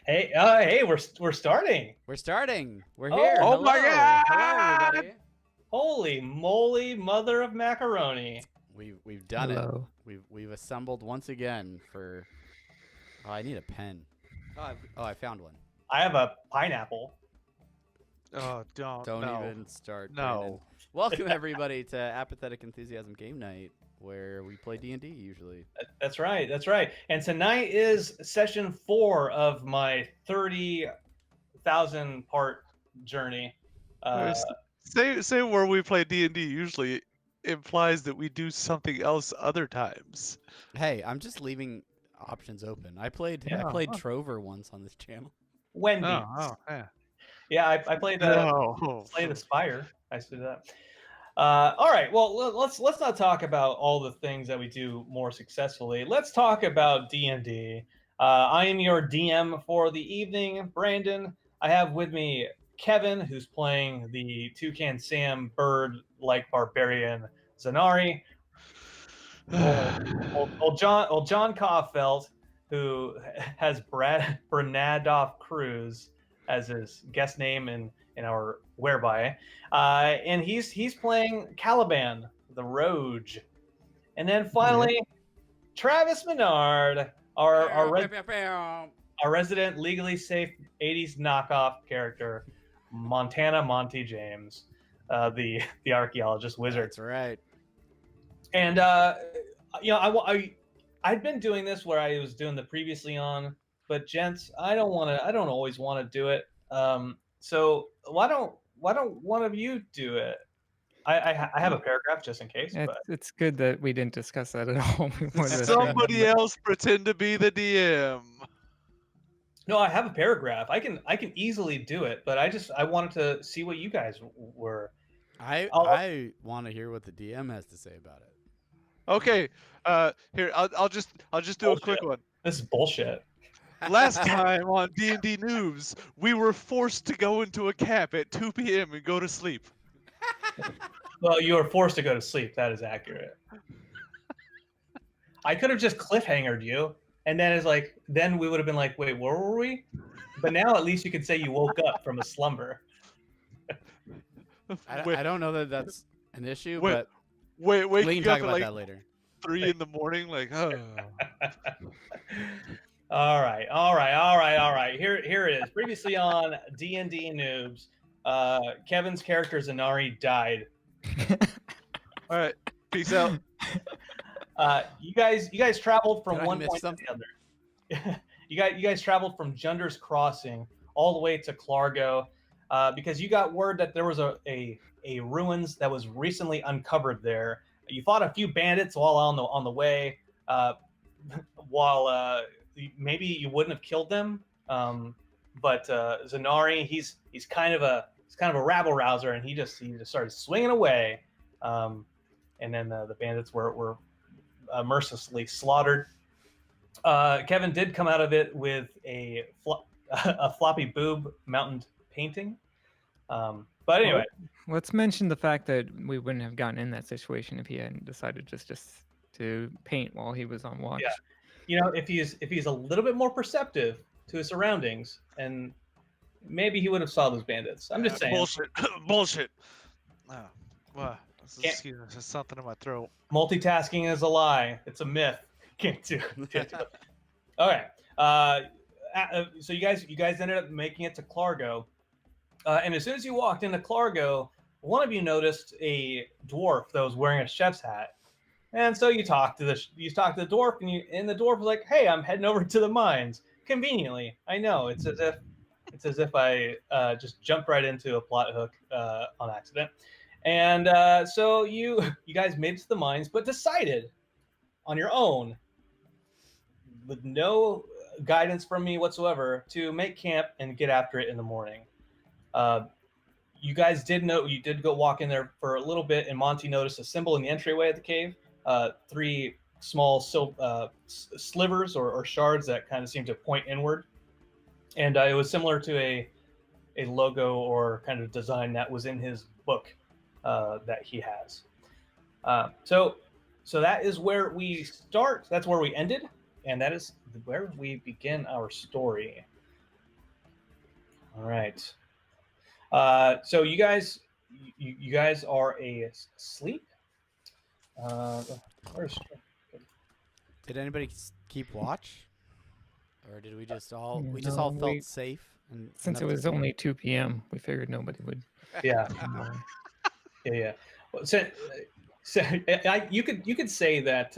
Hey, we're starting. We're starting. We're here. Oh, Oh Hello. my God! Hello, everybody. holy moly, mother of macaroni! We've done it. Hello. We've assembled once again for. Oh, I need a pen. I found one. I have a pineapple. Oh, Don't no. even start, No. Brandon. Welcome everybody to Apathetic Enthusiasm Game Night, where we play D&D usually. That's right. That's right. And tonight is session 4 of my 30,000 part journey. Say where we play D&D usually implies that we do something else other times. Hey, I'm just leaving options open. I played Oh. Trover once on this channel. Wendy. Yeah. Yeah, I played No. Slay the Spire. I used to do that. All right. Well, let's not talk about all the things that we do more successfully. Let's talk about D&D. I am your DM for the evening, Brandon. I have with me Kevin, who's playing the Toucan Sam bird-like barbarian Zanari. Old John Caulfield, who has Bernadoff Cruz as his guest name in our whereby, and he's playing Caliban the Rogue, and then finally Travis Menard, our resident legally safe '80s knockoff character, Montana Monty James, the archaeologist wizard. That's right. And I'd been doing this where I was doing the previously on, but gents, I don't always want to do it. So why don't one of you do it? I have a paragraph just in case. But It's good that we didn't discuss that at all. Somebody else pretend to be the DM. no, I have a paragraph. I can easily do it, but I wanted to see what you guys were. I want to hear what the DM has to say about it. Okay. Here I'll just do a quick one. This is bullshit. Last time on D&D Noobs, we were forced to go into a camp at 2 p.m. and go to sleep. Well, you were forced to go to sleep. That is accurate. I could have just cliffhangered you, and then we would have been like, wait, where were we? But now at least you could say you woke up from a slumber. I don't know that that's an issue, Wait, but we we can can talk talk about that later. 3 in the morning, like, oh. All right. Here it is. Previously on D&D Noobs, Kevin's character Zanari died. All right, peace out. You guys traveled from Did I one miss point something? to the other. you guys traveled from Junder's Crossing all the way to Clargo, because you got word that there was a ruins that was recently uncovered there. You fought a few bandits while on the way, while maybe you wouldn't have killed them, but Zanari, he's kind of a rabble rouser, and he just started swinging away, and then the bandits were mercilessly slaughtered. Kevin did come out of it with a floppy boob mountain painting. But anyway, Let's mention the fact that we wouldn't have gotten in that situation if he hadn't decided just to paint while he was on watch. Yeah. If he's a little bit more perceptive to his surroundings, and maybe he would have saw those bandits. I'm just saying. Bullshit. Oh, wow. There's something in my throat. Multitasking is a lie. It's a myth. Can't do it. Okay. So you guys ended up making it to Clargo, and as soon as you walked into Clargo, one of you noticed a dwarf that was wearing a chef's hat, and so you talked to the dwarf, and the dwarf was like, "Hey, I'm heading over to the mines." Conveniently, I know it's as if I just jumped right into a plot hook on accident. And so you guys made it to the mines, but decided on your own, with no guidance from me whatsoever, to make camp and get after it in the morning. You guys did go walk in there for a little bit, and Monty noticed a symbol in the entryway of the cave, 3 small slivers or shards that kind of seemed to point inward, and it was similar to a logo or kind of design that was in his book that he has. So that is where we start. That's where we ended. and that is where we begin our story. All right. So you guys are asleep. Where's Did anybody keep watch, or did we just all No, felt safe? And Since it enough to was sleep? only 2 p.m., we figured nobody would. yeah. know. Yeah. Well, you could say that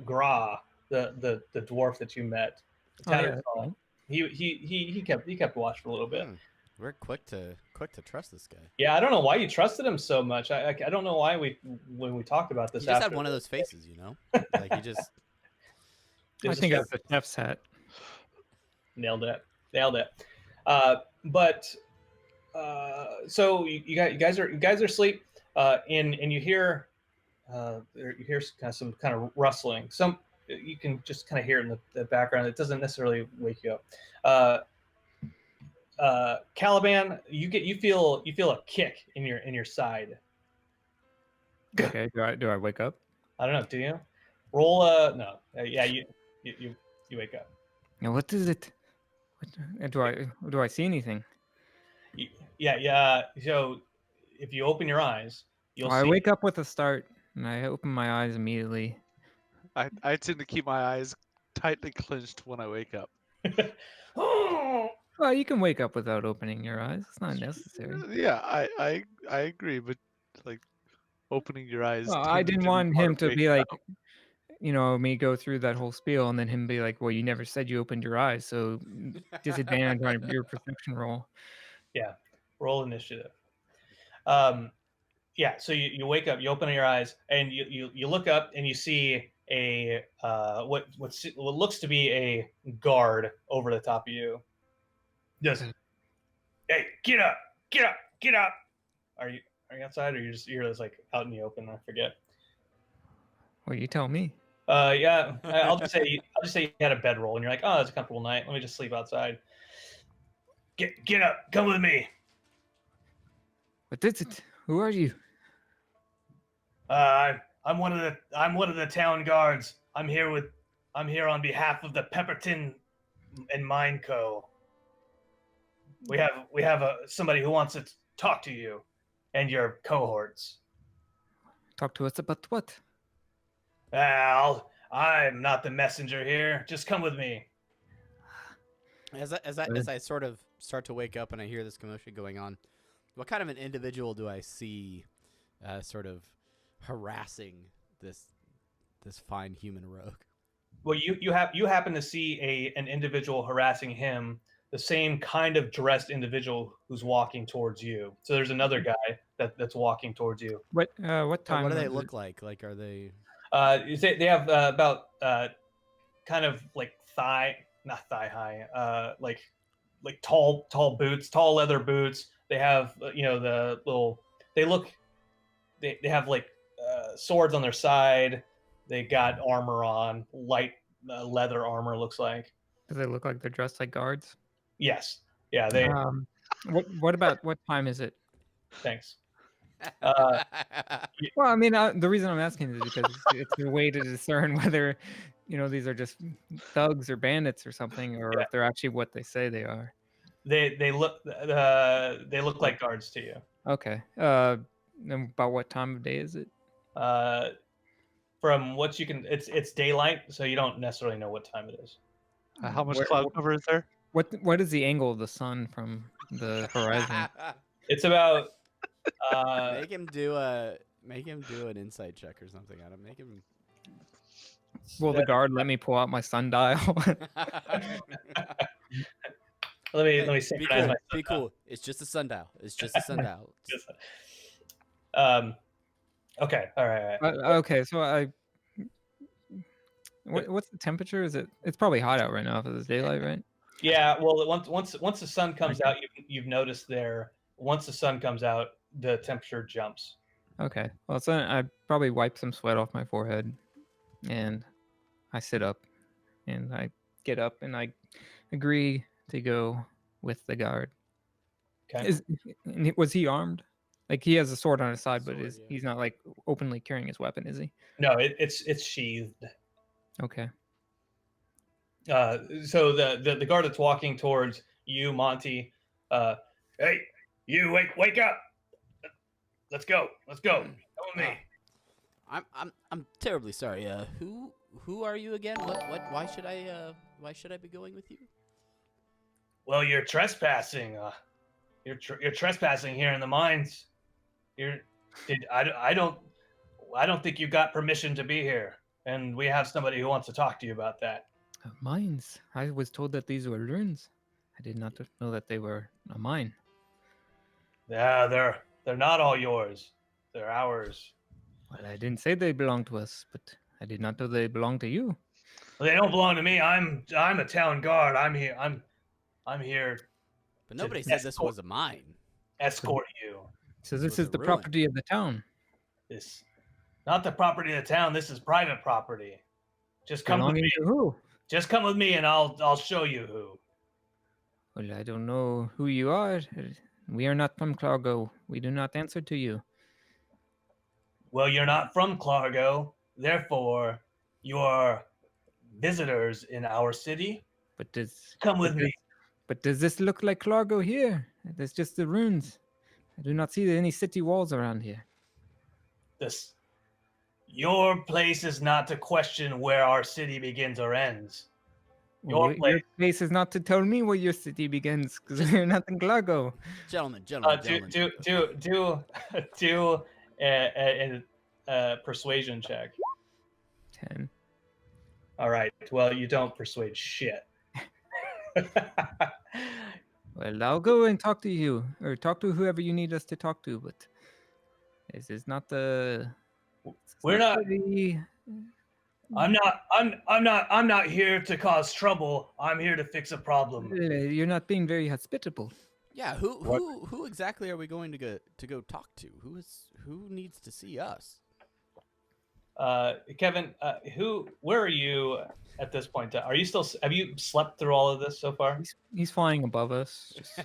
Gra, the dwarf that you met, Oh, yeah, Tattersall, that's fine. he kept watch for a little bit. We're quick to trust this guy. Yeah, I don't know why you trusted him so much. I don't know why when we talked about this. He just after had one of those faces, like he just. It I was think just it's the chef's hat. nailed it. So you guys are asleep, and you hear some kind of rustling. You can just kind of hear it in the background. It doesn't necessarily wake you up. Caliban, you feel a kick in your side. Okay, do I wake up? I don't know. Do you? Roll no. Yeah, you wake up. Now, what is it? Do I see anything? Yeah. So if you open your eyes, you'll I see. wake up with a start, and I open my eyes immediately. I tend to keep my eyes tightly clenched when I wake up. Well, you can wake up without opening your eyes. It's not necessary. Yeah, I agree, but like opening your eyes. Well, I tends didn't to be want part him of to waking be like, up. me go through that whole spiel and then him be like, well, you never said you opened your eyes, so disadvantage on your perception roll. Yeah, roll initiative. Yeah, so you wake up, you open your eyes, and you look up and you see a what looks to be a guard over the top of you. Just, hey, get up, get up, get up. Are you outside, or you're just like out in the open? I forget. Well, you tell me. Yeah, I'll just say you had a bedroll, and you're like, oh, it's a comfortable night. Let me just sleep outside. Get up, come with me. What is it? Who are you? I'm one of the town guards. I'm here on behalf of the Pepperton and Mine Co. We have somebody who wants to talk to you and your cohorts. Talk to us about what? I'm not the messenger here. Just come with me. As I sort of start to wake up and I hear this commotion going on, what kind of an individual do I see, sort of harassing this fine human rogue? Well, you happen to see an individual harassing him, the same kind of dressed individual who's walking towards you. So there's another guy that's walking towards you. What time? What do they look like? Like, are they? They have about kind of like not thigh high, like tall boots, tall leather boots. They have the little. They have like swords on their side. They got armor on, light leather armor. Looks like. Do they look like they're dressed like guards? Yes. Yeah. They. What about what time is it? Thanks. Well, I mean, the reason I'm asking is because it's a way to discern whether, these are just thugs or bandits or something, or if they're actually what they say they are. They look like guards to you. Okay. And about what time of day is it? From what you can, it's daylight, so you don't necessarily know what time it is. How much cloud cover is there? What is the angle of the sun from the horizon? It's about. Make him do an insight check or something. Adam, make him. Will the guard let me pull out my sundial? Let me synchronize. Be cool. It's just a sundial. It's just a sundial. Okay. All right. Okay. So what's the temperature? It's probably hot out right now because it's daylight, right? Yeah. Well, once the sun comes out, you've noticed there. Once the sun comes out, the temperature jumps. Okay. Well, so I probably wipe some sweat off my forehead, and I sit up, and I get up, and I agree to go with the guard. Okay. Was he armed? Like, he has a sword on his side, but he's not like openly carrying his weapon, is he? No, it's sheathed. Okay. So the guard that's walking towards you, Monty. Hey, you wake up. Let's go. Come with me. I'm terribly sorry. Who are you again? Why should I be going with you? Well, you're trespassing. You're trespassing here in the mines. I don't think you got permission to be here, and we have somebody who wants to talk to you about that. Mines. I was told that these were ruins. I did not know that they were a mine. Yeah, they're not all yours. They're ours. Well, I didn't say they belonged to us, but I did not know they belonged to you. Well, they don't belong to me. I'm a town guard. I'm here But nobody said this was a mine. escort you. So this was is a the ruin. property of the town. This not the property of the town. This is private property. Just come with Belonging me. to who? Just come with me, and I'll show you who. Well, I don't know who you are. We are not from Clargo. We do not answer to you. Well, you're not from Clargo, therefore you are visitors in our city. But does Come with but me. does- But does this look like Clargo here? There's just the ruins. I do not see any city walls around here. Your place is not to question where our city begins or ends. Your Your place is not to tell me where your city begins, because we're not in Clargo. Gentlemen. Do a persuasion check. 10. All right. Well, you don't persuade shit. Well, I'll go and talk to you, or talk to whoever you need us to talk to, but this is not the... We're not. the- I'm not here to cause trouble. I'm here to fix a problem. You're not being very hospitable. Yeah. Who exactly are we going to go talk to? Who needs to see us? Kevin, where are you at this point? Are you still? Have you slept through all of this so far? He's flying above us. Just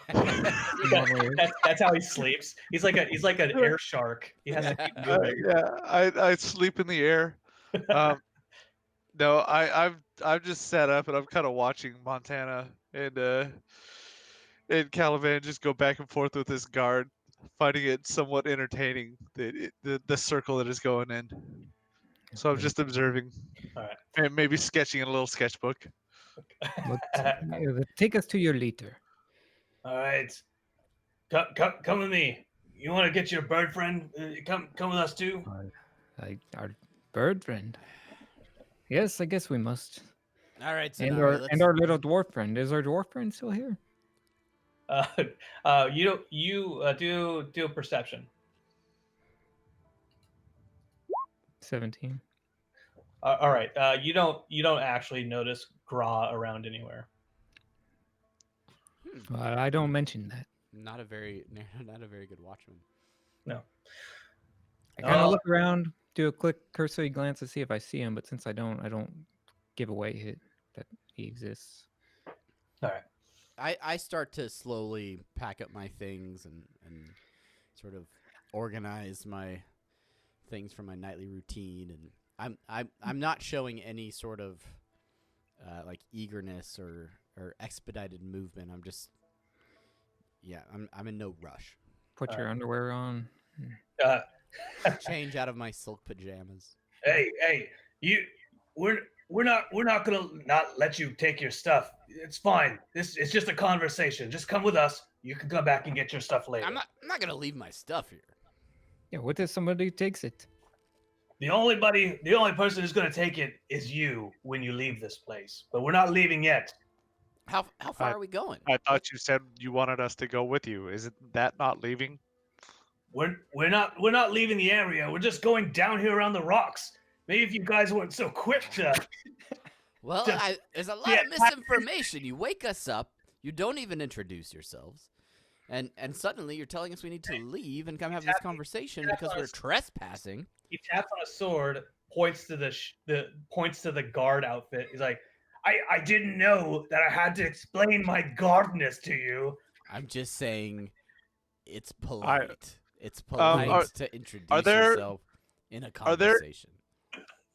normally is. That's how he sleeps. He's like an air shark. He has to keep moving. Yeah, I sleep in the air. No, I've just sat up and I'm kind of watching Montana and Caliban just go back and forth with this guard, finding it somewhat entertaining the circle that is going in. So I'm just observing, All right. and maybe sketching in a little sketchbook. Take us to your leader. All right. Come with me. You want to get your bird friend? Come with us too. Our bird friend. Yes, I guess we must. All right. So And now, our little dwarf friend. Is our dwarf friend still here? You do a perception. 17. All right. You don't actually notice Gra around anywhere. Well, I don't mention that. not a very good watchman. I kind of Oh. look around, do a quick cursory glance to see if I see him, but since I don't give away that he exists. All right. I start to slowly pack up my things and sort of organize my things for my nightly routine, and I'm not showing any sort of like eagerness or expedited movement. I'm just I'm in no rush. Put your underwear on. Change out of my silk pajamas. Hey, we're not gonna not let you take your stuff. It's fine. It's just a conversation. Just come with us. You can come back and get your stuff later. I'm not gonna leave my stuff here. Yeah, what if somebody takes it? The only person who's gonna take it is you when you leave this place. But we're not leaving yet. How far are we going? I thought you said you wanted us to go with you. Isn't that not leaving? We're not leaving the area. We're just going down here around the rocks. Maybe if you guys weren't so quick to. Well, Just- there's a lot yeah, of misinformation. You wake us up, you don't even introduce yourselves, and suddenly you're telling us we need to leave and come have this conversation tap because on we're us. trespassing. He taps on a sword, points to the guard outfit. He's like, I didn't know that I had to explain my guardness to you. I'm just saying, it's polite. It's are- polite to introduce there- yourself in a are there- conversation.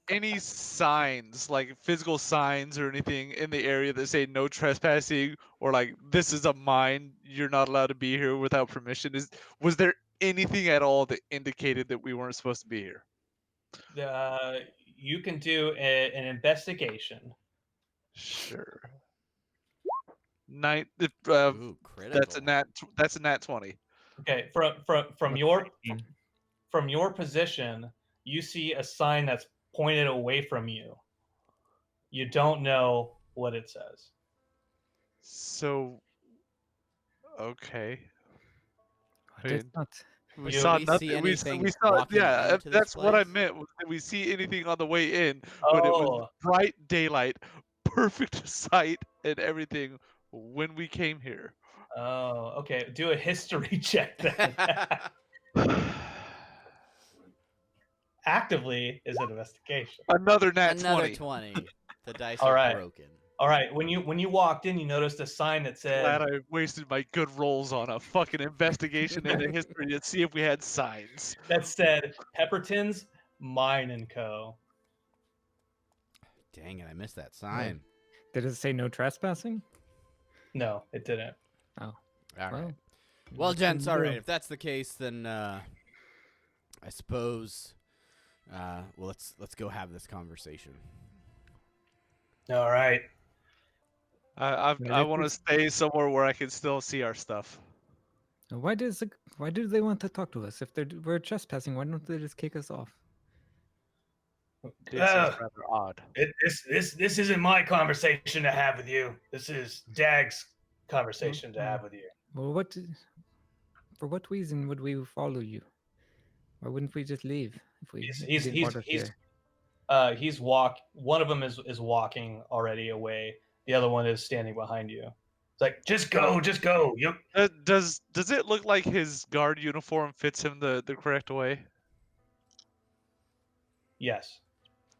any signs, like physical signs or anything in the area that say no trespassing or like this is a mine, you're not allowed to be here without permission? Was there anything at all that indicated that we weren't supposed to be here? You can do an investigation. Sure. Night. Ooh, That's critical. a nat. That's a nat 20. Okay, from your position, you see a sign that's pointed away from you. You don't know what it says. So, okay. I That's mean, not. we You- saw we nothing. see anything We saw. walking Yeah, into this that's what I place? meant. Did we see anything on the way in? But it was Oh, bright daylight, perfect sight, and everything when we came here. oh, okay. Do a history check then. Actively is an investigation. Another nat Another 20. 20. The dice All are right. broken. All right. When you walked in, you noticed a sign that Glad said I wasted my good rolls on a fucking investigation and a history to see if we had signs. Pepperton's Mine and Co. Dang it, I missed that sign. Did it say no trespassing? No, it didn't. All right. Well, Well, what gents, can all we right. do? If that's the case, then I suppose well, let's go have this conversation. All right. I Yeah, want to stay somewhere where I can still see our stuff. Why do they want to talk to us? If we're trespassing, why don't they just kick us off? This is rather odd. This isn't my conversation to have with you. This is Dag's conversation to have with you. Well, for what reason would we follow you? Why wouldn't we just leave if we didn't want us here? One of them is walking already away. The other one is standing behind you. It's like, just go. You Does it look like his guard uniform fits him the correct way? Yes.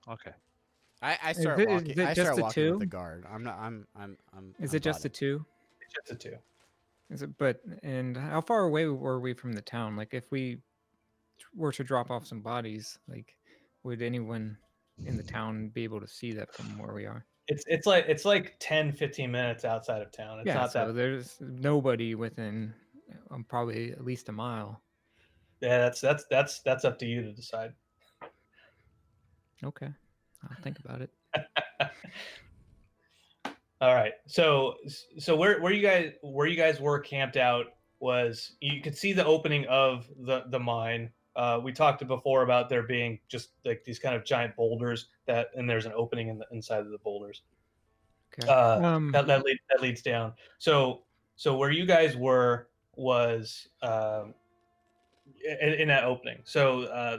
Okay. I start it- walking. is it I just start the walking with the two? guard. I'm. Is I'm it just the bought two? It's just a two. Is it? And how far away were we from the town? Like, if we were to drop off some bodies, like, would anyone in the town be able to see that from where we are? It's like 10, 15 minutes outside of town. It's Yeah, not so that. there's nobody within probably at least a mile. Yeah, that's up to you to decide. Okay, I'll think about it. All right. So where you guys were camped out was you could see the opening of the mine. We talked before about there being just like these kind of giant boulders and there's an opening in the inside of the boulders. Okay. That leads down. So where you guys were was in that opening. So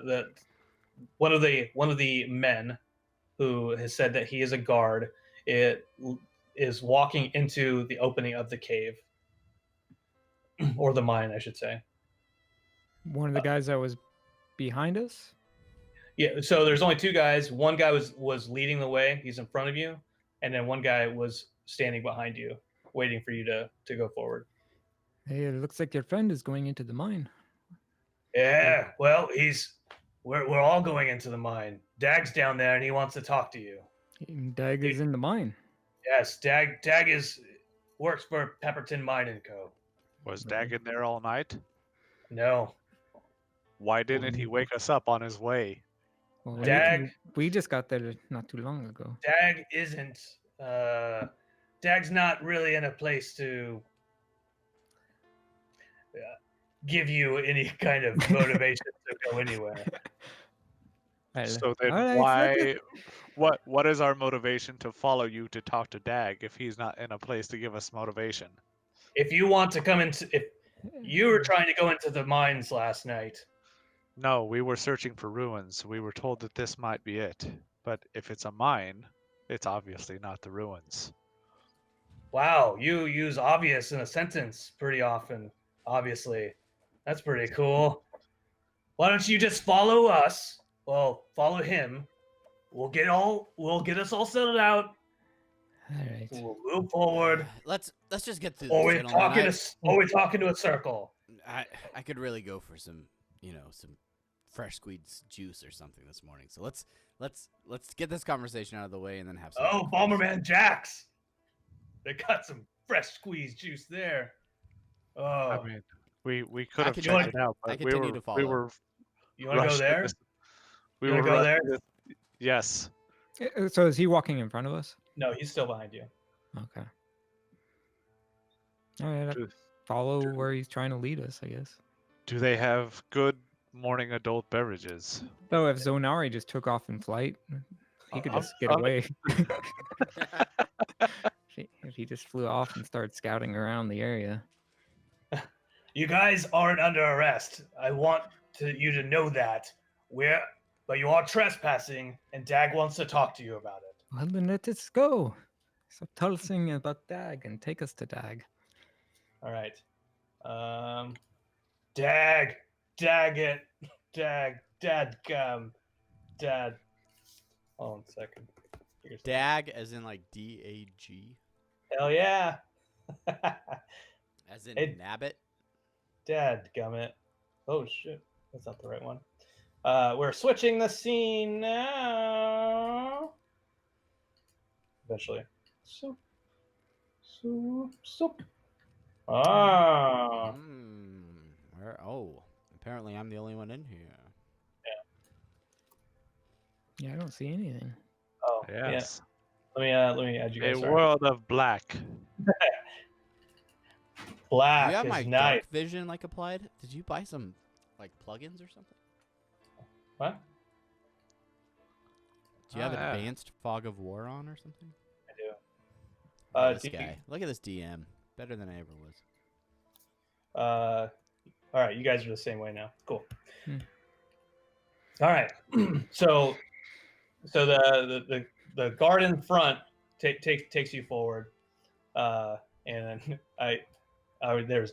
one of the men who has said that he is a guard is walking into the opening of the cave or the mine, I should say. One of the guys that was behind us. Yeah. So there's only two guys. One guy was leading the way. He's in front of you, and then one guy was standing behind you, waiting for you to go forward. Hey, it looks like your friend is going into the mine. Yeah. Well, we're all going into the mine. Dag's down there, and he wants to talk to you. Dag is in the mine. Yes, Dag works for Pepperton Mine and Co. Was Dag in there all night? No. Why didn't he wake us up on his way? Well, Dag- we just got there not too long ago. Dag isn't. Dag's not really in a place to give you any kind of motivation to go anywhere. So then Alright, what is our motivation to follow you to talk to Dag if he's not in a place to give us motivation? If you want to come into, if you were trying to go into the mines last night, No, we were searching for ruins. We were told that this might be it. But if it's a mine, it's obviously not the ruins. wow, you use obvious in a sentence pretty often. Obviously, that's pretty cool. Why don't you just follow us? Well, follow him. We'll get us all settled out. Alright. We'll move forward. Let's just get through Or this, we're gentlemen. talking to a circle. I could really go for some fresh squeezed juice or something this morning. So let's let's get this conversation out of the way and then have some. Oh, Bomberman Jacks! They got some fresh squeezed juice there. Oh, I mean, we could I have continue- checked it out, I but we continue were to follow. we were you want to go rushing there? this- We You were wanna go rushing there? this- Yes. So is he walking in front of us? No, he's still behind you. Okay. All right. Do, Follow where he's trying to lead us, I guess. do they have good morning adult beverages? Though if Zonari just took off in flight, he could I'm- just get I'm- away. If he just flew off and started scouting around the area. You guys aren't under arrest. I want you to know that. But you are trespassing, and Dag wants to talk to you about it. Well, then let us go. Stop telling about Dag and take us to Dag. All right. Dag it. Dad. Hold on a second. Here's- Dag, as in like DAG, Hell yeah. as in Hey. Nabbit. Dad gummit. Oh shit. That's not the right one. We're switching the scene now. Eventually. Soup. Ah. Oh, apparently I'm the only one in here. Yeah, I don't see anything. Oh. Yeah. Yes. Let me add you A guys. Sorry. world of black. Black you have is my nice. dark vision like applied? Did you buy some like plugins or something? What? Do you have yeah. advanced fog of war on or something? I do. Look at this do you- guy. Look at this DM. Better than I ever was. All right, you guys are the same way now. Cool. Hmm. All right. so the guard in front takes you forward, and then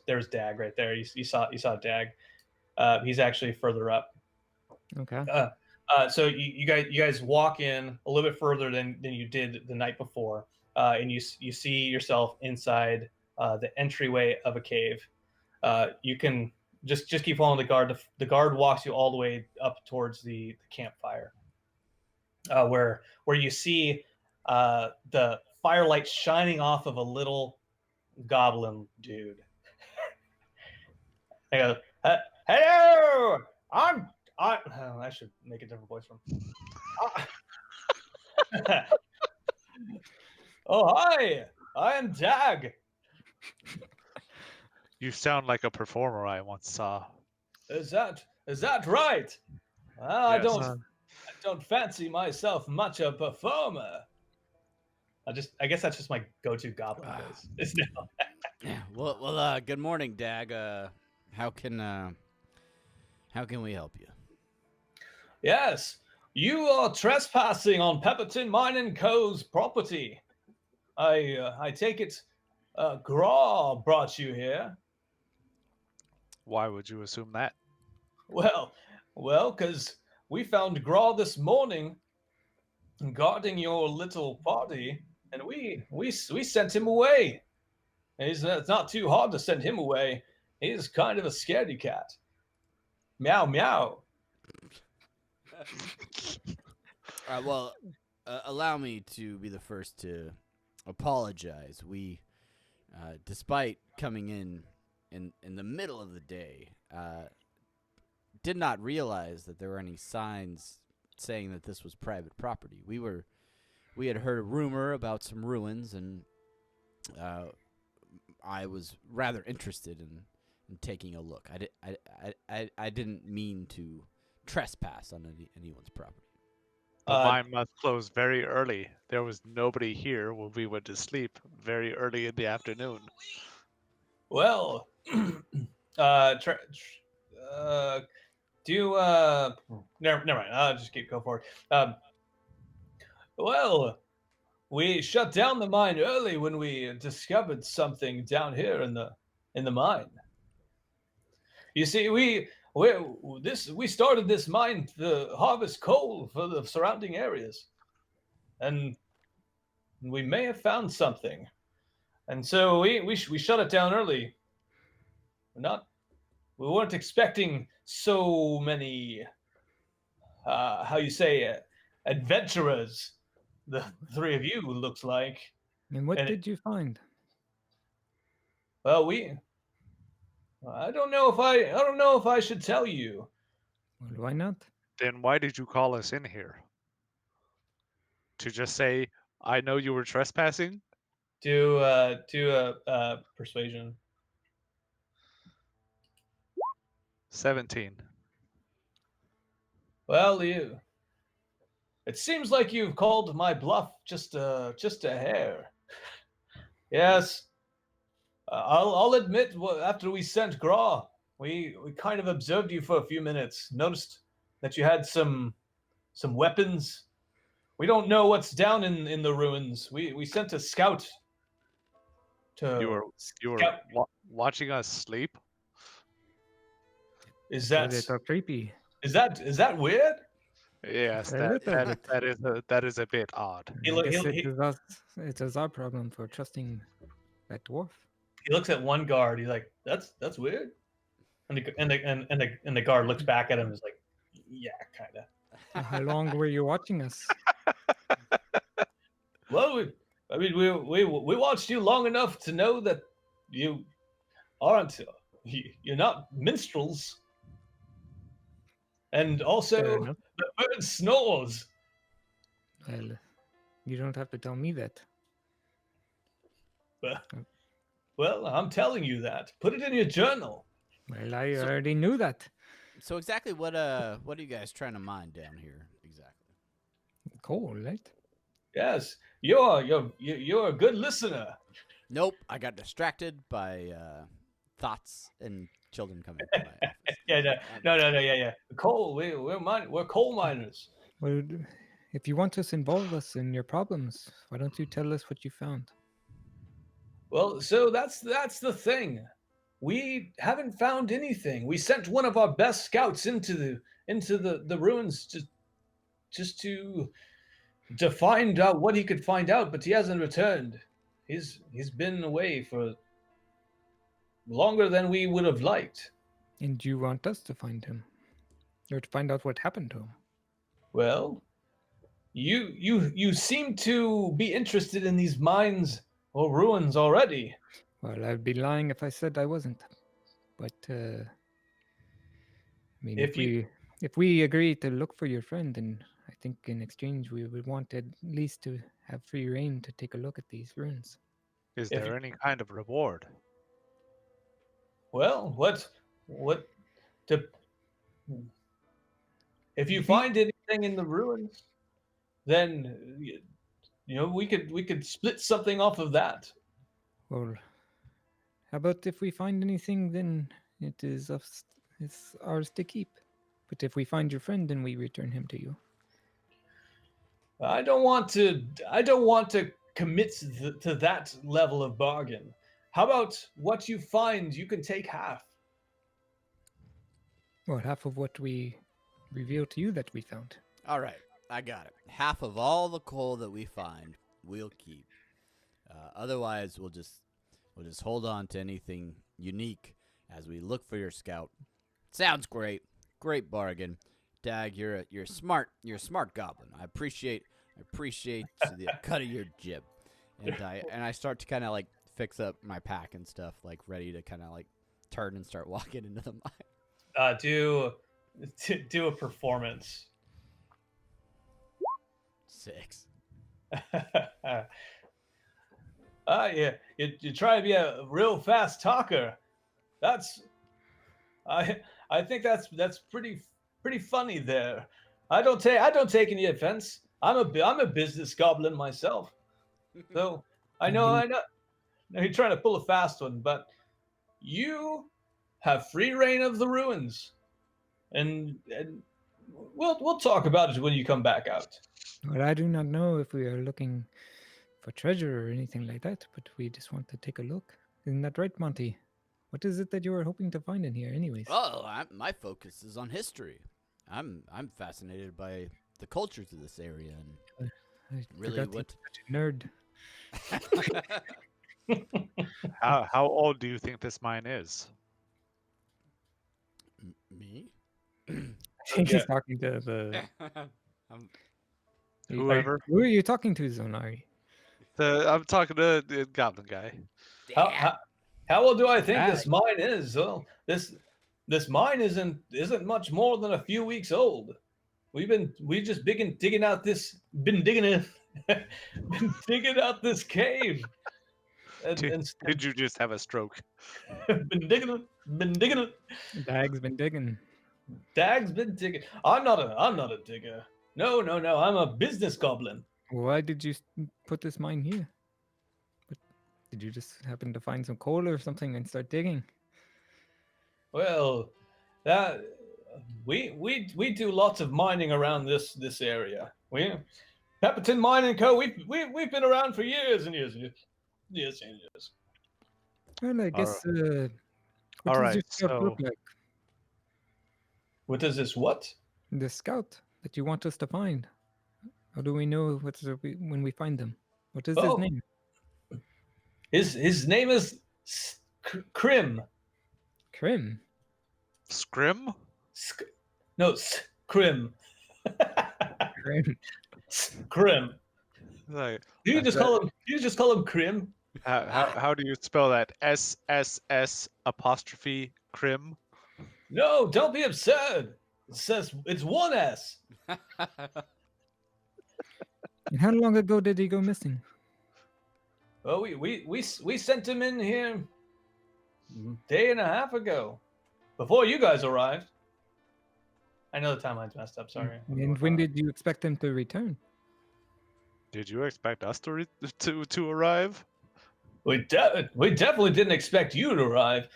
there's Dag right there. You saw Dag. He's actually further up. Okay. So you guys walk in a little bit further than you did the night before, and you see yourself inside the entryway of a cave. You can just keep following the guard. The guard walks you all the way up towards the campfire, where you see the firelight shining off of a little goblin dude. I go, hello, I should make a different voice from. Oh hi, I am Dag. You sound like a performer I once saw. Is that right? I Yes. don't fancy myself much a performer. I guess that's just my go-to goblin voice. It's now. Yeah. Well. Good morning, Dag. How can we help you? Yes, you are trespassing on Pepperton Mine & Co.'s property. I take it Graw brought you here. Why would you assume that? Well, because we found Graw this morning guarding your little party, and we sent him away. It's not too hard to send him away. He's kind of a scaredy cat. Meow meow. All right. Well, allow me to be the first to apologize. We, despite coming in the middle of the day, did not realize that there were any signs saying that this was private property. We had heard a rumor about some ruins, and I was rather interested in taking a look. I didn't mean to trespass on anyone's property. The mine must close very early. There was nobody here when we went to sleep very early in the afternoon. Well, never mind. I'll just go forward. Well, we shut down the mine early when we discovered something down here in the mine. You see, we started this mine to harvest coal for the surrounding areas, and we may have found something, and so we shut it down early. We weren't expecting so many adventurers. The three of you looks like. And what And did you find? Well, I don't know if I should tell you. Well, why not? Then why did you call us in here? To just say, I know you were trespassing? Do persuasion. 17. Well, it seems like you've called my bluff just a hair. Yes, I'll admit. After we sent Graw, we kind of observed you for a few minutes. Noticed that you had some weapons. We don't know what's down in the ruins. We sent a scout to. You were scout. watching us sleep? Is Well, that it's all creepy. is that weird? Yes, A little bit. that is a bit odd. He I look- guess he- it is our problem for trusting that dwarf. He looks at one guard. He's like, "That's weird," and the guard looks back at him. And is like, "Yeah, kind of." How long were you watching us? Well, we watched you long enough to know that you aren't you're not minstrels, and Fair also enough. the bird snores. Well, you don't have to tell me that. Well, I'm telling you that. Put it in your journal. Well, I So- already knew that. So exactly what are you guys trying to mine down here exactly? Cool, right? Yes, you're a good listener. Nope, I got distracted by thoughts and children coming to my office. Yeah, no, yeah. Coal. We're coal miners. Well, if you want to involve us in your problems, why don't you tell us what you found? Well, so that's the thing. We haven't found anything. We sent one of our best scouts into the ruins just to find out what he could find out, but he hasn't returned. He's been away for longer than we would have liked. And you want us to find him? Or to find out what happened to him? Well, you seem to be interested in these mines or ruins already. Well, I'd be lying if I said I wasn't. But I mean, if we agree to look for your friend, then I think in exchange we would want at least to have free reign to take a look at these ruins. Is If there you- any kind of reward? Well, what to if you Mhm. find anything in the ruins, then we could split something off of that. Well, how about if we find anything, then it is us, it's ours to keep. But if we find your friend, then we return him to you. I don't want to commit to that level of bargain. How about what you find? You can take half. Well, half of what we reveal to you that we found. All right, I got it. Half of all the coal that we find, we'll keep. Otherwise, we'll just hold on to anything unique as we look for your scout. Sounds great. Great bargain. Dag, you're a smart goblin. I appreciate the cut of your jib. And I start to kind of like fix up my pack and stuff, like ready to kind of like turn and start walking into the mine. Do a performance. 6. Yeah, you try to be a real fast talker. I think that's pretty funny there. I don't take any offense. I'm a business goblin myself, so I know you're trying to pull a fast one, but you have free reign of the ruins, and we'll talk about it when you come back out. Well, I do not know if we are looking for treasure or anything like that, but we just want to take a look. Isn't that right, Monty? What is it that you are hoping to find in here, anyways? Oh, my focus is on history. I'm fascinated by the cultures of this area and I really forgot what. you're such a nerd. How old do you think this mine is? Me? I think he's talking to the. I'm Whoever. Who are you talking to, Zonari? I'm talking to the goblin guy. How old do I think Ah. this mine is? Well, this mine isn't much more than a few weeks old. We just been digging out this this cave. Did you just have a stroke? been digging it. Dag's been digging. Dag's been digging. I'm not a digger. No. I'm a business goblin. Why did you put this mine here? But did you just happen to find some coal or something and start digging? Well, that we do lots of mining around this area. Pepperton Mining Co. We've been around for years and years and years. Well, I guess. What All does right, your scout look so- like? What is this? What? The scout that you want us to find. How do we know when we find them? What is his Oh. name? His name is Krim. Krim. Scrim? No, Krim. Krim. Krim. Like, You just call him Krim. how do you spell that? SSS apostrophe Crim? No, don't be absurd. It says it's one S. And how long ago did he go missing? Well, we sent him in here a day and a half ago, before you guys arrived. I know the timeline's messed up. Sorry. And when did you expect him to return? Did you expect us to arrive? We definitely didn't expect you to arrive.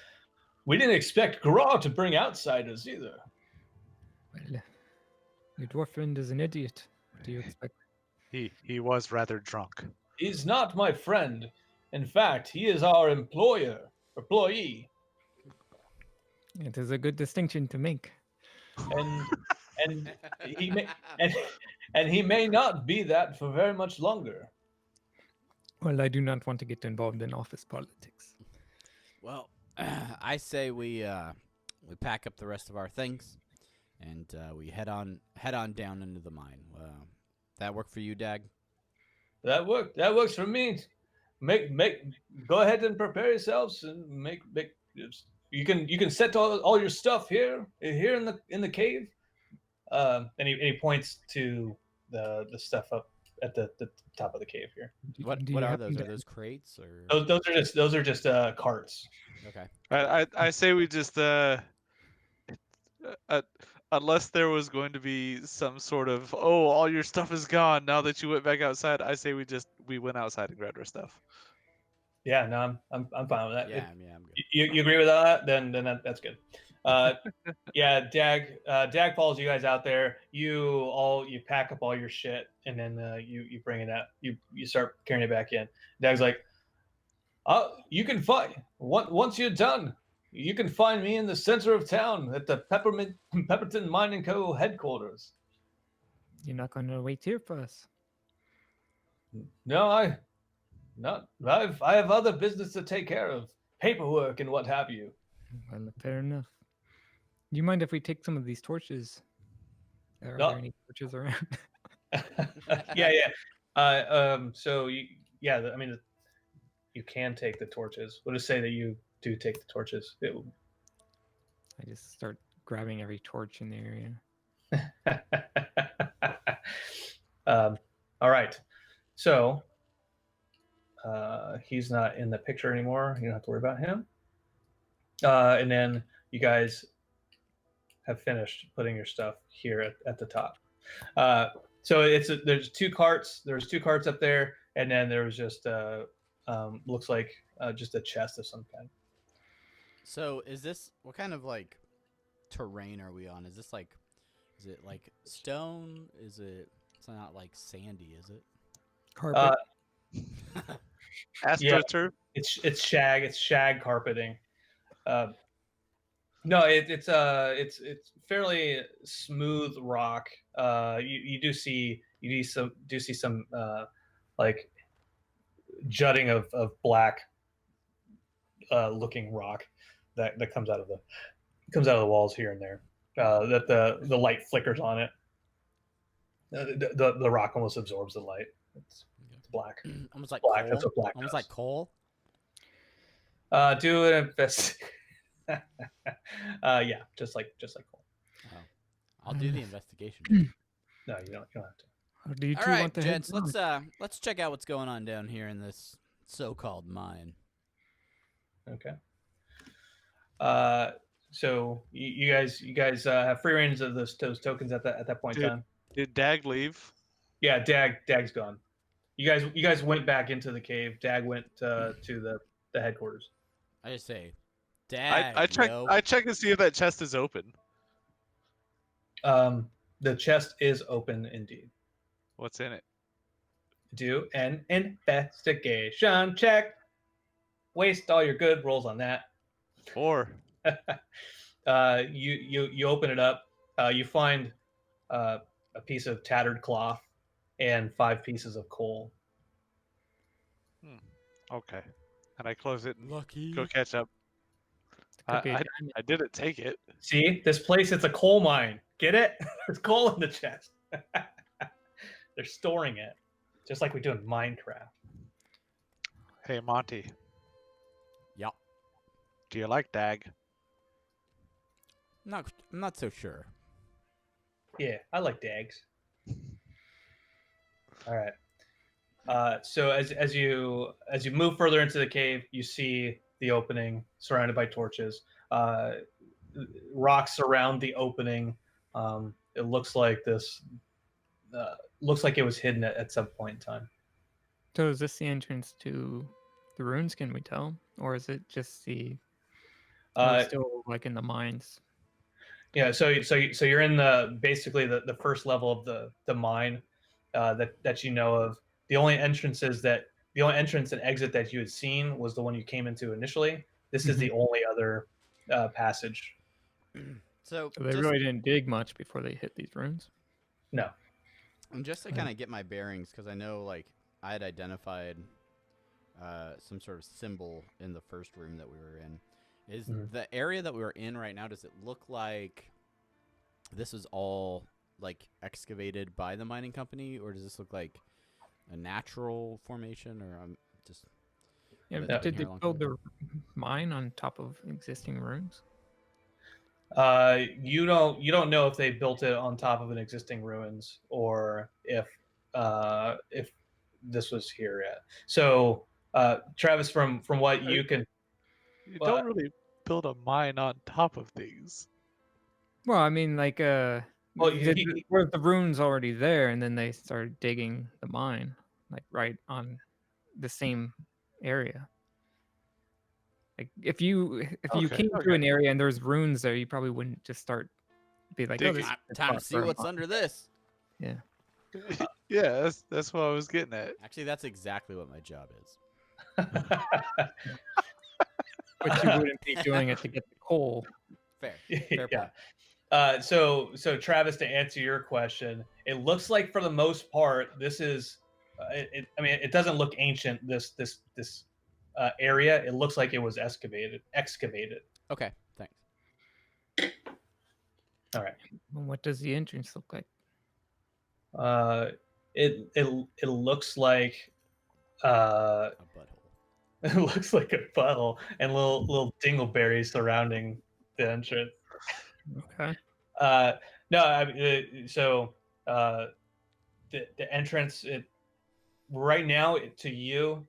We didn't expect Gra to bring outsiders either. Well, your dwarf friend is an idiot. What do you expect? He was rather drunk. He's not my friend. In fact, he is our employee. It is a good distinction to make. And he may not be that for very much longer. Well, I do not want to get involved in office politics. Well, I say we pack up the rest of our things, and we head on down into the mine. That work for you, Dag? That works for me. Go ahead and prepare yourselves and make. You can set all your stuff here in the cave. And he points to the stuff up at the top of the cave here. What Do you are happen those? Are to- those crates or? Those are just carts. Okay. I say we just unless there was going to be some sort of all your stuff is gone now that you went back outside. I say we went outside and grabbed our stuff. Yeah, no, I'm fine with that. Yeah, I'm good. You agree with that? Then that's good. Yeah, Dag follows you guys out there. You pack up all your shit and then you bring it out. You start carrying it back in. Dag's like, you can find once you're done. You can find me in the center of town at the Pepperton Mining Co. headquarters. You're not going to wait here for us. No, I have other business to take care of, paperwork and what have you. Well, fair enough. Do you mind if we take some of these torches? Are No. there any torches around? Yeah. So I mean, you can take the torches. We'll just say that you do take the torches. I just start grabbing every torch in the area. All right. So he's not in the picture anymore. You don't have to worry about him. And then you guys have finished putting your stuff here at the top. So there's two carts. There's two carts up there, and then there was just looks like just a chest of some kind. So is this what kind of like terrain are we on? Is it like stone? It's not like sandy, is it? Carpet. AstroTurf. It's shag carpeting. No, it's fairly smooth rock. You do see some like jutting of black looking rock that comes out of the walls here and there. That the light flickers on it. The rock almost absorbs the light. It's black. Almost like Black. coal. That's what black Almost does. like coal. Do an invest. Yeah, just like coal. Oh. I'll do the investigation. No, you don't have to. Or do you All two right, want to head gents. down? Let's check out what's going on down here in this so-called mine. Okay. So you guys have free range of those tokens at that point in Dude. time. Did Dag leave? Yeah, Dag's gone. You guys went back into the cave. Dag went to the headquarters. I just say, Dad. I check to see if that chest is open. The chest is open indeed. What's in it? Do an investigation check. Waste all your good rolls on that. 4. You open it up. You find a piece of tattered cloth and 5 pieces of coal. Okay. And I close it and Lucky. go catch up. Could be a I diamond. I didn't take it. See, this place, it's a coal mine. Get it? There's coal in the chest. They're storing it, just like we do in Minecraft. Hey, Monty. Yeah. Do you like Dag? I'm not so sure. Yeah, I like Dags. All right. So as you move further into the cave, you see the opening surrounded by torches. Rocks surround the opening. It looks like this. Looks like it was hidden at some point in time. So is this the entrance to the ruins? Can we tell, or is it just the? We're still like in the mines. Yeah. So you're in basically the first level of the mine that you know of. The only entrance and exit that you had seen was the one you came into initially. This is the only other passage. So they really didn't dig much before they hit these ruins. No. And just to kind of get my bearings, because I know like I had identified some sort of symbol in the first room that we were in. Is the area that we were in right now, does it look like this is all like excavated by the mining company, or does this look like a natural formation, or just... Yeah, Yeah. did they build their mine on top of existing ruins? You don't know if they built it on top of an existing ruins or if this was here yet. So Travis, from what you can, You don't really build a mine on top of things. Well, I mean, like, Well, were the ruins already there, and then they started digging the mine, like right on the same area. Like, if you came to an area and there's ruins there, you probably wouldn't just start be like, oh, Digging. this is Time to see what's mine. under this. Yeah, Yeah, that's what I was getting at. Actually, that's exactly what my job is. but you wouldn't be doing it to get the coal. Fair. Fair yeah. point. So Travis, to answer your question, it looks like for the most part, this is. I mean, it doesn't look ancient. This area, it looks like it was excavated. Okay, thanks. All right. And what does the entrance look like? It looks like A butthole. it looks like a butthole and little dingleberries surrounding the entrance. Okay. No, I mean, so the entrance, right now to you,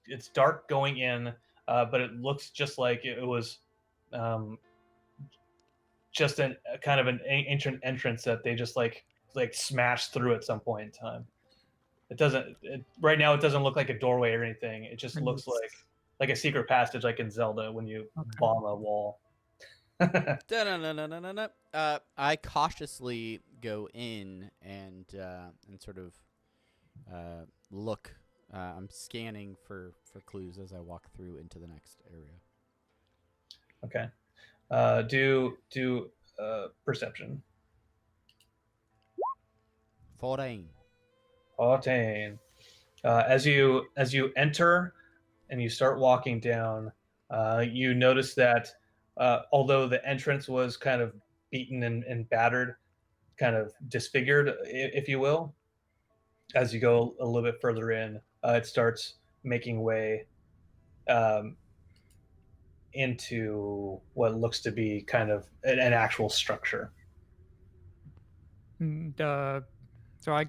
it's dark going in, but it looks just like it was just a kind of an ancient entrance that they just like smashed through at some point in time. It doesn't right now. It doesn't look like a doorway or anything. It just looks like a secret passage, like in Zelda when you bomb a wall. I cautiously go in and sort of look. I'm scanning for clues as I walk through into the next area. Okay. Do perception. 14. 14. As you enter and you start walking down, you notice that although the entrance was kind of beaten and battered, kind of disfigured, if you will. As you go a little bit further in, it starts making way um, into what looks to be kind of an actual structure. And so I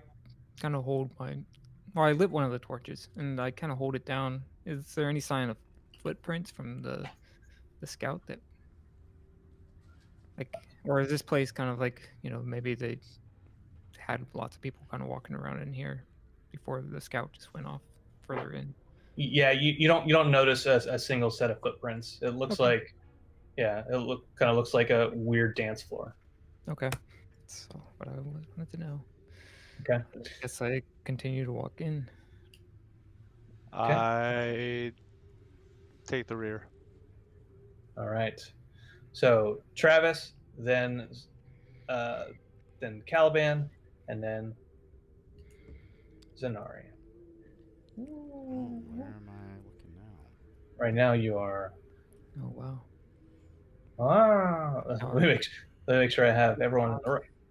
kind of hold my, well, I lit one of the torches and I kind of hold it down. Is there any sign of footprints from the scout that, like, or is this place kind of like, maybe they had lots of people kind of walking around in here before the scout just went off further in? Yeah, you don't notice a single set of footprints. It looks Okay. like, yeah, it kind of looks like a weird dance floor. Okay. That's what I wanted to know. Okay. I guess I continue to walk in. I take the rear. All right. So Travis, uh, then Caliban, and then Zenari. Oh, where am I looking now? Right now you are. Oh wow. Let me make sure I have everyone in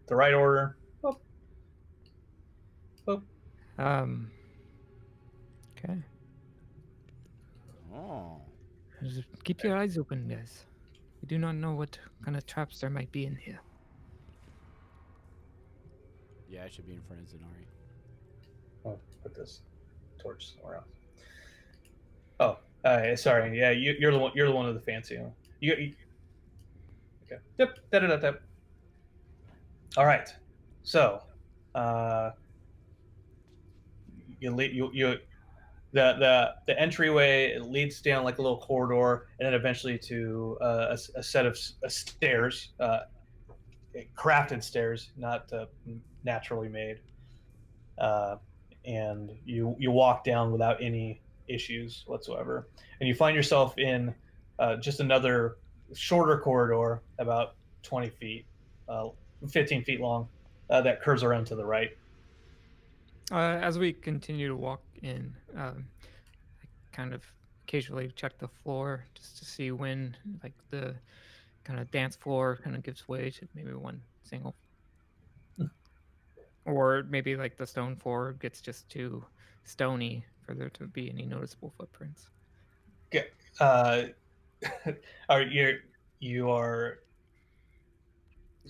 the right order. Boop, boop. Okay. Oh. Just keep your eyes open, guys. We do not know what kind of traps there might be in here. Yeah, I should be in front of Zenari. I'll put this torch somewhere else. Oh, sorry. Yeah, you're the one. You're the one with the fancy one. Okay. Yep. Da. All right. So, the entryway leads down like a little corridor, and then eventually to a set of stairs, crafted stairs, not naturally made. And you walk down without any issues whatsoever, and you find yourself in just another shorter corridor, about 20 feet, 15 feet long, that curves around to the right. As we continue to walk in, I kind of occasionally check the floor just to see when, like, the kind of dance floor kind of gives way to maybe one single, or maybe like the stone floor gets just too stony for there to be any noticeable footprints. Okay. Are you are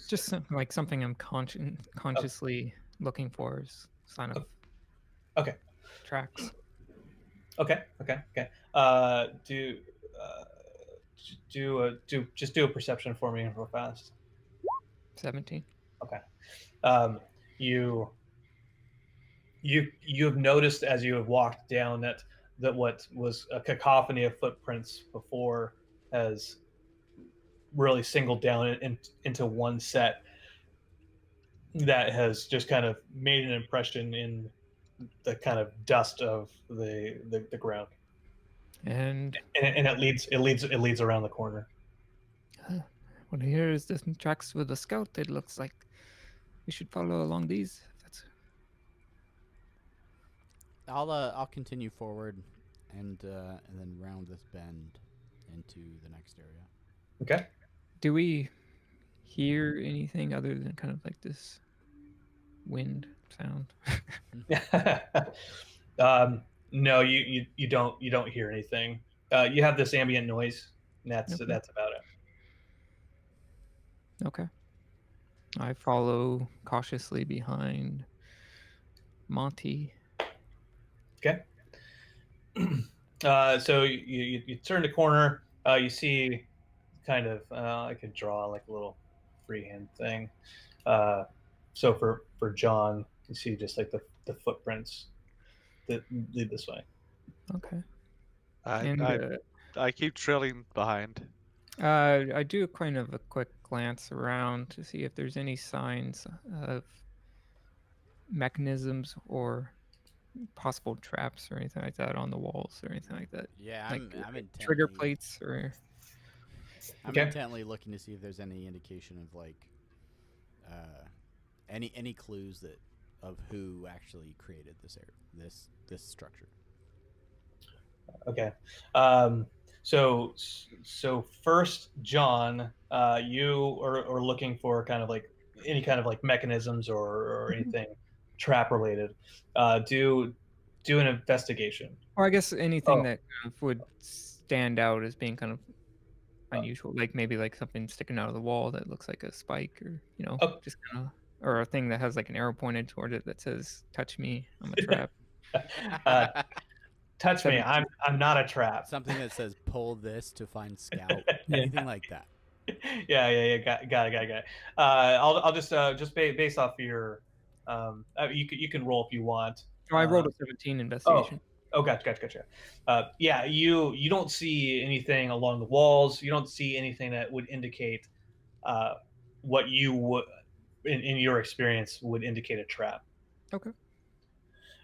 Just like something I'm consciously looking for is sign of okay. tracks. Okay. Do just do a perception for me real fast. 17. Okay. You have noticed as you have walked down that what was a cacophony of footprints before has really singled down into one set that has just kind of made an impression in the kind of dust of the ground, And and it leads around the corner. what here is the tracks with the scout. It looks like we should follow along these. I'll continue forward and then round this bend into the next area. Okay. Do we hear anything other than kind of like this wind sound? No, you don't hear anything. You have this ambient noise, and that's Okay. that's about it. Okay. I follow cautiously behind Monty. Okay. So you turn the corner. You see kind of I could draw like a little freehand thing. So for John, you see just like the footprints that lead this way. Okay. I And I keep trailing behind. I do kind of a quick glance around to see if there's any signs of mechanisms or possible traps or anything like that on the walls or anything like that. Yeah, Like I'm intently, trigger plates or. I'm Okay. intently looking to see if there's any indication of like any clues that of who actually created this structure. Okay. So first, John, you are looking for kind of like any kind of like mechanisms or anything trap related, do an investigation. Or I guess anything Oh, that kind of would stand out as being kind of uh, unusual, like maybe like something sticking out of the wall that looks like a spike, or oh, just kind of, or a thing that has like an arrow pointed toward it that says "Touch me, I'm a trap." uh, touch me. 17. I'm not a trap. Something that says "pull this to find scout." Yeah. Anything like that. Yeah. Got it. I'll just based off your, you can roll if you want. Oh, I rolled Uh, a 17 oh, investigation. gotcha. Yeah, you don't see anything along the walls. You don't see anything that would indicate uh, what you would, in your experience, would indicate a trap. Okay.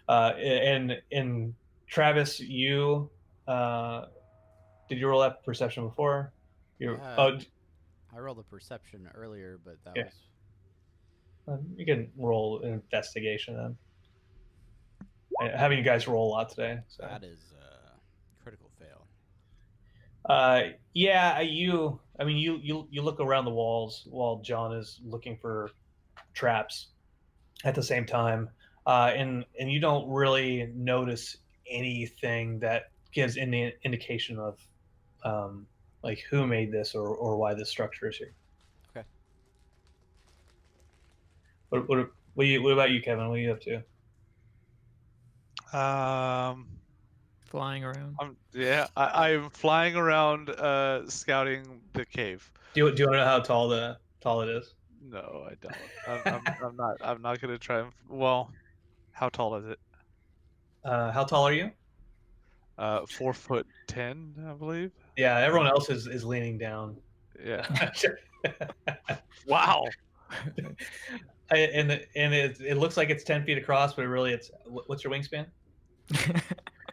And Travis, you did you roll that perception before? You Uh, I rolled a perception earlier, but that yeah. was. You can roll an investigation then. Having you guys roll a lot today. So. That is critical fail. Yeah, I mean, you look around the walls while John is looking for traps at the same time, and you don't really notice anything that gives any indication of like who made this or why this structure is here. Okay. What about you, Kevin? What are you up to? Flying around. I am flying around, scouting the cave. Do you want to know how tall it is? No, I don't. I'm not gonna try and. Well, how tall is it? How tall are you? 4'10", I believe. Yeah, everyone else is leaning down. Yeah. Wow. And it looks like it's 10 feet across, but really what's your wingspan?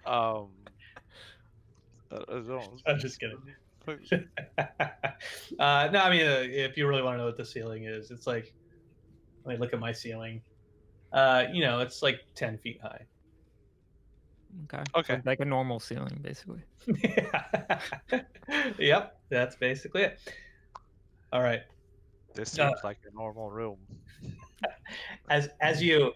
I don't. I'm just kidding. No, I mean, if you really want to know what the ceiling is, it's like, let me look at my ceiling. It's like 10 feet high. Okay. Okay. So like a normal ceiling, basically. Yep, that's basically it. All right. This seems like a normal room. As you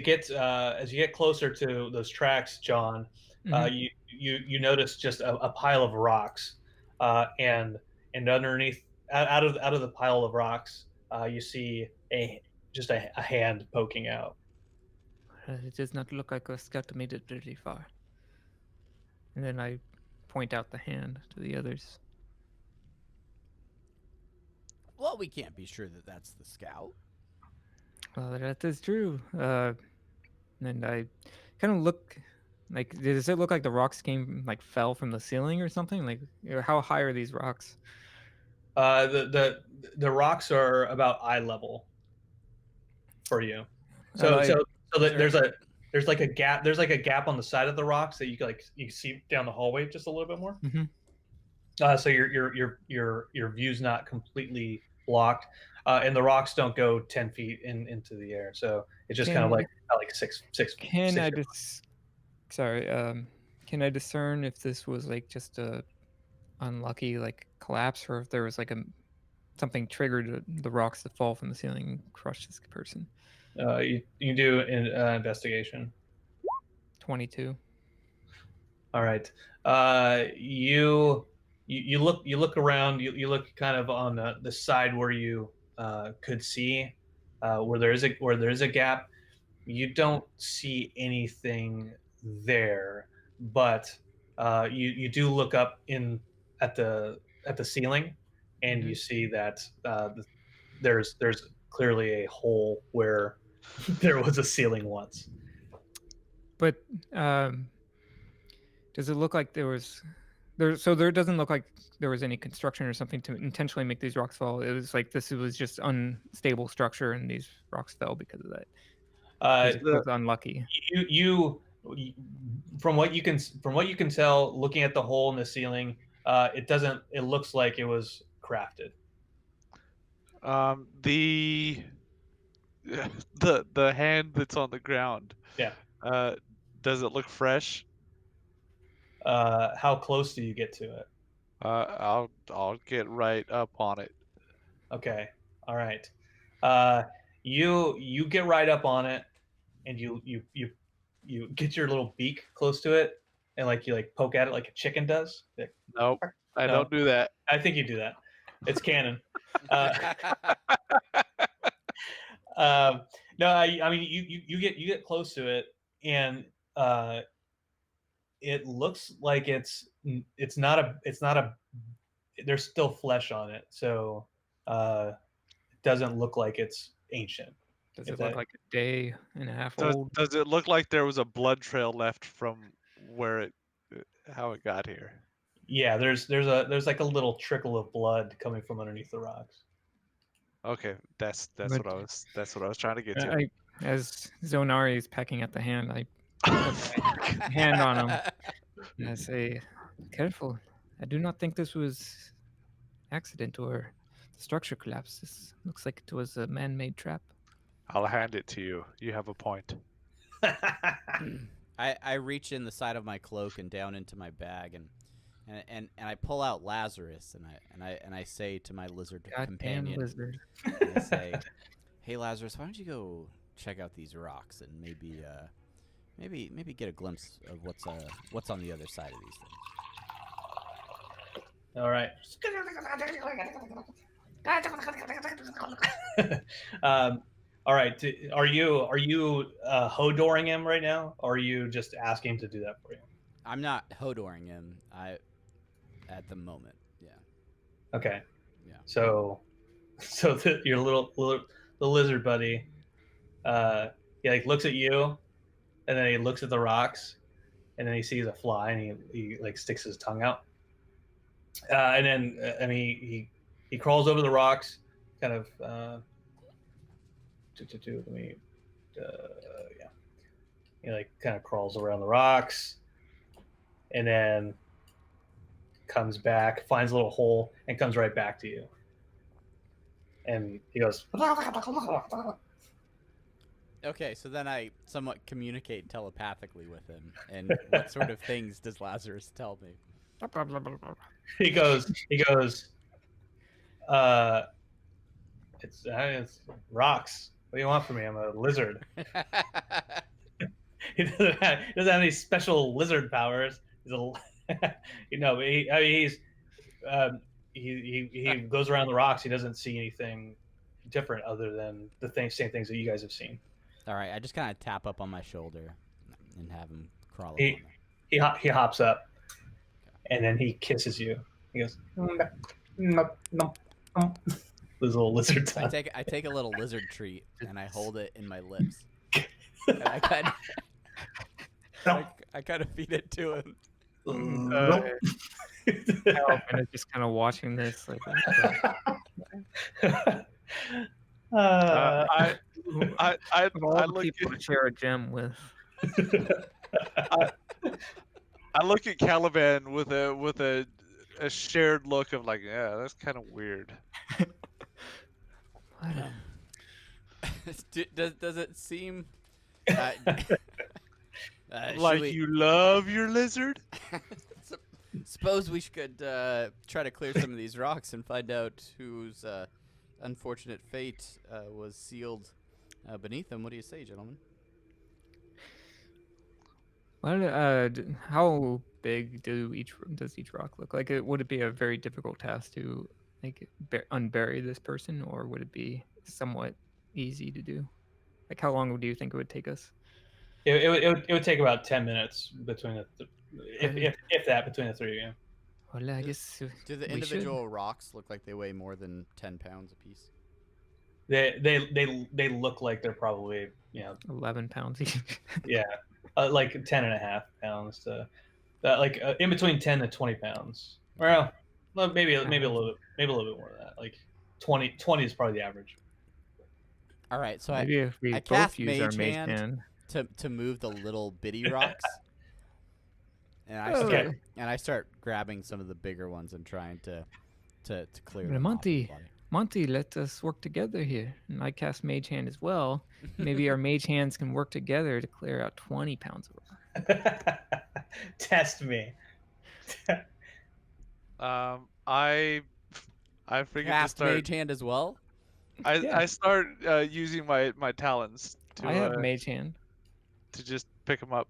get closer to those tracks, John, Mhm. you notice just a pile of rocks, and underneath, out of the pile of rocks, you see just a hand poking out. It does not look like a scout made it very far. And then I point out the hand to the others. Well, we can't be sure that that's the scout. Well, that is true. And I kind of look like, does it look like the rocks fell from the ceiling or something? Like, how high are these rocks? The rocks are about eye level for you. So like, there's like a gap. There's like a gap on the side of the rocks that you can see down the hallway just a little bit more. Mhm. So your view's not completely blocked, and the rocks don't go 10 feet into the air. So it's just kind of like six. Can I can I discern if this was like just a unlucky like collapse, or if there was like something triggered the rocks to fall from the ceiling and crush this person? You do an investigation. 22. All right. You look around. You look kind of on the side where you could see where there is a gap. You don't see anything there, but you do look up at the ceiling, and you see that there's clearly a hole where there was a ceiling once. But does it look like there doesn't look like there was any construction or something to intentionally make these rocks fall? It was like this was just unstable structure, and these rocks fell because of that. It was unlucky. You from what you can tell, looking at the hole in the ceiling, it looks like it was crafted. The hand that's on the ground. Yeah. Does it look fresh? How close do you get to it? I'll get right up on it. Okay. All right. You get right up on it, and you get your little beak close to it, and like you like poke at it like a chicken does. Like, Nope, I no, don't do that. I think you do that. It's canon. No, I mean you get close to it, and it looks like it's not a there's still flesh on it, so it doesn't look like it's ancient. Does If it look that- like a day and a half Does, old? does it look like there was a blood trail left from where it, how it got here? Yeah, there's like a little trickle of blood coming from underneath the rocks. Okay, that's But- what I was trying to get to. As Zonari is pecking at the hand, I put my hand on him and I say, "Careful! I do not think this was accident or the structure collapse. This looks like it was a man-made trap." I'll hand it to you. You have a point. I reach in the side of my cloak and down into my bag and I pull out Lazarus and I say to my lizard Goddamn companion, lizard. and I say, "Hey Lazarus, why don't you go check out these rocks and maybe get a glimpse of what's on the other side of these things." All right. All right. Are you hodoring him right now, or are you just asking him to do that for you? I'm not hodoring him. At the moment, yeah. Okay. Yeah. So your the lizard buddy, he like looks at you, and then he looks at the rocks, and then he sees a fly, and he like sticks his tongue out, and then and he crawls over the rocks, kind of. Let me, yeah. He like kind of crawls around the rocks, and then comes back, finds a little hole, and comes right back to you. And he goes, Okay, so then I somewhat communicate telepathically with him. And what sort of things does Lazarus tell me? he goes, it's rocks. What do you want from me? I'm a lizard. He doesn't have any special lizard powers. He's a, he goes around the rocks. He doesn't see anything different other than the same things that you guys have seen. All right, I just kind of tap up on my shoulder and have him crawl up He- on me. He hops up, and then he kisses you. He goes, this little lizard tongue. I take a little lizard treat and I hold it in my lips. And I kind of feed it to him. And I'm just kind of watching this, like, I of all the look people to share a gem with. I look at Caliban with a shared look of like, yeah, that's kind of weird. Does it seem Like we, you love your lizard? suppose we should try to clear some of these rocks and find out whose unfortunate fate was sealed beneath them. What do you say, gentlemen? Well, how big does each rock look like? Would it be a very difficult task to like unbury this person, or would it be somewhat easy to do? Like, how long do you think it would take us? It would take about 10 minutes between if that between the three of you. Well, I guess Do the we individual rocks look like they weigh more than 10 pounds apiece? They look like they're probably 11 pounds each. like 10 and a half pounds to like in between 10 to 20 pounds. Well, maybe a little bit more than that. Like 20 is probably the average. All right, so Maybe if we I both cast use our Mage mage Hand. hand. to move the little bitty rocks, and Okay. I start grabbing some of the bigger ones and trying to clear But them off the Monty, body. Monty, let us work together here. And I cast mage hand as well. Maybe our mage hands can work together to clear out 20 pounds of rock. Test me. I figured to Cast start. Mage Hand as well. Yeah. I start using my talons I have to mage hand. just pick them up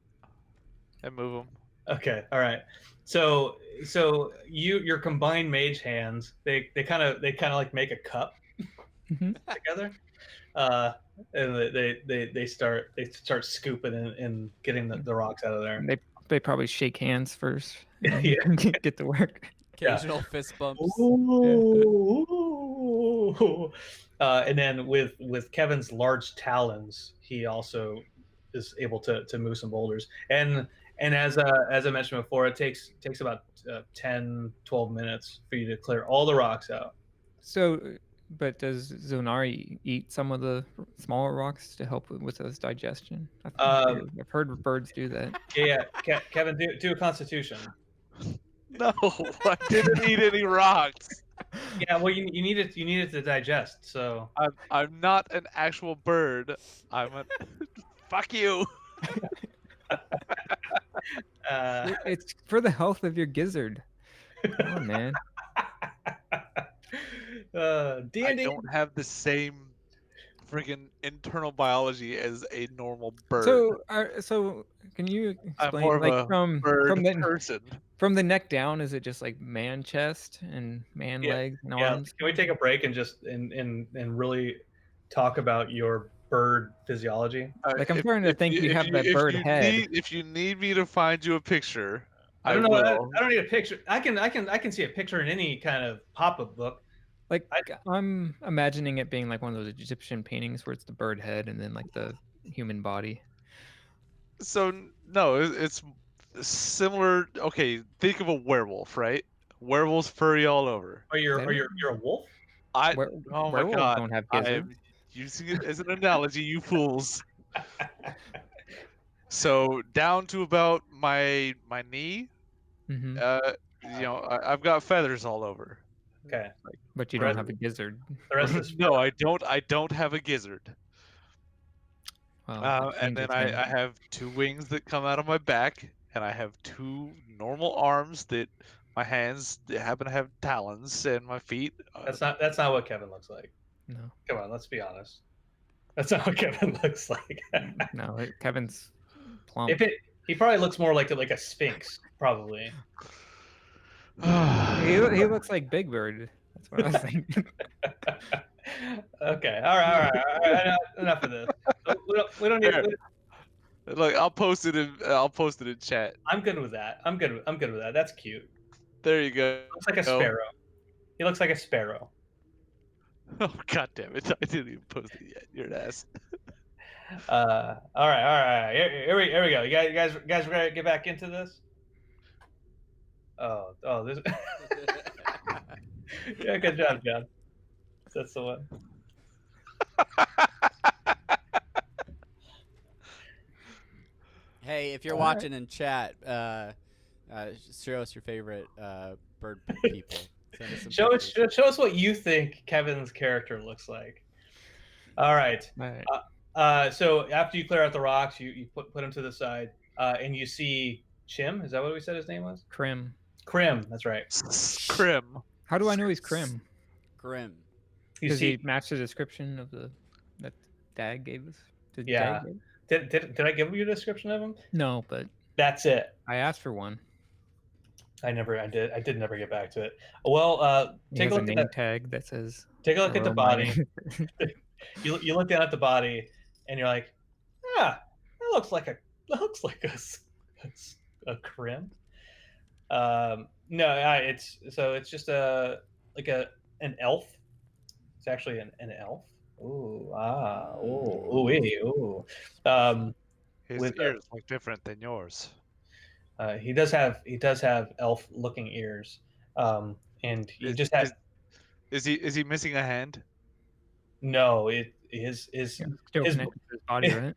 and move them. Okay, all right. So your combined mage hands, they kind of like make a cup Hmm. together, and they start scooping and getting the rocks out of there. They probably shake hands first and then Yeah. get to work. Occasional fist bumps. Ooh. And then with Kevin's large talons, he also is able to move some boulders. And as I mentioned before, it takes about 10, 12 minutes for you to clear all the rocks out. So, but does Zonari eat some of the smaller rocks to help with his digestion? I've heard birds do that. Yeah, Kevin, do a Constitution. No, I didn't eat any rocks. Yeah, well, you need it to digest. So I'm not an actual bird. I'm a fuck you. It's for the health of your gizzard. Come on, man. I D&D. don't have the same friggin' internal biology as a normal bird. So can you I'm explain, more of like, a from bird person. the neck down? Is it just like man chest and man legs and arms? Can we take a break and just and really talk about your bird physiology? Like, I'm starting to think you have that bird head. If you need me to find you a picture, I don't know. will. I don't need a picture. I can see a picture in any kind of pop-up book. Like, I'm imagining it being like one of those Egyptian paintings where it's the bird head and then like the human body. So no, it's similar. Okay, think of a werewolf, right? Werewolves furry all over. You're a wolf? Oh my Werewolves god! don't have I gizzards. am using it as an analogy, you fools. So down to about my knee, Hmm. I've got feathers all over. Okay. But you don't have a gizzard. The rest is No, I don't have a gizzard. Well, that And then changes I have two wings that come out of my back, and I have two normal arms that my hands that happen to have talons, and my feet. That's not what Kevin looks like. No, Come on, let's be honest. That's not what Kevin looks like. no, Kevin's plump. He probably looks more like a sphinx, probably. He looks like Big Bird. That's what I was thinking. Okay, all right. Enough of this. We don't need. Look, I'll post it in chat. I'm good with that. I'm good with that. That's cute. There you go. Looks like a sparrow. He looks like a sparrow. Oh god damn it! I didn't even post it yet. You're an ass. All right. Here we go. You guys ready to get back into this? Oh, this. Yeah, good job, John. That's the one. Hey, if you're watching in chat, show us your favorite bird people. Send us some pictures. Show us what you think Kevin's character looks like. All right. All right. So after you clear out the rocks, you put him to the side, and you see Chim. Is that what we said his name was? Krim. Krim. That's right. Krim. How do I know he's Krim? Grim. You Because see, he matched the description of that Dag gave us. Did Yeah. Dag give? did I give you a description of him? No, but That's it. I asked for one. I did never get back to it. Well, He take has a a look at name that. tag that says. Take a look at the Romani. body. You look down at the body, and you're like, that looks like a Krim. No, it's just an elf. It's actually an elf. Ooh, ooh. His With, ears look different than yours. He does have elf-looking ears, and he just has. Is he missing a hand? No, it is Still his- connected to his body, right?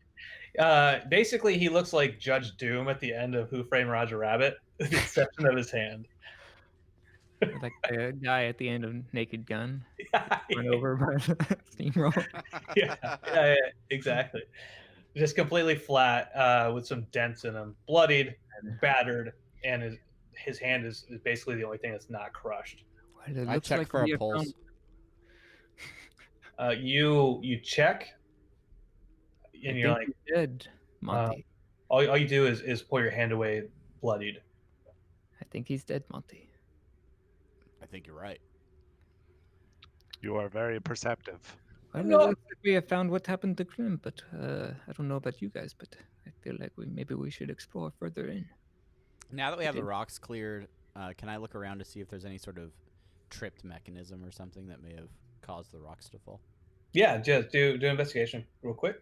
basically he looks like Judge Doom at the end of Who Framed Roger Rabbit, with the exception of his hand. Like the guy at the end of Naked Gun, run over by the steamroller. yeah, exactly. Just completely flat, with some dents in him, bloodied, battered, and his hand is basically the only thing that's not crushed. What it I looks checked like for we a have pulse. found- You check, I and you're think like, he's dead, Monty. all you do is pull your hand away, bloodied. I think he's dead, Monty. I think you're right. You are very perceptive. Well, No. it looks like we have found what happened to Grim, but I don't know about you guys, but I feel like maybe we should explore further in. Now that we have the Okay. rocks cleared, can I look around to see if there's any sort of tripped mechanism or something that may have caused the rocks to fall? Yeah, just do investigation real quick.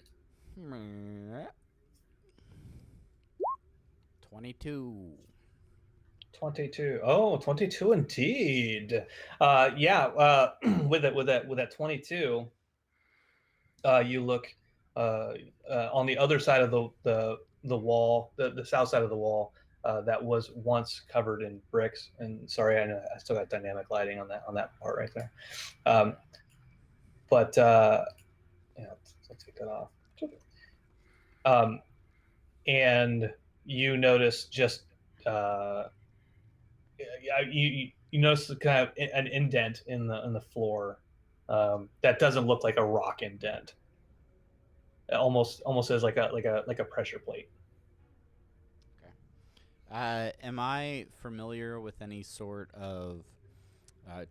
22. 22. Oh, 22 indeed. Yeah, with that 22, you look on the other side of the wall, the south side of the wall, that was once covered in bricks. And sorry, I know I still got dynamic lighting on that part right there. But yeah, let's take that off. And you notice just you notice the kind of an indent in the floor that doesn't look like a rock indent. It almost as like a pressure plate. Am I familiar with any sort of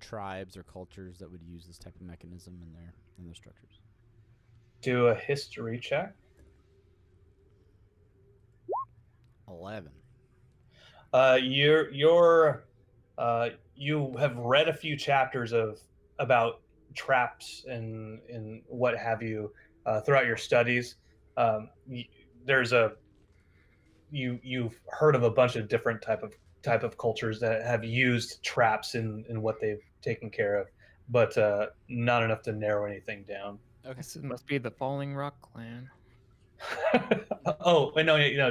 tribes or cultures that would use this type of mechanism in their structures? Do a history check. 11. You have read a few chapters about traps and what have you throughout your studies. There's you've heard of a bunch of different type of cultures that have used traps in what they've taken care of, but not enough to narrow anything down. Okay. This must be the Falling Rock clan. Oh, wait, no,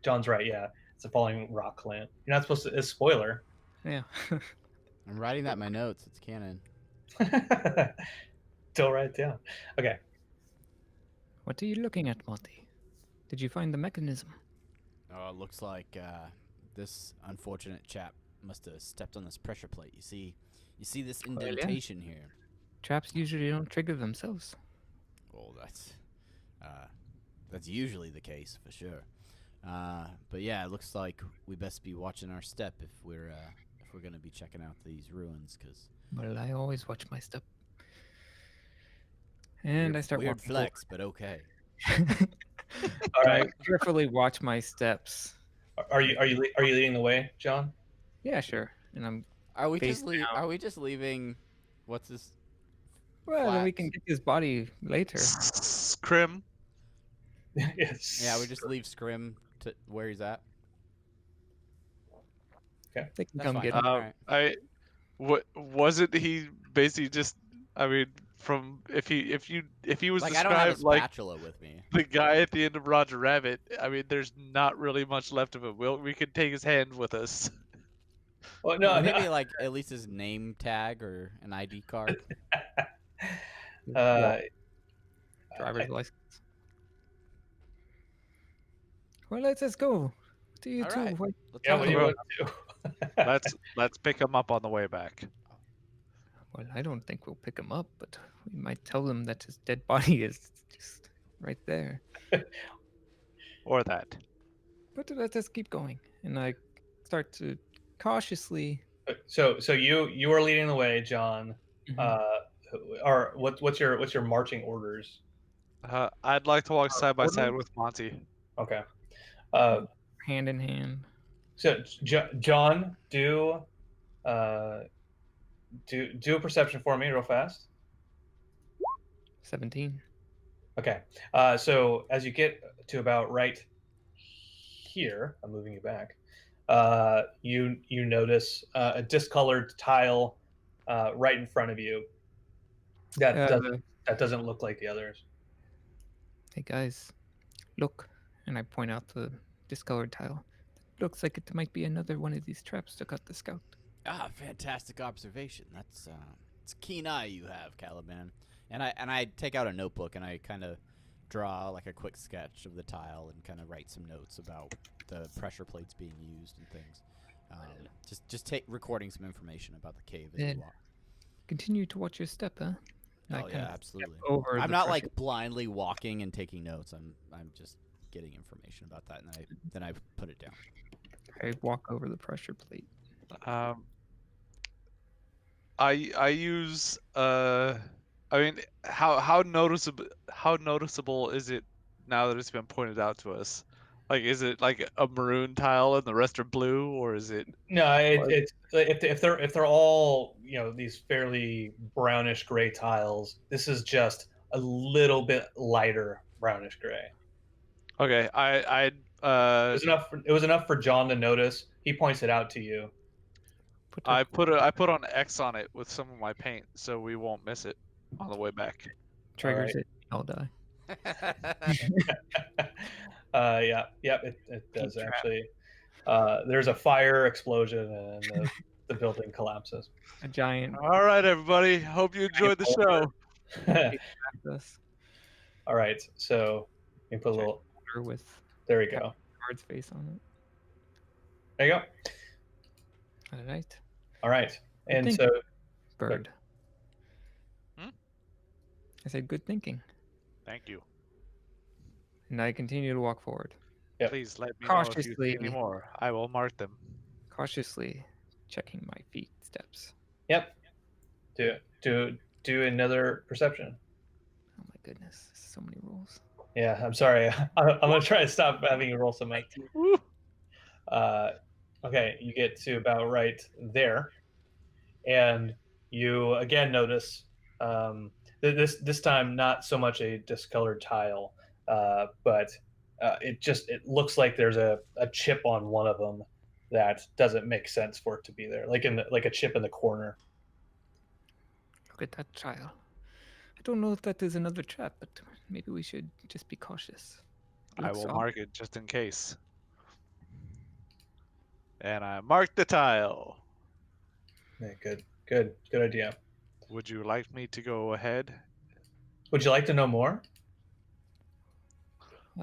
John's right. Yeah, it's a Falling Rock clan. You're not supposed to. It's spoiler. Yeah. I'm writing that in my notes. It's canon. Still write it down. Okay. What are you looking at, Monty? Did you find the mechanism? Oh, it looks like this unfortunate chap must have stepped on this pressure plate. You see this Well, yeah. indentation here. Traps usually don't trigger themselves. Well, that's usually the case for sure. But yeah, it looks like we best be watching our step if we're gonna be checking out these ruins, because Well, I always watch my step. And I start weird walking flex, but okay. All right. I carefully watch my steps. Are you leading the way, John? Yeah, sure. And I'm Are we Face just Are we just leaving? What's this? well. Then we Flax. can get his body later. Scrim. Yes. Yeah, we just leave Scrim to where he's at. They can That's come fine. get him. Alright. Wasn't he basically just? I mean, from if he was Like, I don't have a described like spatula with me. the guy at the end of Roger Rabbit, I mean, there's not really much left of him. We can take his hand with us. Well, no, Maybe no. like at least his name tag or an ID card. Driver's license. Well, let's just go. What do you All two? right. What- Let's Yeah, go. what do you Well, want to do? Let's pick him up on the way back. Well, I don't think we'll pick him up, but we might tell them that his dead body is just right there. Or that. But let's just keep going. And I start to cautiously. So you are leading the way, John. Mhm. Or what's your marching orders? I'd like to walk side by order? side with Monty. Okay. Hand in hand. So John, do a perception for me real fast. 17. Okay. So as you get to about right here, I'm moving you back. You notice a discolored tile right in front of you. That doesn't look like the others. Hey guys, look. And I point out the discolored tile. Looks like it might be another one of these traps to cut the scout. Ah, fantastic observation. It's a keen eye you have, Caliban. And I take out a notebook and I kind of draw like a quick sketch of the tile and kind of write some notes about the pressure plates being used and things. Just recording some information about the cave as we Then- walk. Continue to watch your step, huh? I Oh kinda yeah, step absolutely. over I'm the not pressure. like blindly walking and taking notes. I'm just getting information about that, and then I put it down. I walk over the pressure plate. Um, I use I mean how noticeable is it now that it's been pointed out to us? Like, is it like a maroon tile and the rest are blue, or is it? No, Or- it's if they're all these fairly brownish gray tiles. This is just a little bit lighter brownish gray. Okay, It was enough for John to notice. He points it out to you. Put I up put on X on it with some of my paint so we won't miss it on the way back. triggers it. I'll die. Yeah, it Peep does trap. actually. There's a fire explosion and the building collapses. A giant All right, everybody. Hope you enjoyed the show. us All right, so you put a little. with There we Captain go. Card's face on it. There you go. All right. All right, Good and thinking. so Bird. Hmm? I said good thinking. Thank you. And I continue to walk forward, Yep. Please let me know if you see Cautiously. any more. I will mark them. cautiously checking my feet steps. Yep. Do another perception. Oh my goodness, so many rules. Yeah, I'm sorry. I'm gonna try to stop having you roll so much. Woo! Okay, you get to about right there, and you again notice this time not so much a discolored tile, but it looks like there's a chip on one of them that doesn't make sense for it to be there, like a chip in the corner. Look at that tile. I don't know if that is another trap, but maybe we should just be cautious. I Looks will odd. mark it just in case. And I marked the tile. Yeah, good idea. Would you like me to go ahead? Would you like to know more?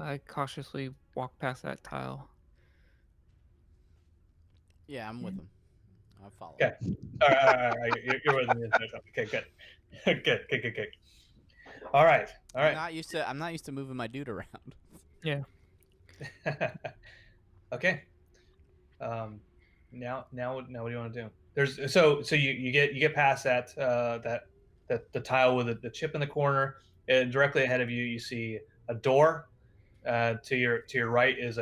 I cautiously walk past that tile. Yeah, I'm with him. I'll follow. Okay. All right. You're with me. Okay, good. Good. All right. I'm not used to moving my dude around. Yeah. Okay. Now what do you want to do? There's so you get past that the tile with the chip in the corner, and directly ahead of you you see a door. To your right is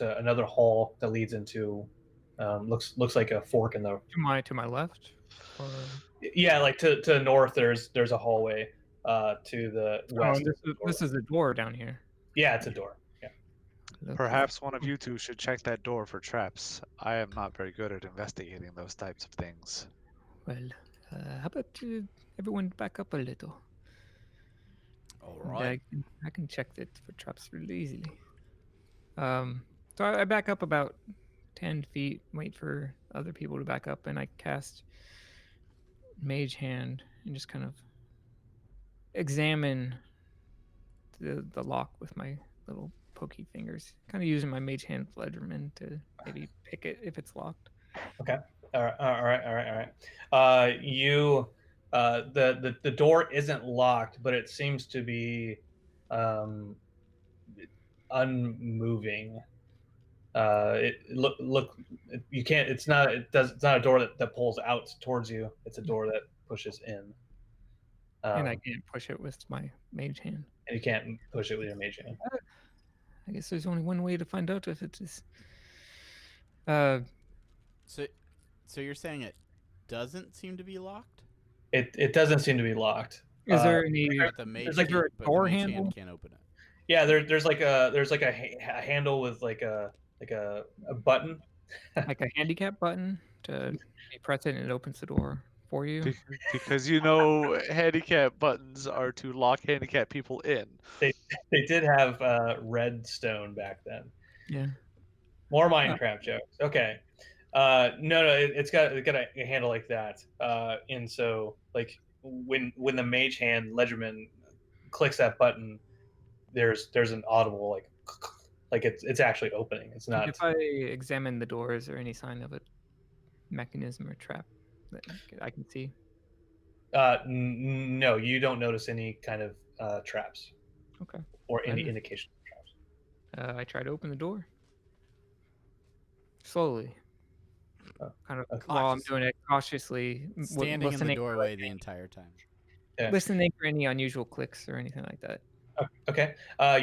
another hall that leads into looks like a fork in the To my left. Or... yeah, like to the north there's a hallway to the Oh, west. and this is a door down here. Yeah, it's a door. Yeah. Look, Perhaps one of you two should check that door for traps. I am not very good at investigating those types of things. Well, how about everyone back up a little? All And right. I can check it for traps really easily. So I back up about 10 feet, wait for other people to back up, and I cast Mage Hand and just kind of examine the lock with my little pokey fingers, kind of using my Mage Hand Fledgerman to maybe pick it if it's locked. Okay. All right. You the door isn't locked, but it seems to be unmoving. You can't. It's not a door that pulls out towards you. It's a door that pushes in. And I can't push it with my Mage Hand. And you can't push it with your mage hand. I guess there's only one way to find out if it is. So you're saying it doesn't seem to be locked? It doesn't seem to be locked. Is there any? But the mage, like there a but door the mage handle? hand can't open it. Yeah, there's like a handle with like a button. Like a handicap button to you press it and it opens the door for you. Because handicap buttons are to lock handicap people in. They did have redstone back then. Yeah. More Minecraft jokes. Okay. No, it's got a handle like that. And so like when the mage hand Ledgerman clicks that button, there's an audible like it's actually opening. It's not. If I examine the door, is there any sign of a mechanism or trap that I can see? No, you don't notice any kind of traps Okay. or any Then indication of traps. I try to open the door slowly, Oh, kind of okay. while I'm Cautiously. doing it cautiously, Standing in the listening doorway the entire time. Yeah. listening for any unusual clicks or anything like that. Okay.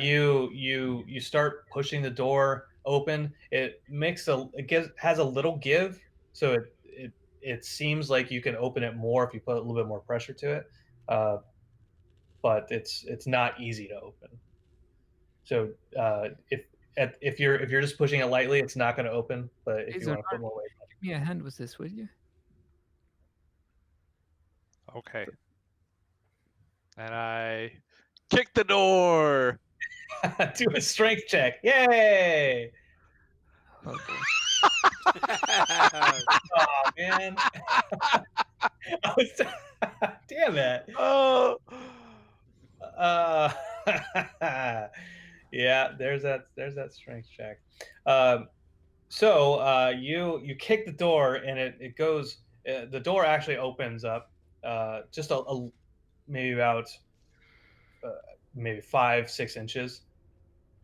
You start pushing the door open. Has a little give, so it seems like you can open it more if you put a little bit more pressure to it. Uh, but it's not easy to open. So if you're just pushing it lightly, it's not going to open. But if Hey, you want to Zonar, put more weight, give me a hand with this, would you? Okay. And I kick the door. do a strength check. Yay! Oh boy. Oh man, I was, damn it. Oh. Uh, yeah, there's that strength check. Um, you kick the door and it goes. The door actually opens up just maybe about uh, maybe 5-6 inches,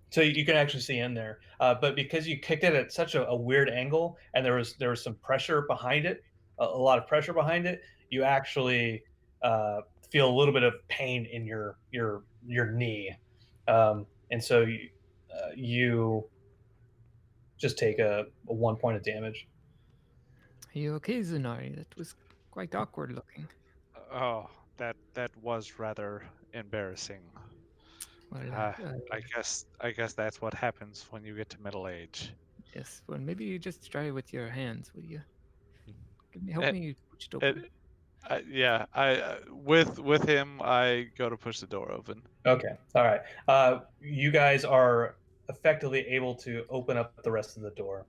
so you can actually see in there. But because you kicked it at such a weird angle and there was some pressure behind it, a lot of pressure behind it, you actually feel a little bit of pain in your knee, and so you just take a 1 point of damage. Are you okay, Zunari? That was quite awkward looking. Oh, that was rather embarrassing. Well, I guess that's what happens when you get to middle age. yes. Well, maybe you just try with your hands, will you? Help It, me push it open. yeah, I with him, I go to push the door open. Okay, all right. You guys are effectively able to open up the rest of the door,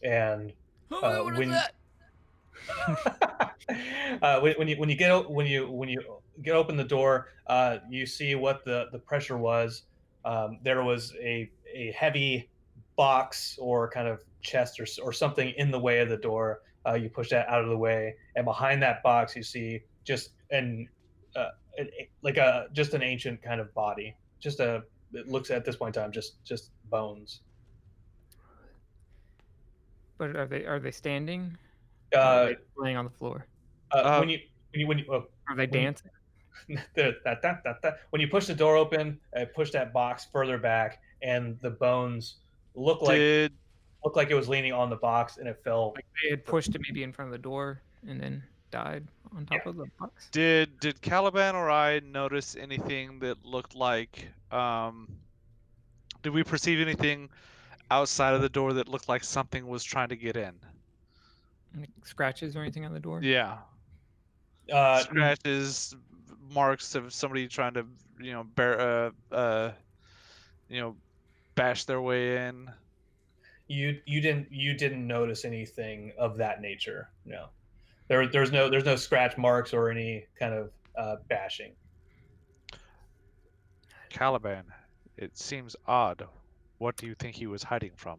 and What is when that? when you get open the door, you see what the pressure was. There was a heavy box or kind of chest or something in the way of the door. You push that out of the way, and behind that box, you see just like a just an ancient kind of body. Just a it looks at this point in time just bones. But are they standing? Or are Uh, they laying on the floor? when you Are they when you dancing? when you push the door open, push that box further back, and the bones look like Did look like it was leaning on the box, and it fell. Like they had pushed it maybe in front of the door and then died on top Yeah. of the box? did Caliban or I notice anything that looked like did we perceive anything outside of the door that looked like something was trying to get in? Like scratches or anything on the door? Yeah. Uh, Scratches, marks of somebody trying to, bash their way in. you didn't notice anything of that nature. No, there's no scratch marks or any kind of bashing. Caliban, it seems odd. What do you think he was hiding from?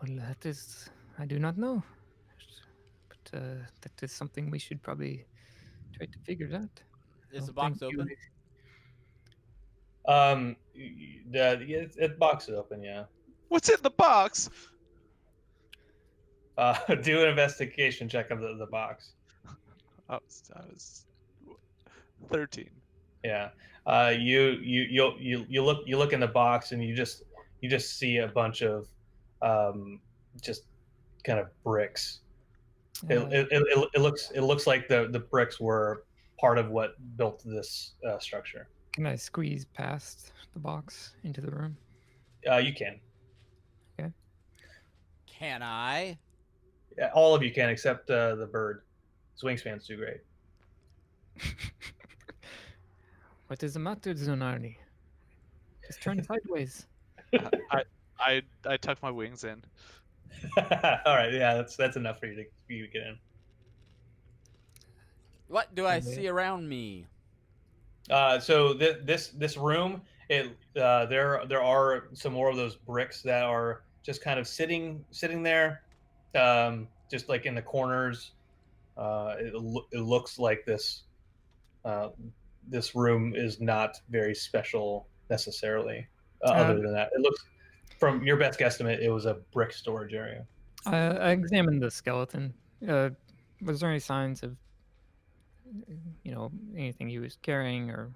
Well, that is, I do not know. But that is something we should probably try to figure out. Is the Don't box think you- open? The box is open. Yeah. What's in the box? Do an investigation check of the box. I was 13. Yeah. You look in the box and you just see a bunch of just kind of bricks. It looks like the bricks were part of what built this structure. Can I squeeze past the box into the room? You can. Can I? Yeah, all of you can except the bird. His wingspan's too great. What is the matter, Zonarni? Just turn sideways. I tuck my wings in. All right, yeah, that's enough for you to get in. What do I Okay. see around me? So this room, there are some more of those bricks that are just kind of sitting there, just like in the corners. It looks like this this room is not very special necessarily. Other Um, than that, it looks, from your best guesstimate, it was a brick storage area. I examined the skeleton. Was there any signs of, anything he was carrying or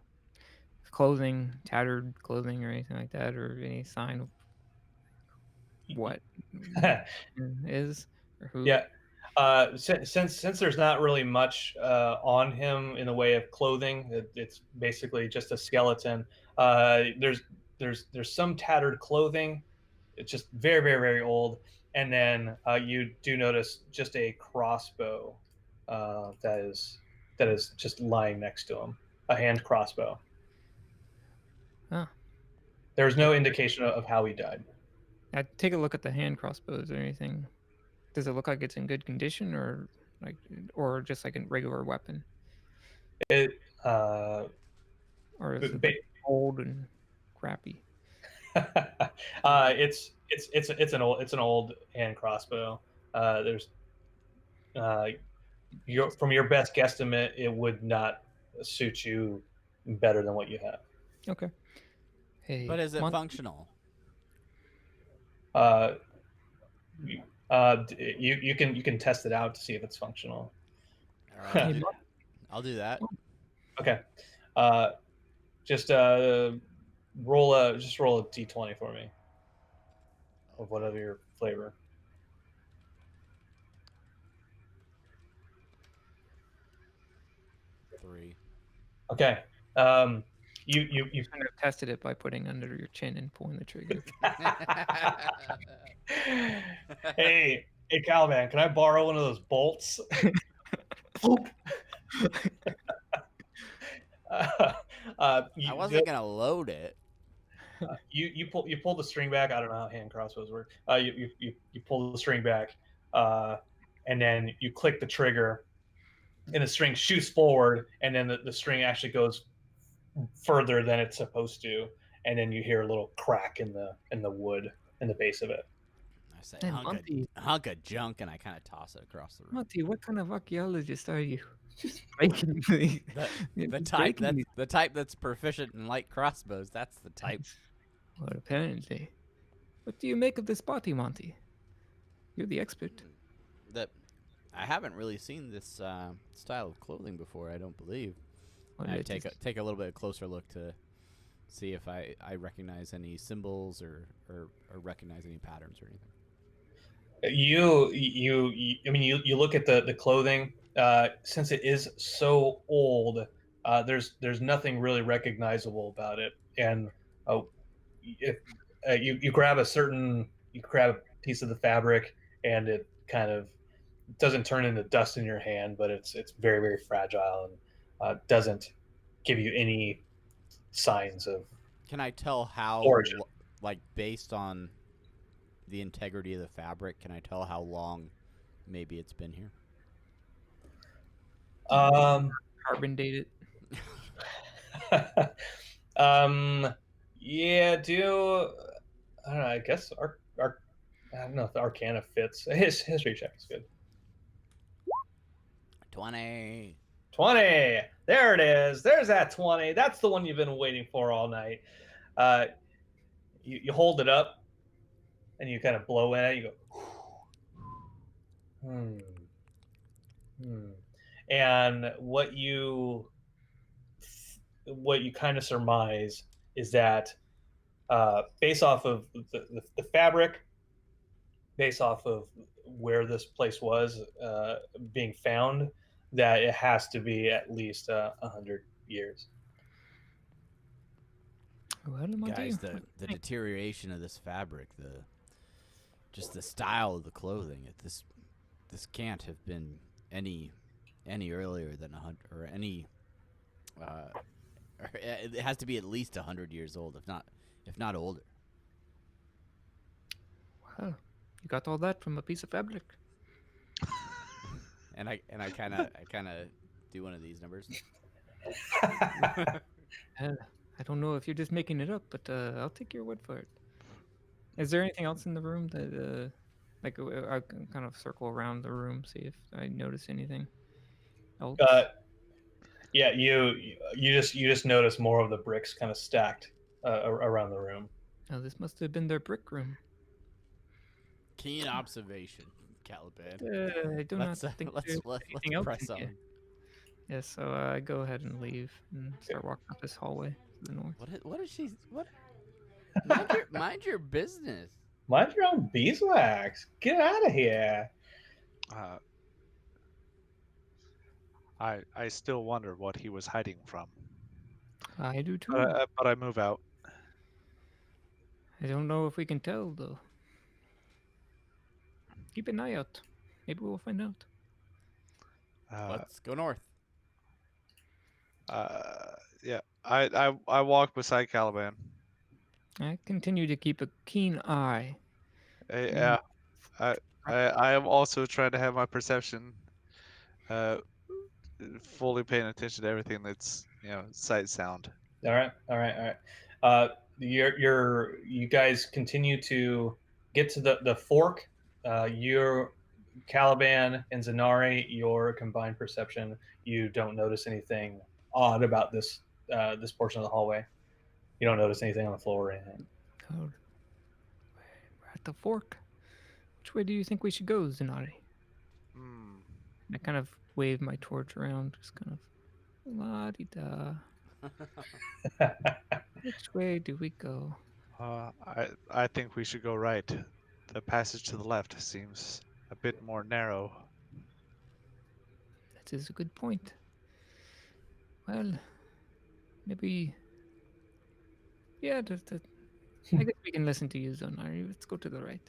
clothing, tattered clothing or anything like that, or any sign of what is or who? Yeah. Since there's not really much on him in the way of clothing, it's basically just a skeleton. There's some tattered clothing. It's just very very very old, and then you do notice just a crossbow that is just lying next to him, a hand crossbow. Huh. There's no indication of how he died. I take a look at the hand crossbows or anything. Does it look like it's in good condition, or just like a regular weapon, It uh, or is it ba- like old and crappy? it's an old hand crossbow. There's from your best guesstimate, it would not suit you better than what you have. Okay. Hey, But is it functional? You can test it out to see if it's functional. All right, I'll do that. Okay. Just roll a d20 for me of whatever your flavor. Three. Okay. You kind of tested it by putting under your chin and pulling the trigger. hey Caliban, can I borrow one of those bolts? I wasn't gonna load it. You pull the string back. I don't know how hand crossbows work. You pull the string back, and then you click the trigger, and the string shoots forward, and then the string actually goes further than it's supposed to, and then you hear a little crack in the wood in the base of it. I say Hey, hunk of junk, and I kind of toss it across the room. Monty, what kind of archaeologist are you? Just breaking The type that's proficient in light crossbows. That's the type. Well, apparently. What do you make of this body, Monty? You're the expert. I haven't really seen this style of clothing before. I don't believe. Well, I it take is- a little bit closer look to see if I recognize any symbols or recognize any patterns or anything. You look at the clothing. Since it is so old, there's nothing really recognizable about it. And if you grab a piece of the fabric, and it kind of doesn't turn into dust in your hand, but it's very very fragile and doesn't give you any signs of. Can I tell how, Origin. like based on the integrity of the fabric, can I tell how long maybe it's been here? Carbon dated. Yeah, I don't know, I guess I don't know if the Arcana fits. His history check is good. 20. 20. There it is. There's that 20. That's the one you've been waiting for all night. You hold it up, and you kind of blow in it. You go, and what you kind of surmise is that based off of the fabric, based off of where this place was being found, that it has to be at least 100 years. Well, Monty, Guys, the deterioration of this fabric, just the style of the clothing, this can't have been any earlier than 100 or any. It has to be at least 100 years old, if not older. Wow, you got all that from a piece of fabric. And I kind of do one of these numbers. I don't know if you're just making it up, but I'll take your word for it. Is there anything else in the room that, I can kind of circle around the room, see if I notice anything else? Yeah, you just notice more of the bricks kind of stacked around the room. Oh, this must have been their brick room. Keen observation, Caliban. I do not think Let's there's let's anything else press in here. on. Yeah, so I go ahead and leave and start walking up this hallway to the north. What is she? What? Mind your business. Mind your own beeswax. Get out of here. Uh, I still wonder what he was hiding from. I do too. But I move out. I don't know if we can tell though. Keep an eye out. Maybe we'll find out. Let's go north. Yeah. I walk beside Caliban. I continue to keep a keen eye. Yeah. I am also trying to have my perception fully paying attention to everything that's sight, sound. All right. You guys continue to get to the fork. Your Caliban and Zanari, your combined perception, you don't notice anything odd about this this portion of the hallway. You don't notice anything on the floor or anything. Oh, we're at the fork. Which way do you think we should go, Zanari? Hmm. I kind of wave my torch around, just kind of la-di-da. Which way do we go? I think we should go right. The passage to the left seems a bit more narrow. That is a good point. Well, maybe. Yeah, I guess we can listen to you, Zonari. Let's go to the right.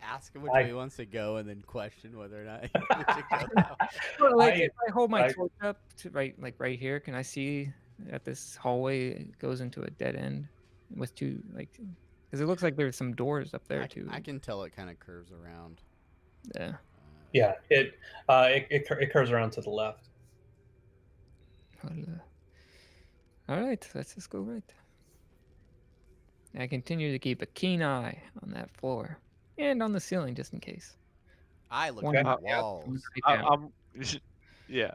Ask him which way he wants to go, and then question whether or not he should go that way. Well, like if I hold my torch up to right here, can I see that this hallway goes into a dead end with two because it looks like there's some doors up there too. I can tell it kind of curves around. Yeah. Yeah, it curves around to the left. Well, all right, let's just go right. I continue to keep a keen eye on that floor and on the ceiling just in case. I look One at the up, walls. Yeah.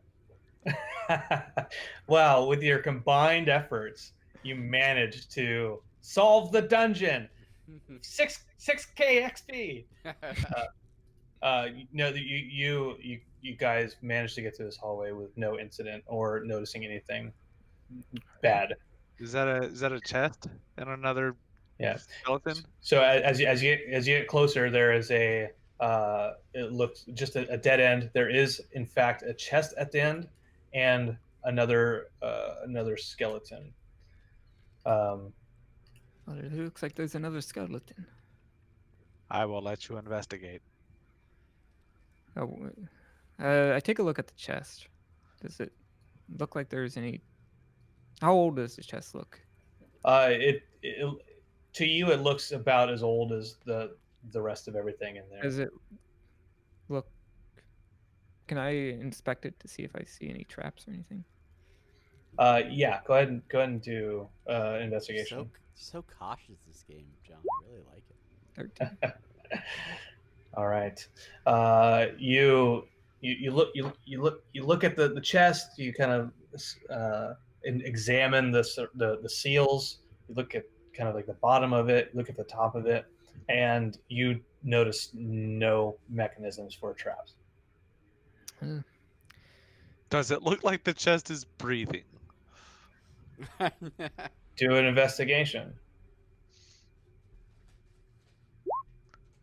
Well, with your combined efforts, you managed to solve the dungeon. 6K XP. You guys managed to get to this hallway with no incident or noticing anything bad. Is that a chest and another skeleton? So as you get closer, there is it looks just a dead end. There is in fact a chest at the end and another skeleton. Well, it looks like there's another skeleton. I will let you investigate. Oh, I take a look at the chest. Does it look like there's any? How old does the chest look? It to you it looks about as old as the rest of everything in there. Does it look? Can I inspect it to see if I see any traps or anything? Yeah, go ahead and do investigation. So cautious this game, John. I really like it. 13. All right. You look at the chest. You kind of examine the seals. You look at kind of like the bottom of it. Look at the top of it, and you notice no mechanisms for traps. Does it look like the chest is breathing? Do an investigation.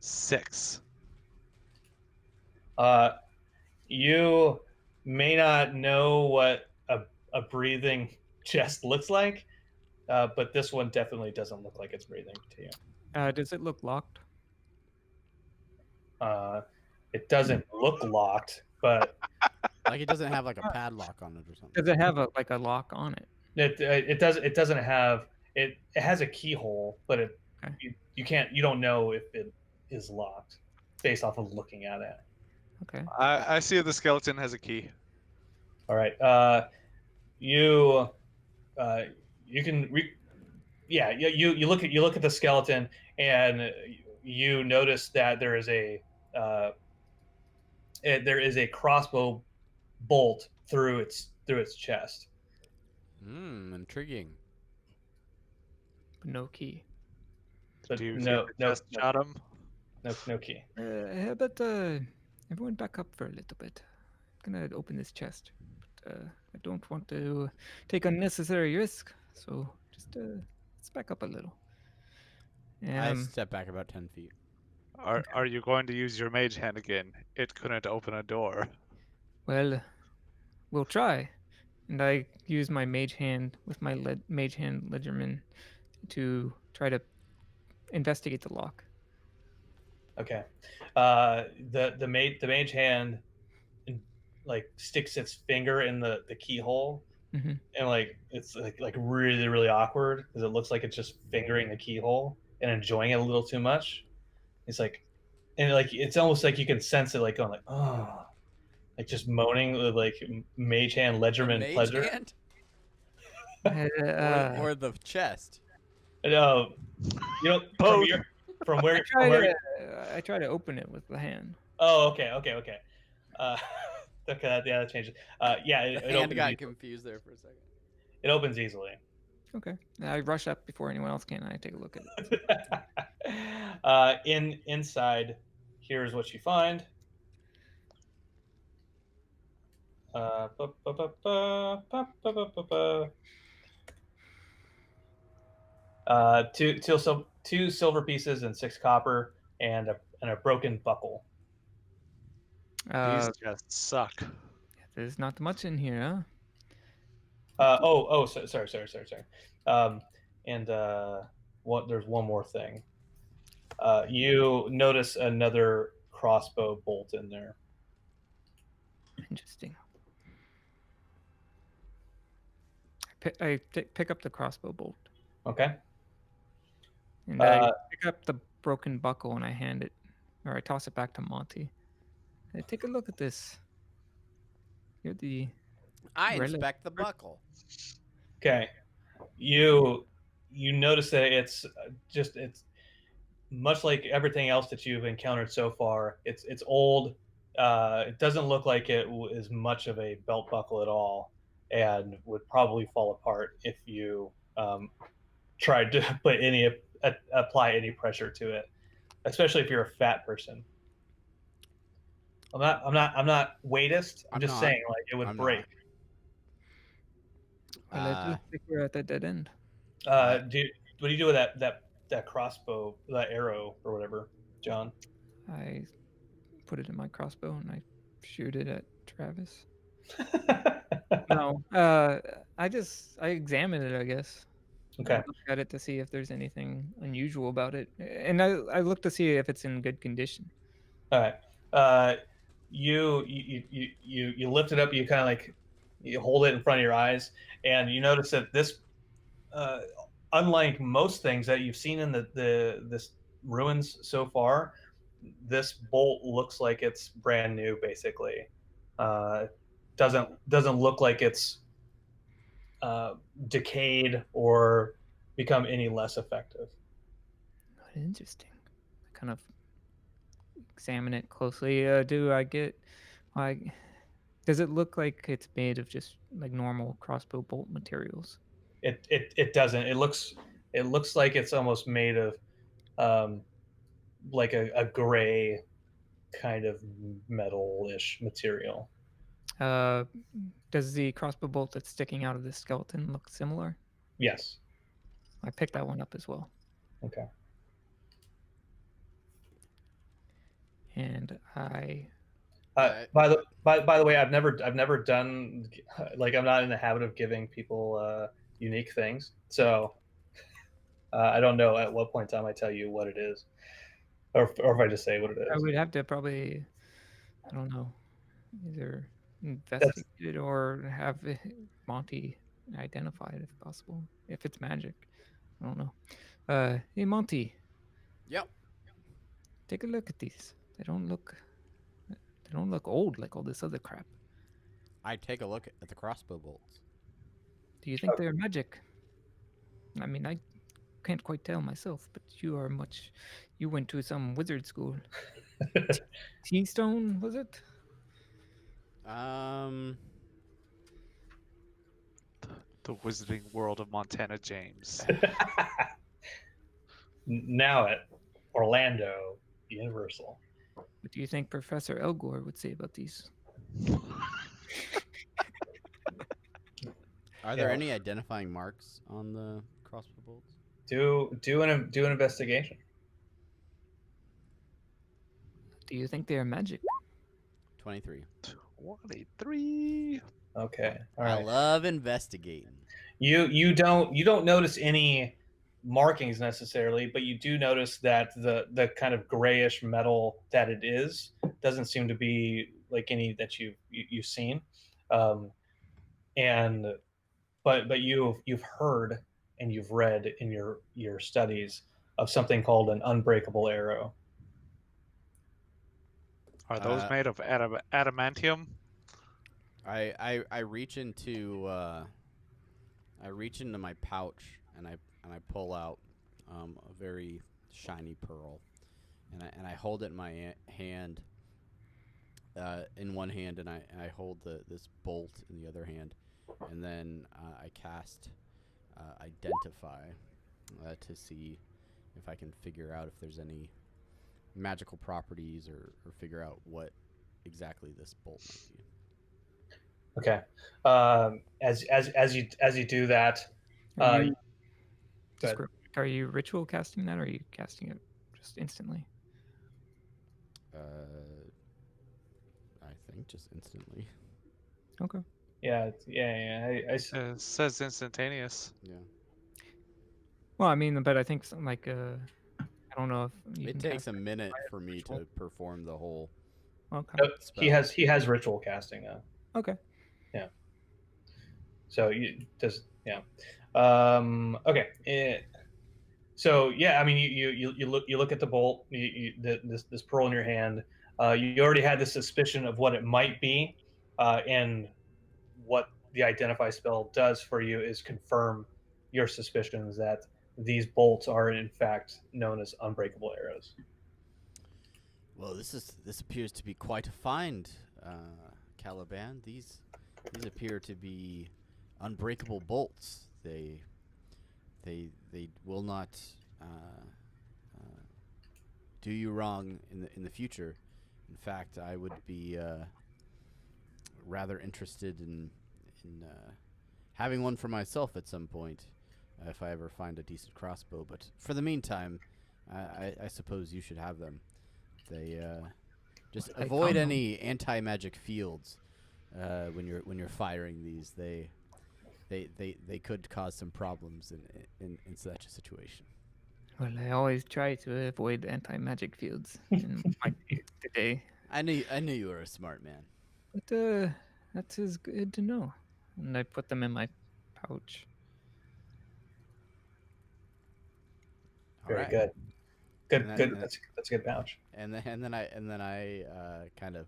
6. You may not know what a breathing chest looks like, but this one definitely doesn't look like it's breathing to you. Does it look locked? It doesn't look locked, but like it doesn't have like a padlock on it or something. Does it have a lock on it? It doesn't have it. It has a keyhole, but you don't know if it is locked based off of looking at it. Okay. I see the skeleton has a key. All right. You can you look at the skeleton and you notice that there is a crossbow bolt through its chest. Intriguing. But no key. But Do you no, think the no, chest no, shot him? no key. How about everyone back up for a little bit? I'm gonna open this chest, but I don't want to take unnecessary risk. So just let's back up a little. I step back about 10 feet. Are you going to use your mage hand again? It couldn't open a door. Well, we'll try. And I use my mage hand with my mage hand Ledgerman to try to investigate the lock. Okay. The mage hand like sticks its finger in the keyhole, Mm-hmm. and like it's like really really awkward because it looks like it's just fingering the keyhole and enjoying it a little too much. It's like, and like it's almost like you can sense it like going like, oh, like just moaning with like mage hand The Ledgerman mage pleasure. hand? Uh, Or the chest? No, you know Both. from where from where. I try to open it with the hand. Oh, okay. Uh, okay, yeah, that changes. Yeah, The it hand opens. got confused there for a second. It opens easily. Okay. I rush up before anyone else can. And I take a look at it. Inside, here's what you find. Ba, ba, ba, ba, ba, ba, ba, ba, ba. Two silver pieces and 6 copper, and a broken buckle. These chests suck. There's not much in here, Sorry. And there's one more thing. You notice another crossbow bolt in there. Interesting. I pick up the crossbow bolt. Okay. And I pick up the broken buckle and I hand it, or I toss it back to Monty. Hey, take a look at this. You're the. I Really? inspect the buckle. Okay. You notice that it's much like everything else that you've encountered so far. It's old. It doesn't look like it is much of a belt buckle at all, and would probably fall apart if you tried to apply any pressure to it, especially if you're a fat person. I'm not weightist. I'm just not. saying like it would I'm break. Well, I do think we're at the dead end. What do you do with that crossbow, that arrow or whatever, John? I put it in my crossbow and I shoot it at Travis. No, I examine it, I guess. Okay. I look at it to see if there's anything unusual about it, and I look to see if it's in good condition. All right. You lift it up. You kind of like you hold it in front of your eyes, and you notice that this, unlike most things that you've seen in this ruins so far, this bolt looks like it's brand new. Basically, doesn't look like it's decayed or become any less effective. Interesting. I kind of examine it closely. Do I get like? Does it look like it's made of just like normal crossbow bolt materials? It doesn't. It looks like it's almost made of like a gray kind of metal-ish material. Does the crossbow bolt that's sticking out of the skeleton look similar? Yes. I picked that one up as well. Okay. And I. By the way, I've never done, like, I'm not in the habit of giving people unique things, so I don't know at what point in time I tell you what it is, or if I just say what it is. I would have to probably, I don't know, either investigate it or have Monty identify it if possible, if it's magic. I don't know. Hey Monty. Yep. Take a look at these. They don't look old like all this other crap. I take a look at the crossbow bolts. Do you think they're magic? I mean, I can't quite tell myself, but you went to some wizard school. Keystone, was it? Um, The Wizarding World of Montana James. Now at Orlando Universal. What do you think Professor Elgore would say about these? are there any identifying marks on the crossbow bolts? Do an investigation. Do you think they are magic? 23. 23. Okay. All I right. love investigating. You don't notice any markings necessarily, but you do notice that the kind of grayish metal that it is doesn't seem to be like any that you've seen, and but you've heard and you've read in your studies of something called an unbreakable arrow. Are those made of adamantium? I reach into my pouch and I pull out a very shiny pearl, and I hold it in my hand, in one hand, and I hold this bolt in the other hand, and then I cast identify to see if I can figure out if there's any magical properties or figure out what exactly this bolt might be. Okay. As you do that, Are you, go ahead. are you ritual casting that, or are you casting it just instantly? I think just instantly. Okay. Yeah. It says instantaneous. Yeah. Well, I mean, but I think something like I don't know if you It can takes cast a minute for me ritual. to perform the whole. Okay. He has ritual casting now. Okay. Yeah. So you just yeah. Okay. So yeah, I mean, you look at the bolt, this pearl in your hand. You already had the suspicion of what it might be, and what the identify spell does for you is confirm your suspicions that these bolts are in fact known as unbreakable arrows. Well, this appears to be quite a find, Caliban. These appear to be unbreakable bolts. They will not do you wrong in the future. In fact, I would be rather interested in having one for myself at some point, if I ever find a decent crossbow. But for the meantime, I suppose you should have them. They just I avoid found any anti-magic fields when you're firing these. They could cause some problems in such a situation. Well, I always try to avoid anti-magic fields in my today, I knew you were a smart man. but that is good to know. And I put them in my pouch. Very Alright. good. Good. And Good. That's a good pouch. And then I kind of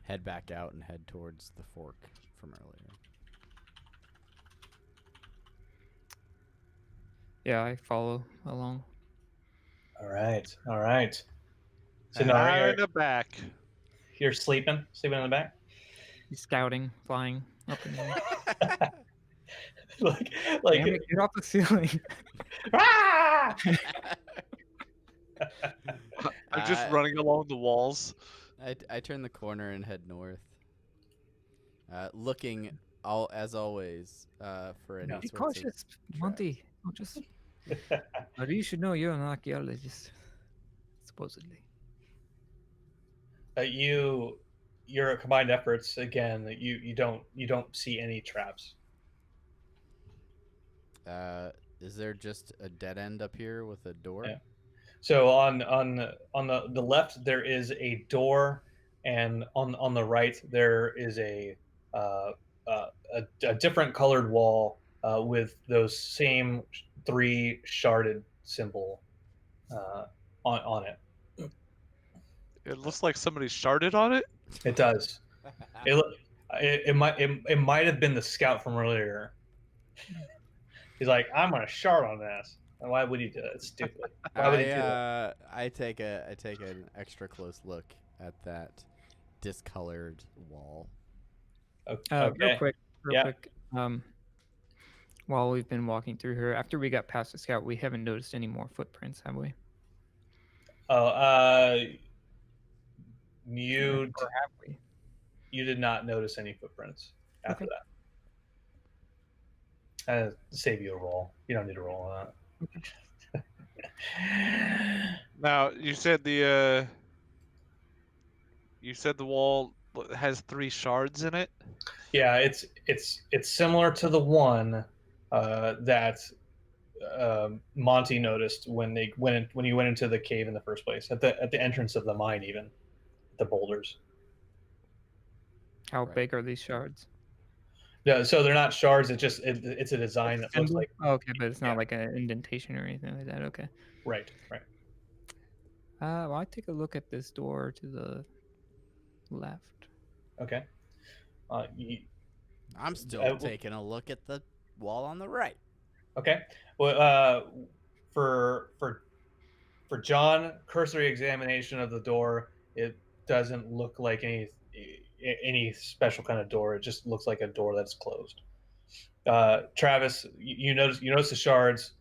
head back out and head towards the fork from earlier. Yeah, I follow along. All right. All right. So And now I'm in the back. you're sleeping in the back. He's scouting, flying up in the air. like Damn it, get off the ceiling. ah! I'm just running along the walls. I turn the corner and head north, looking as always for any Be sorts of cautious, Monty. Don't just. But you should know you're an archaeologist, supposedly. Your combined efforts again. You don't see any traps. Is there just a dead end up here with a door? Yeah. So on the left there is a door, and on the right there is a different colored wall with those same three sharded symbol on it. It looks like somebody sharded on it. It does. It might have been the scout from earlier. He's like, I'm gonna shard on this. And why would he do that? It's stupid. Why would he do that? I take an extra close look at that discolored wall. Okay. Real quick, real Yeah. quick. While we've been walking through here, after we got past the scout, we haven't noticed any more footprints, have we? Oh, Or you have we? you did not notice any footprints after Okay. that. Save you a roll. You don't need to roll on that. Now you said the wall has 3 shards in it. Yeah, it's similar to the one that Monty noticed when when you went into the cave in the first place at the entrance of the mine, even the boulders. How Right. big are these shards? Yeah, so they're not shards. It's a design that looks Symbol? like Oh, okay, but it's not yeah. like an indentation or anything like that. Okay. Right. Well, I take a look at this door to the left. Okay. You, I'm still well, taking a look at the wall on the right. okay. Well, for John, cursory examination of the door, it doesn't look like any special kind of door. It just looks like a door that's closed. Travis, you notice the shards.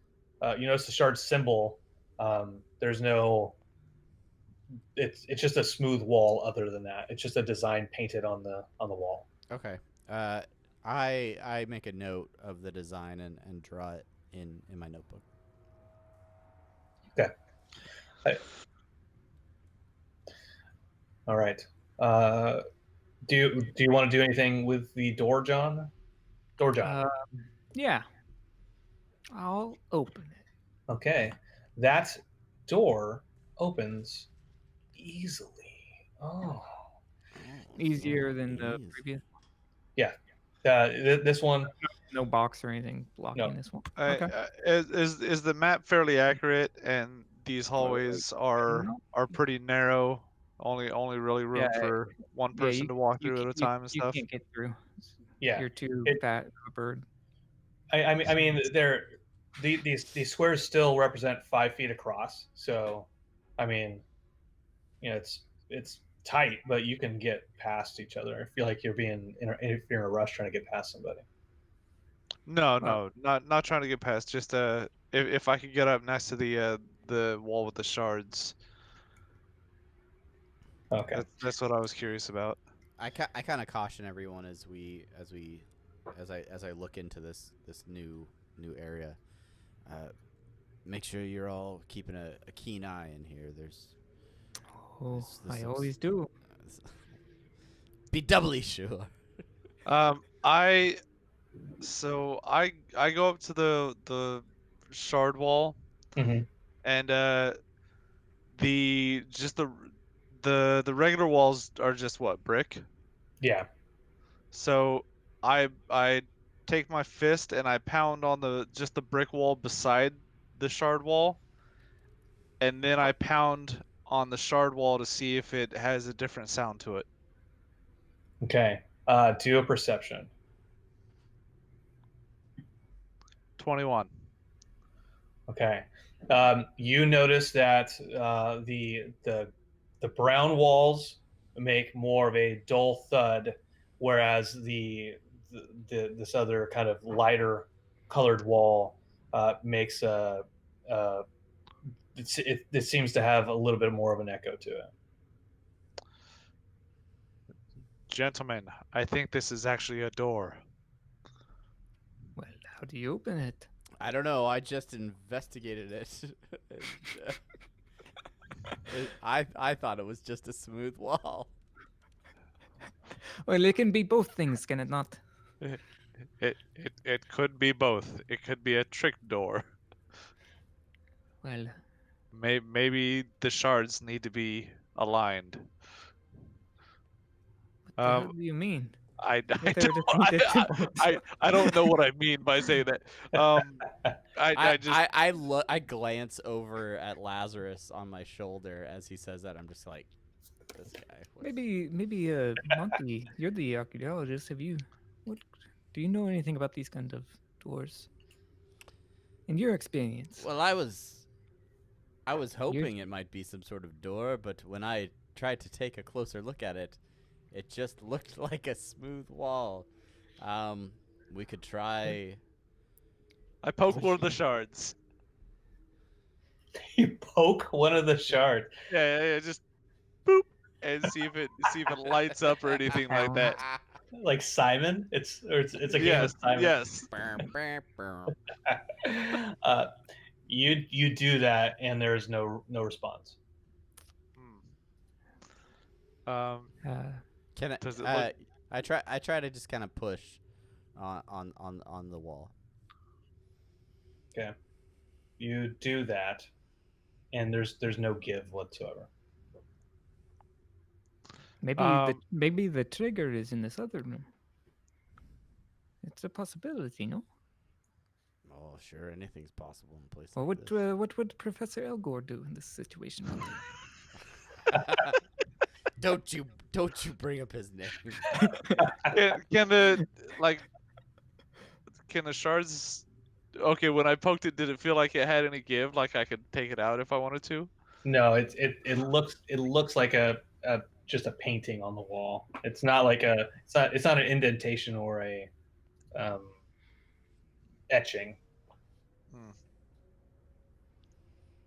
You notice the shard symbol. There's no. It's just a smooth wall. Other than that, it's just a design painted on the wall. Okay. I make a note of the design and draw it in my notebook. Okay. All right. Do you want to do anything with the door, John? Door, John. Yeah. I'll open it. Okay. That door opens easily. Oh. Easier than the Jeez. previous. Yeah. This one. No box or anything blocking No. this one. Okay. Okay. Is the map fairly accurate? And these hallways are pretty narrow. Only really room Yeah, for one person to walk through at a time and you stuff. can't get through. Yeah. You're too It- fat of a bird. I mean, these squares still represent 5 feet across. So, I mean, it's tight, but you can get past each other. I feel like if you're in a rush trying to get past somebody. No, not trying to get past. Just if I could get up next to the wall with the shards. Okay. That's what I was curious about. I kind of caution everyone as I look into this new area. Make sure you're all keeping a keen eye in here. There's Oh, this I looks- always do. be doubly sure. I go up to the shard wall, Mm-hmm. and the regular walls are just what, brick? Yeah. So I take my fist and I pound on the brick wall beside the shard wall, and then I pound on the shard wall to see if it has a different sound to it. Okay. Do a perception. 21. Okay. You notice that the brown walls make more of a dull thud, whereas this other kind of lighter colored wall makes it seems to have a little bit more of an echo to it. Gentlemen, I think this is actually a door. Well, how do you open it? I don't know. I just investigated it. I thought it was just a smooth wall. Well, it can be both things, can it not? It could be both. It could be a trick door. Well, Maybe the shards need to be aligned. what the hell do you mean? I What are the things I don't know what I mean by saying that. I glance over at Lazarus on my shoulder as he says that. I'm just like, this guy. Maybe, Monty, you're the archaeologist. Do you know anything about these kind of doors? In your experience? Well, I was hoping it might be some sort of door, but when I tried to take a closer look at it, It just looked like a smooth wall. We could try. I poked one of the shards. You poke one of the shards. Yeah, just boop, and see if it lights up or anything like that. Like Simon. It's a game Yes, of Simon. yes. You do that, and there's no response. Um, Can Does it I? look- I try to just kind of push on the wall. Okay, you do that, and there's no give whatsoever. Maybe the trigger is in this other room. It's a possibility, no? Oh, sure, anything's possible in a place Well, like this. what would Professor Elgore do in this situation? Don't you bring up his name. can the can the shards? Okay, when I poked it, did it feel like it had any give? Like I could take it out if I wanted to? No, it looks like a just a painting on the wall. It's not like it's not an indentation or a etching.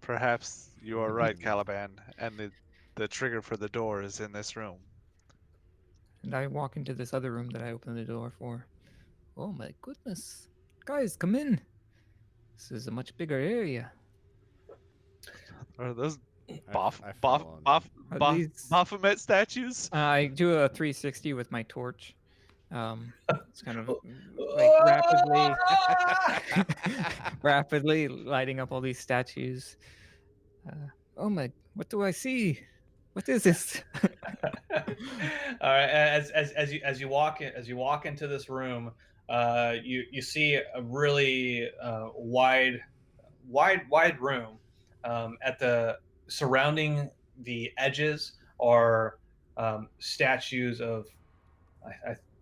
Perhaps you are right, Caliban, and the trigger for the door is in this room. And I walk into this other room that I opened the door for. Oh my goodness. Guys, come in. This is a much bigger area. Are those I follow him. Are these- Baphomet statues? I do a 360 with my torch. It's kind of like rapidly lighting up all these statues. Oh my! What do I see? What is this? All right. As you walk into this room, you see a really wide room. At the surrounding the edges are statues of.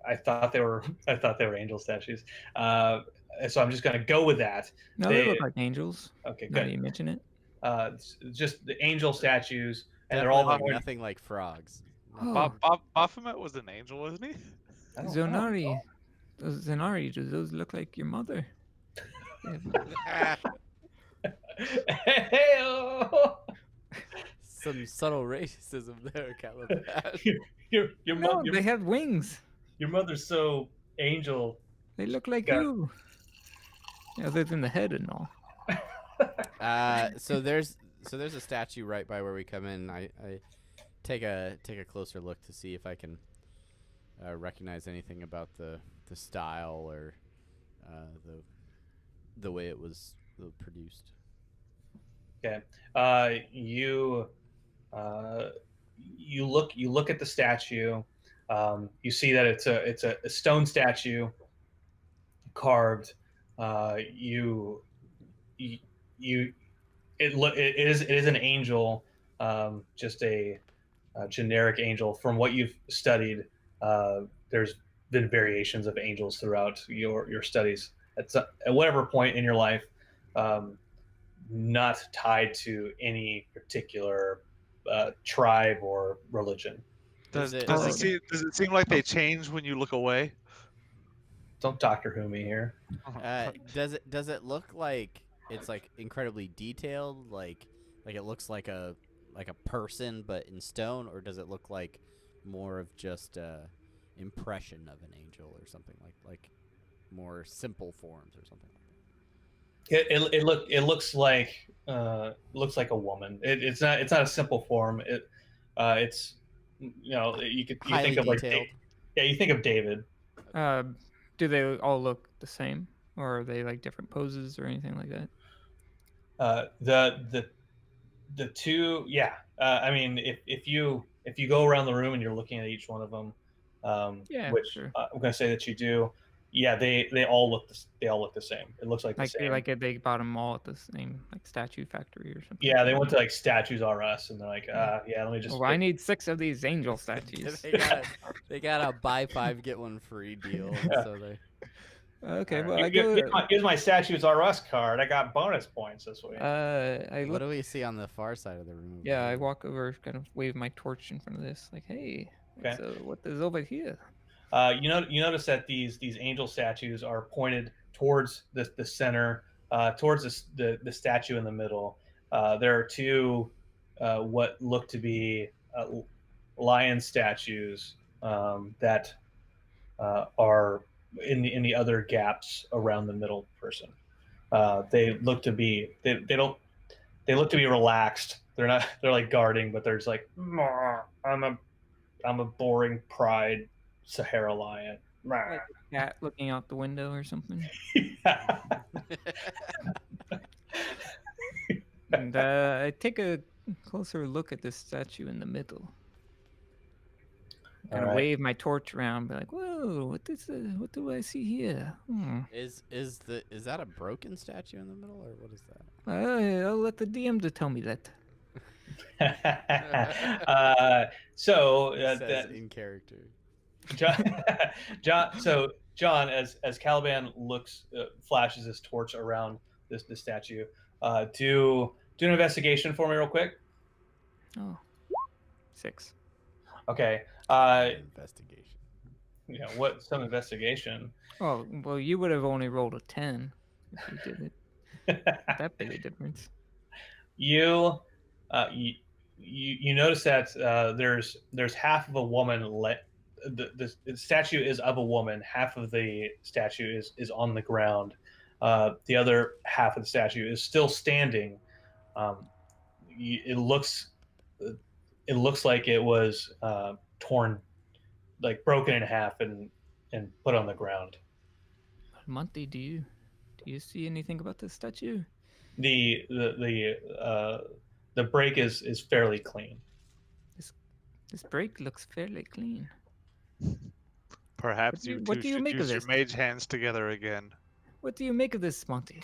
I thought they were angel statues. So I'm just going to go with that. No, they look like angels. Okay, Now that good. you mention it. Just the angel statues, and they're Definitely all look pointing- nothing like frogs. Oh, Baphomet was an angel, wasn't he? I don't know. Zonari. Those Zonari, do those look like your mother? Hey-oh. Some subtle racism there, Caliban. your No, they have wings. your mother's so angel. They look like Yeah. you. Other than the head and all. So there's a statue right by where we come in. I take a closer look to see if I can recognize anything about the style or the way it was produced. Okay. You look at the statue. You see that it's a stone statue carved. It is an angel, just a generic angel. From what you've studied, there's been variations of angels throughout your studies. At whatever point in your life, not tied to any particular tribe or religion. Does it- it seem like they change when you look away? Don't Doctor Who me here. Does it look like it's like incredibly detailed, like it looks like a person but in stone, or does it look like more of just a impression of an angel or something like more simple forms or something like that? It looks like a woman. It's not a simple form. It's you Highly think of like detailed. you think of David. Do they all look the same, or are they like different poses or anything like that? The two, yeah. I mean, if you go around the room and you're looking at each one of them, Yeah, which sure. I'm gonna say that you do. Yeah, they all look the same. It looks like the same. They bought them all at the same like statue factory or something. Yeah, they went to like Statues R Us and they're like, yeah, let me just. Oh, I need 6 of these angel statues. they got a buy 5 get 1 free deal. Yeah. So they. Okay, All well right. I go. Here's my Statues R Us card. I got bonus points this week. I What look. do we see on the far side of the room? Yeah, I walk over, kind of wave my torch in front of this, like, hey, Okay. So what is over here? You notice that these angel statues are pointed towards the center, towards the statue in the middle. There are two what look to be lion statues that are in the other gaps around the middle person. They look to be they don't they look to be relaxed. They're not they're like guarding, but they're just like I'm a boring pride Sahara lion. Like a cat looking out the window or something. And I take a closer look at this statue in the middle. Kind of Alright. wave my torch around, be like, "Whoa, what do I see here?" Is that a broken statue in the middle, or what is that? I'll let the DM to tell me that. It says in character. John, as Caliban looks, flashes his torch around this statue. Do an investigation for me real quick. Oh, 6. Okay. Investigation. Some investigation. Oh, well, you would have only rolled a 10 if you did it. Not that big a difference. You notice that there's half of a woman. The statue is of a woman. Half of the statue is on the ground. The other half of the statue is still standing. It looks like it was torn, like broken in half and put on the ground. Monty, do you see anything about this statue? The break is fairly clean. This break looks fairly clean. Perhaps you what two do you should make of use your this? mage hands together again. What do you make of this, Monty?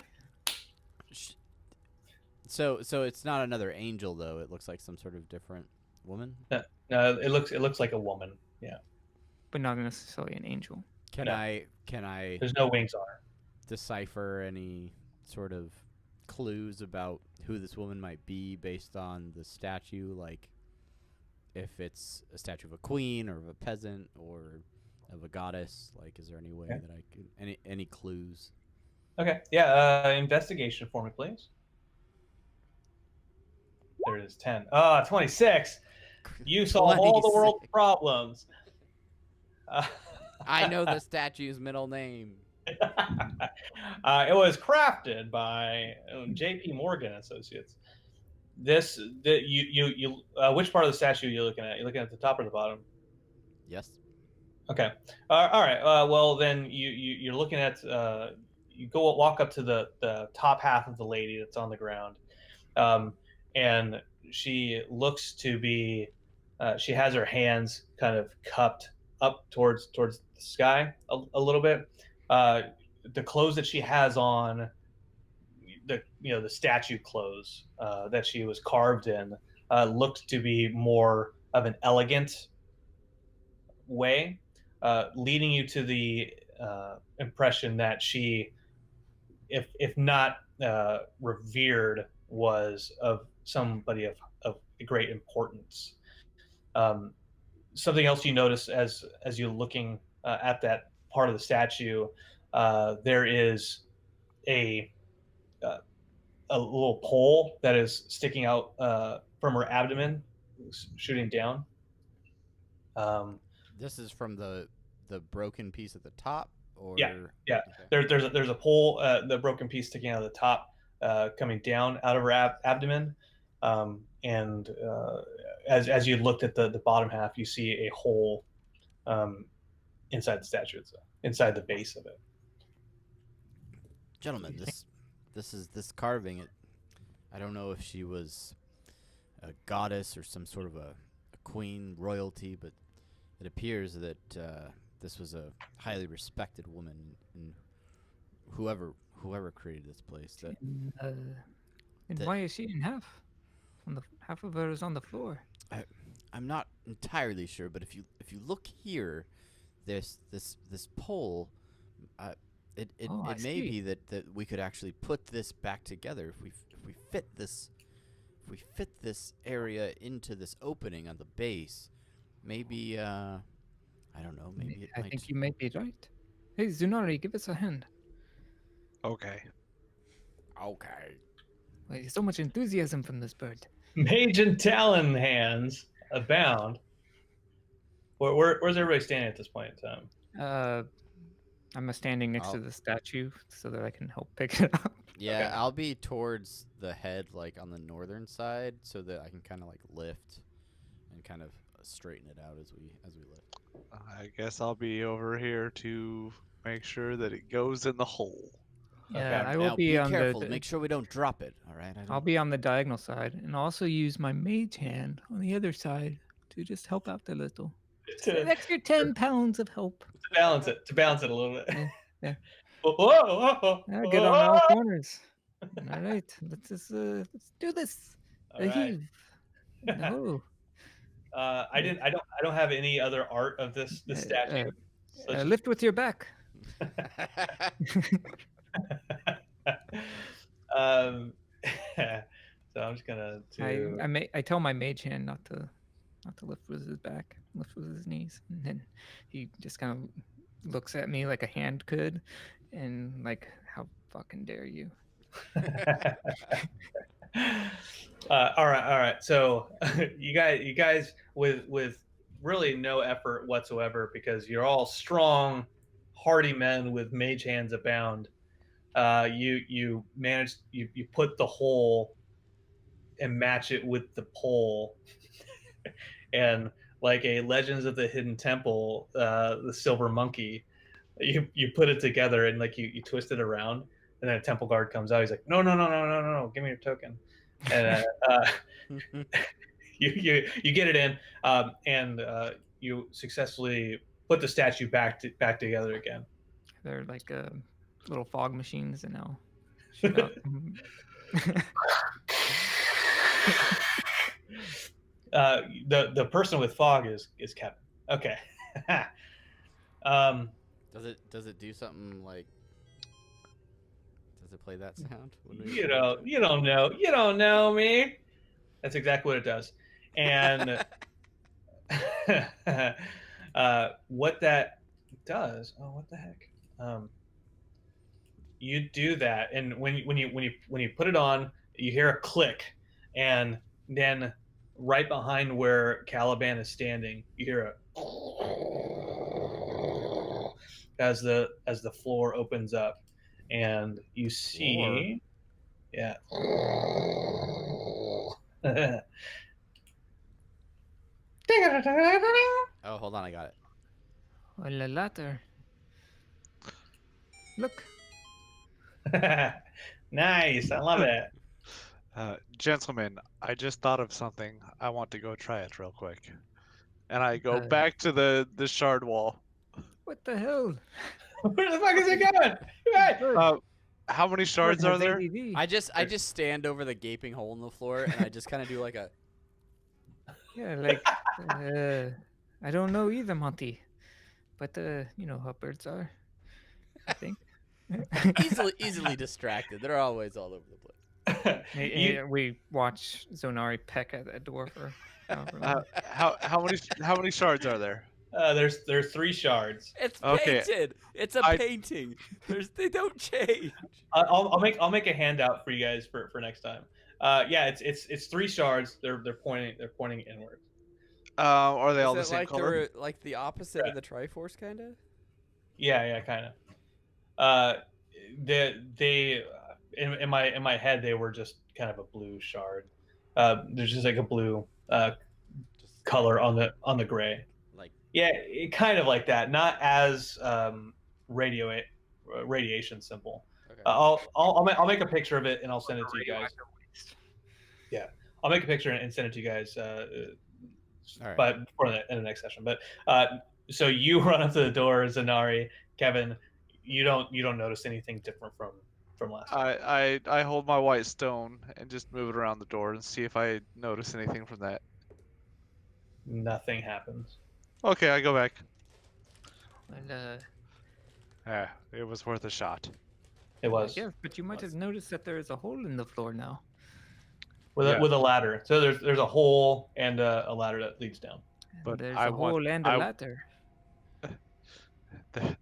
So it's not another angel though. It looks like some sort of different woman. It looks like a woman. Yeah. But not necessarily an angel. Can No. I There's no wings on her. decipher any sort of clues about who this woman might be based on the statue? Like, if it's a statue of a queen or of a peasant or of a goddess? Like, is there any way that I could any clues? Okay. Yeah. Investigation for me, please. There it is. 10. 26. You solve all the world's 26. problems. I know the statue's middle name. It was crafted by J.P. Morgan Associates. Which part of the statue are you looking at? You're looking at the top or the bottom? Yes. Okay. All right. Well, then you're looking at. You walk up to the top half of the lady that's on the ground, and she looks to be. She has her hands kind of cupped up towards the sky a little bit. The clothes that she has on, the statue clothes that she was carved in, looked to be more of an elegant way, leading you to the impression that she, if not revered, was of somebody of great importance. Something else you notice as you're looking at that part of the statue, there is a little pole that is sticking out from her abdomen, shooting down. This is from the broken piece at the top, or Yeah. Okay. There's a pole, the broken piece sticking out of the top, coming down out of her abdomen, and as you looked at the bottom half, you see a hole inside the statue itself, inside the base of it. Gentlemen, this carving. I don't know if she was a goddess or some sort of a queen royalty, but it appears that this was a highly respected woman, and whoever created this place. And why is she in half? Half of her is on the floor. I'm not entirely sure, but if you look here, this pole, it may be that we could actually put this back together if we fit this area into this opening on the base. maybe I don't know. Maybe it I might. think you might be right. Hey, Zunari, give us a hand. Okay. Okay. Well, so much enthusiasm from this bird. Mage and Talon hands abound. Where's everybody standing at this point in time? I'm standing next to I'll- the statue so that I can help pick it up. Yeah, Okay. I'll be towards the head, like on the northern side, so that I can kind of like lift and kind of straighten it out as we lift. I guess I'll be over here to make sure that it goes in the hole. Yeah, Okay. I will Now be be on careful. the. Make sure we don't drop it. All right. I'll be on the diagonal side, and I'll also use my mage hand on the other side to just help out a little. An To extra 10 pounds of help. balance it a little bit. Yeah. Whoa, whoa, whoa, Get on all whoa. corners. All right, let's do this. All right. Heave. No. I don't have any other art of this statue. So just- Lift with your back. So I'm just gonna do. I tell my mage hand not to lift with his back, lift with his knees, and then he just kind of looks at me like a hand could, and like, how fucking dare you? All right. So you guys with really no effort whatsoever, because you're all strong, hardy men with mage hands abound. You managed you put the hole and match it with the pole, and like a Legends of the Hidden Temple, the silver monkey, you put it together and like you twist it around, and then a temple guard comes out. He's like, no, give me your token, and you get it in, and you successfully put the statue back together again. They're like little fog machines, and I'll shoot out. The person with fog is Kevin. Okay. Does it do something like? Does it play that sound? You don't know me. That's exactly what it does. And what that does? Oh, what the heck? You do that, and when you put it on, you hear a click, and then right behind where Caliban is standing, you hear a as the floor opens up, and you see, yeah. Oh, hold on, I got it. Well, the latter. Look. Nice, I love it. Gentlemen, I just thought of something. I want to go try it real quick. And I go Uh, back to the shard wall. What the hell? Where the fuck is it going? Right. Bird. How many shards Bird are has there? ADD. I just stand over the gaping hole in the floor and I just kind of do like a. Yeah, like I don't know either, Monty. But you know how birds are. I think. easily distracted. They're always all over the place. We watch Zonari peck at that door for however long. How many shards are there? There's 3 shards. It's Okay, painted. It's a I- painting. They don't change. I'll make a handout for you guys for next time. Yeah, it's 3 shards. They're pointing inward. Are they all Is the it same like color? like the opposite of the Triforce, kind of? Yeah, kind of. They in my head they were just kind of a blue shard. There's just like a blue Just color on the gray. like Yeah, kind of like that. Not as radiation simple. okay. I'll make a picture of it and I'll send it to you guys. Yeah, I'll make a picture and send it to you guys. Alright. But in the next session. But so you run up to the door, Zanari, Kevin. You don't notice anything different from last time. I hold my white stone and just move it around the door and see if I notice anything from that. Nothing happens. Okay, I go back. Well, It was worth a shot. It was yes, but you might have noticed that there is a hole in the floor now. with Yeah. a ladder. So there's a hole and a ladder that leads down. but There's I a want hole and a I ladder.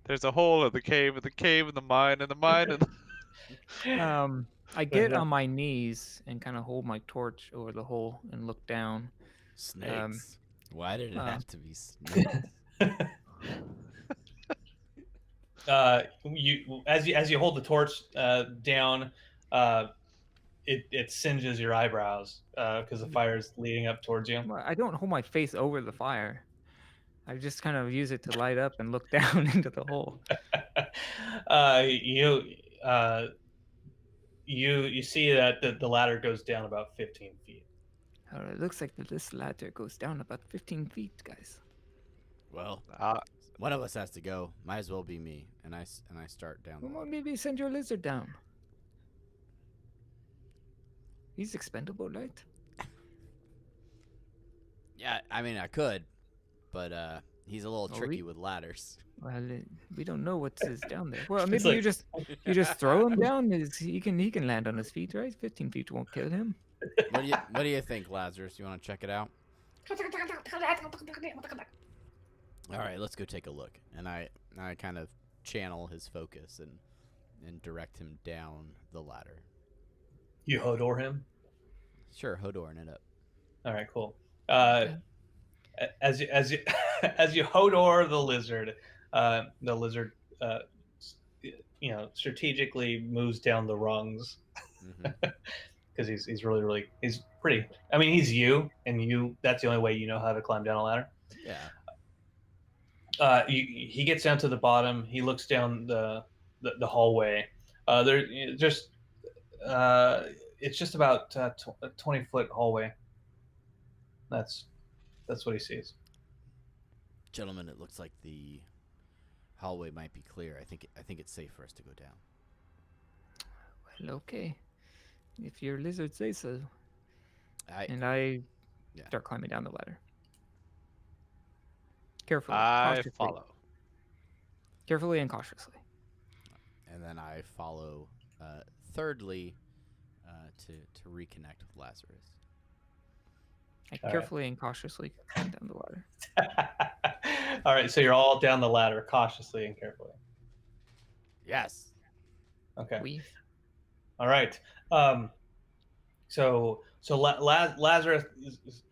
there's a hole in the cave, and the cave, and the mine, and the mine, and I Right, get yeah. on my knees and kind of hold my torch over the hole and look down. Snakes. Why did it uh, have to be snakes? You as you hold the torch down, it singes your eyebrows because the fire is leading up towards you. Well, I don't hold my face over the fire. I just kind of use it to light up and look down into the hole. You you see that the ladder goes down about 15 feet. It looks like this ladder goes down about 15 feet, guys. Well, uh, one of us has to go. Might as well be me. And I start down the Well, ladder. maybe send your lizard down. He's expendable, right? Yeah, I mean, I could, but he's a little Oh, tricky with ladders. Well, we don't know what is down there. Well, It's maybe like- you just throw him down. He can land on his feet, right? 15 feet won't kill him. What do you think, Lazarus? You want to check it out? All right, let's go take a look. And I kind of channel his focus and direct him down the ladder. You Hodor him. Sure, Hodorin it up. All right, cool. Okay. As you as you Hodor the lizard, uh, strategically moves down the rungs Hmm. because he's really he's pretty. I mean, he's you, and that's the only way you know how to climb down a ladder. Yeah. He gets down to the bottom. He looks down the hallway. It's just about a 20-foot hallway. That's what he sees. Gentlemen, it looks like the hallway might be clear. I think it's safe for us to go down. Well, okay. If your lizard say so. And Yeah. start climbing down the ladder. Carefully. I cautiously. follow. Carefully and cautiously. And then I follow. Thirdly, to reconnect with Lazarus. I All right. carefully and cautiously climb down the ladder. All right, so you're all down the ladder cautiously and carefully. Yes. Okay. We All right. Lazarus,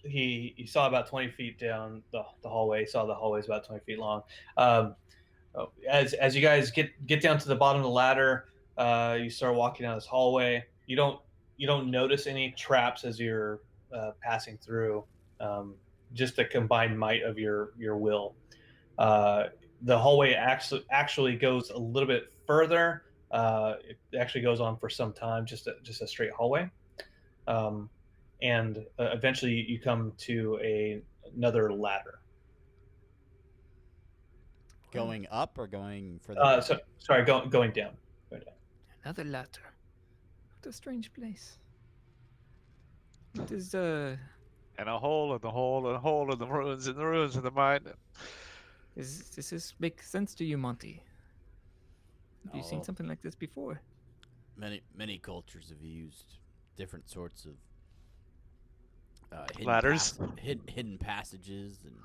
he saw about 20 feet down the hallway. He saw the hallway's about 20 feet long. As you guys get down to the bottom of the ladder, you start walking down this hallway. You don't notice any traps as you're passing through. Just the combined might of your will. The hallway actually goes a little bit further. It actually goes on for some time, just a straight hallway, and eventually you come to another ladder. Going up or going further down? Sorry, going down. Going down. another ladder. What a strange place. It is And a hole in the hole, and a hole in the ruins, and the ruins in the mine. does this make sense to you, Monty? Have you seen Oh. something like this before? Many cultures have used different sorts of Ladders? hidden passages, and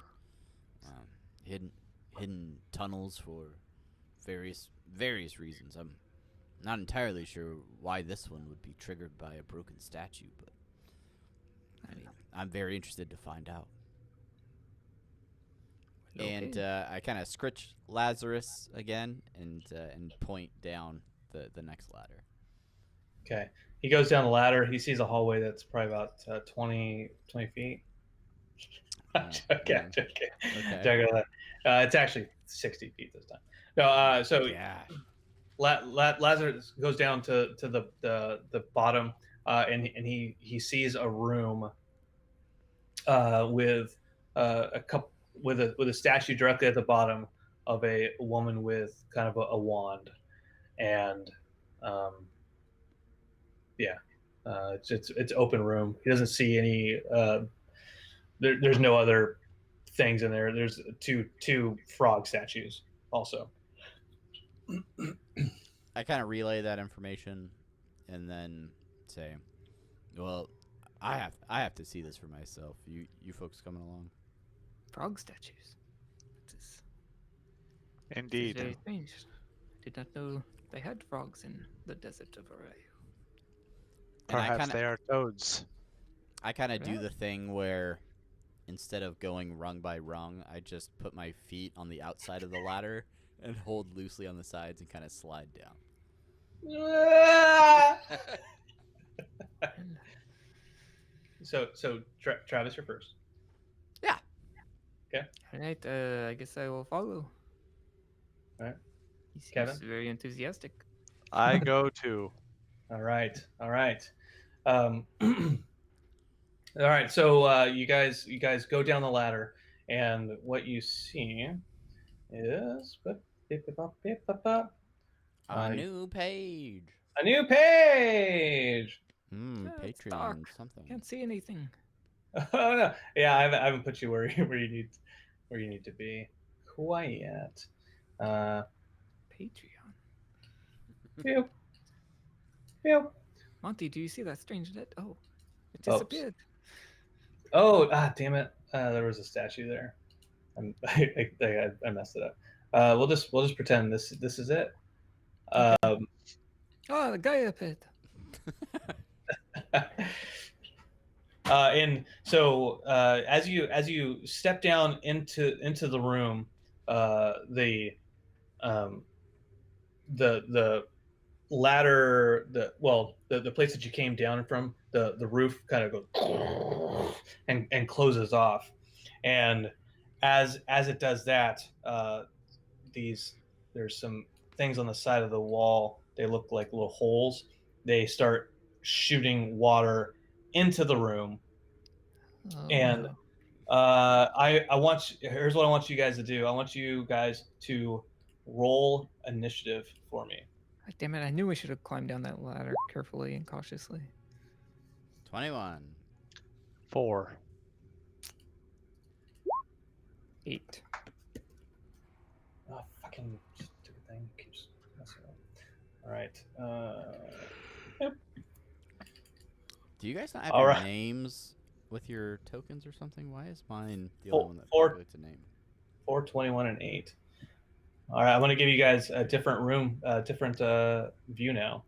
hidden tunnels for various reasons. I'm not entirely sure why this one would be triggered by a broken statue, but I mean, I'm very interested to find out. And Okay. I kind of scritch Lazarus again and point down the next ladder. Okay. He goes down the ladder. He sees a hallway that's probably about 20 feet. Okay. It's actually 60 feet this time. No, so Yeah. Lazarus goes down to the bottom, and he sees a room with a statue directly at the bottom of a woman with kind of a wand, and it's open room. He doesn't see any. There's no other things in there. There's two frog statues also. I kind of relay that information, and then say, "Well, I have to see this for myself. You folks coming along?" frog statues. This is Indeed. very strange. Did not know they had frogs in the desert of Arayu. And Perhaps they are toads. I kind of do Yeah. the thing where instead of going rung by rung, I just put my feet on the outside of the ladder and hold loosely on the sides and kind of slide down. And So Travis, you're first. all right, I guess I will follow. All right. He seems Kevin? very enthusiastic. I go too. All right. All right. So you guys go down the ladder, and what you see is A new page. a new page. Yeah, it's Patreon dark. something. Can't see anything. Oh no! Yeah, I haven't put you where you need to be. Quiet. Patreon. Pew. Pew. Monty, do you see that strange net? Oh, it Oops. disappeared. Oh, damn it! There was a statue there. I messed it up. We'll just pretend this is it. Oh, the Gaia pit. And so as you step down into the room, the ladder, the place that you came down from, the roof kind of goes and closes off, and as it does that, there's some things on the side of the wall. They look like little holes. They start shooting water into the room, Oh, and no. here's what I want you guys to do. I want you guys to roll initiative for me. God damn it! I knew we should have climbed down that ladder carefully and cautiously. 21. 4. 8. Oh, fucking stupid thing keeps messing up. All right. Do you guys not have All your right. names with your tokens or something? Why is mine the Four- only one that four- populates a name? 4, 21, and 8. All right, I'm gonna give you guys a different room, different view now.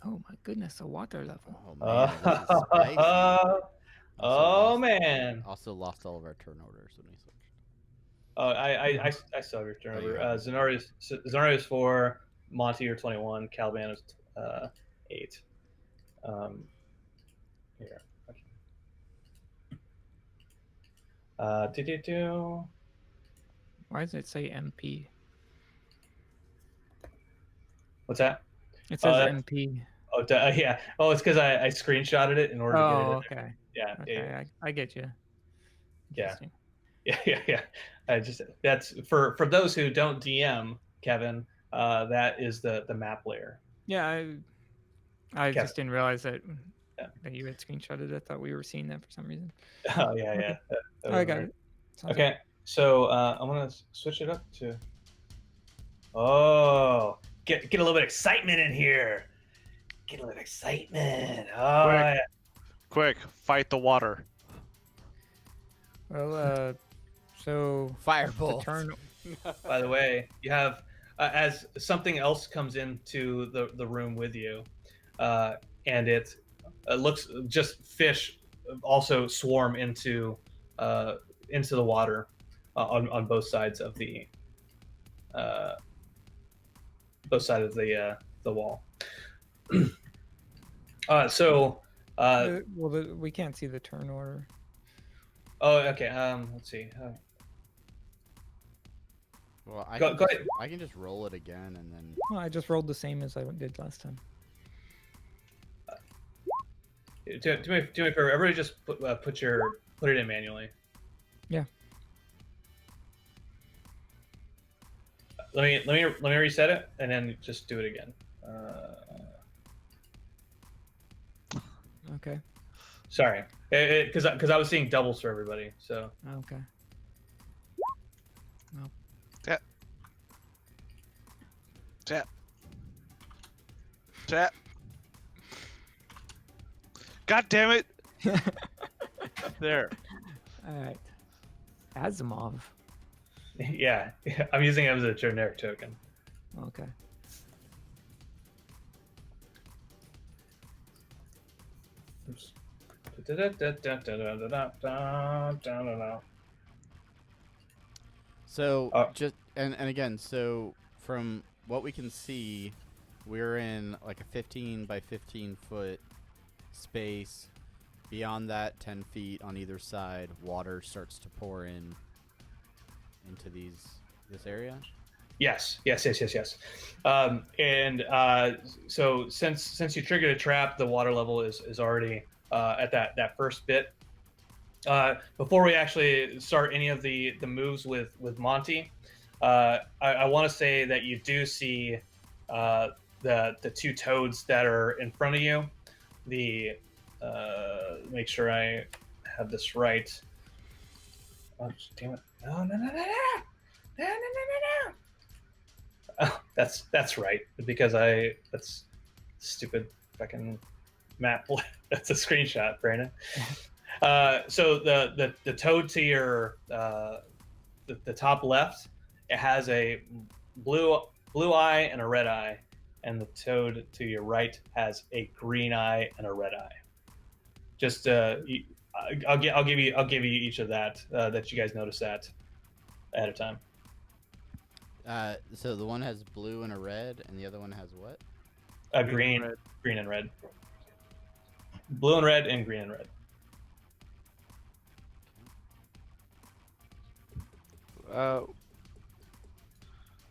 Oh my goodness, a water level. Oh man, this is spicy. Oh lost, man. Also lost all of our turn orders when we switched. Oh, I saw your turnover. yeah. Zenarius 4, Monty you're 21, Caliban is 8. Here. Okay. Why does it say MP? What's that? It says that- MP. Oh, yeah. Oh, it's because I screenshotted it in order to get it. Oh, in okay. there. Yeah. Okay, I get you. Yeah. Interesting. Yeah. That's for those who don't DM Kevin. That is the map layer. Yeah, I Kevin. just didn't realize that Yeah. that you had screenshotted it. I thought we were seeing that for some reason. Oh yeah. Okay. That I was got weird. it. Sounds Okay, so I'm gonna switch it up to. Oh, get a little bit of excitement in here. Get a little bit of excitement. Oh, Quick. yeah. Quick, fight the water. good. Well, so the Firebolt. turn. By the way, you have as something else comes into the room with you, and it looks just fish also swarm into the water on both sides of the wall. We can't see the turn order. Oh, okay. Let's see. Well, Go ahead. I can just roll it again and then. Well, I just rolled the same as I did last time. Do me a favor. Everybody, just put it in manually. Yeah. Let me reset it and then just do it again. Okay. Sorry, because I was seeing doubles for everybody. So Okay. Chat. God damn it! There. All right. Asimov. Yeah, I'm using it as a generic token. Okay. Oops. So Uh, just and again, so from what we can see, we're in like a 15 by 15 foot space. Beyond that, 10 feet on either side, water starts to pour in into this area. Yes. And so since you triggered a trap, the water level is already at that first bit. Before we actually start any of the moves with Monty, I want to say that you do see the two toads that are in front of you. The make sure I have this right. Oh, damn it! No! Oh, that's right because that's stupid fucking map. That's a screenshot, Brandon. So the toad to your the top left, it has a blue eye and a red eye, and the toad to your right has a green eye and a red eye. Just I'll give you each of that that you guys notice that ahead of time. So the one has blue and a red, and the other one has what? Green and red. Blue and red and green and red.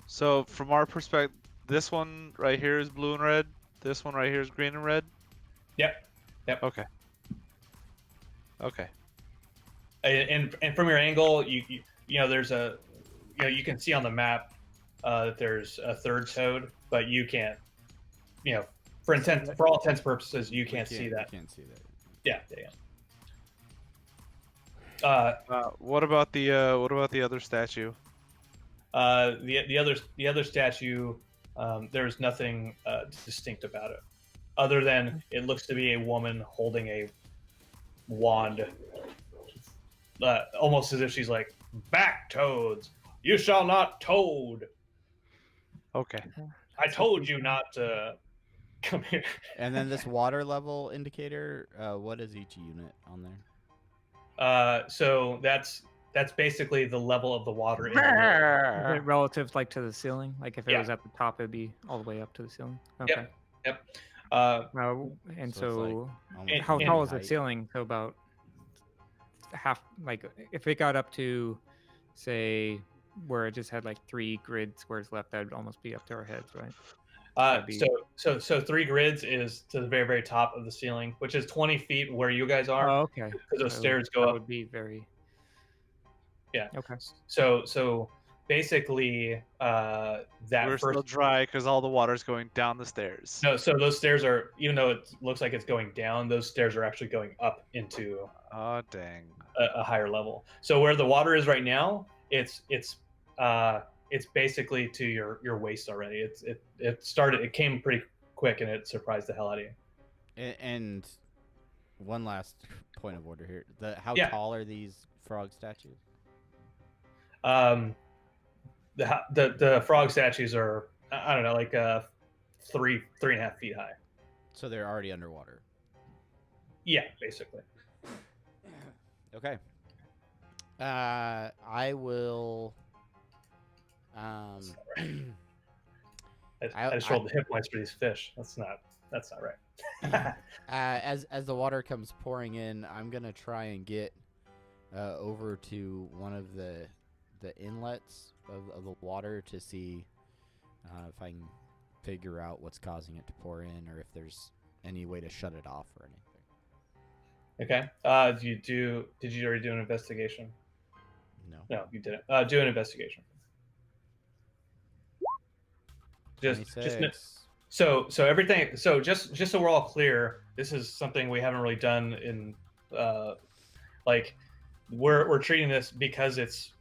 So from our perspective, this one right here is blue and red. This one right here is green and red. Yep. Okay. Okay. And from your angle, you know there's a you can see on the map that there's a third toad, but you can't. For all intents and purposes, you can't see that. You can't see that. Yeah. What about the other statue? The other statue, there's nothing distinct about it, other than it looks to be a woman holding a wand, almost as if she's like, "Back, toads! You shall not toad! Okay. I told you not to come here." And then this water level indicator, what is each unit on there? So that's basically the level of the water in the Is it relative like to the ceiling? Like if it Yeah. was at the top, it'd be all the way up to the ceiling. Okay. Yep. And So it's like so, almost how and tall is the height. ceiling? So about half. Like if it got up to, say, where it just had like 3 grid squares left, that'd almost be up to our heads, right? That'd be- So 3 grids is to the very, very top of the ceiling, which is 20 feet where you guys are. Oh, okay. Because those So stairs go that up. would be very. Yeah. Okay. So basically, that We're first. still dry because all the water's going down the stairs. No, so those stairs are, even though it looks like it's going down, those stairs are actually going up into Oh dang. a higher level. So where the water is right now, it's basically to your waist already. It came pretty quick and it surprised the hell out of you. And one last point of order here: how Yeah. tall are these frog statues? The frog statues are, I don't know, like 3.5 feet high. So they're already underwater. Yeah, basically. Okay. I will. I just rolled the hit points for these fish. That's not right. As the water comes pouring in, I'm gonna try and get over to one of the inlets of the water to see if I can figure out what's causing it to pour in, or if there's any way to shut it off or anything. Okay. Did you already do an investigation? No, you didn't. Do an investigation. Just 26. so everything. So just so we're all clear, this is something we haven't really done in like we're treating this because it's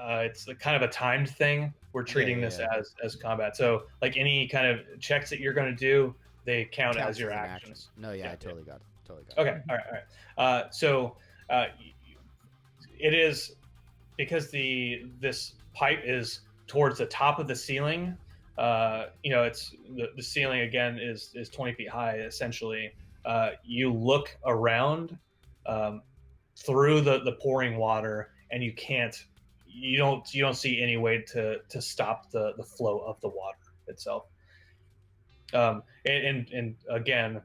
a kind of a timed thing. We're treating this as combat. So like any kind of checks that you're going to do, they count Counts as your an actions. action. No, yeah, Yeah, I totally got it. Totally got it. Okay. All right. So it is because this pipe is towards the top of the ceiling. It's the ceiling again is 20 feet high essentially. You look around through the pouring water, and you don't see any way to stop the flow of the water itself. And again,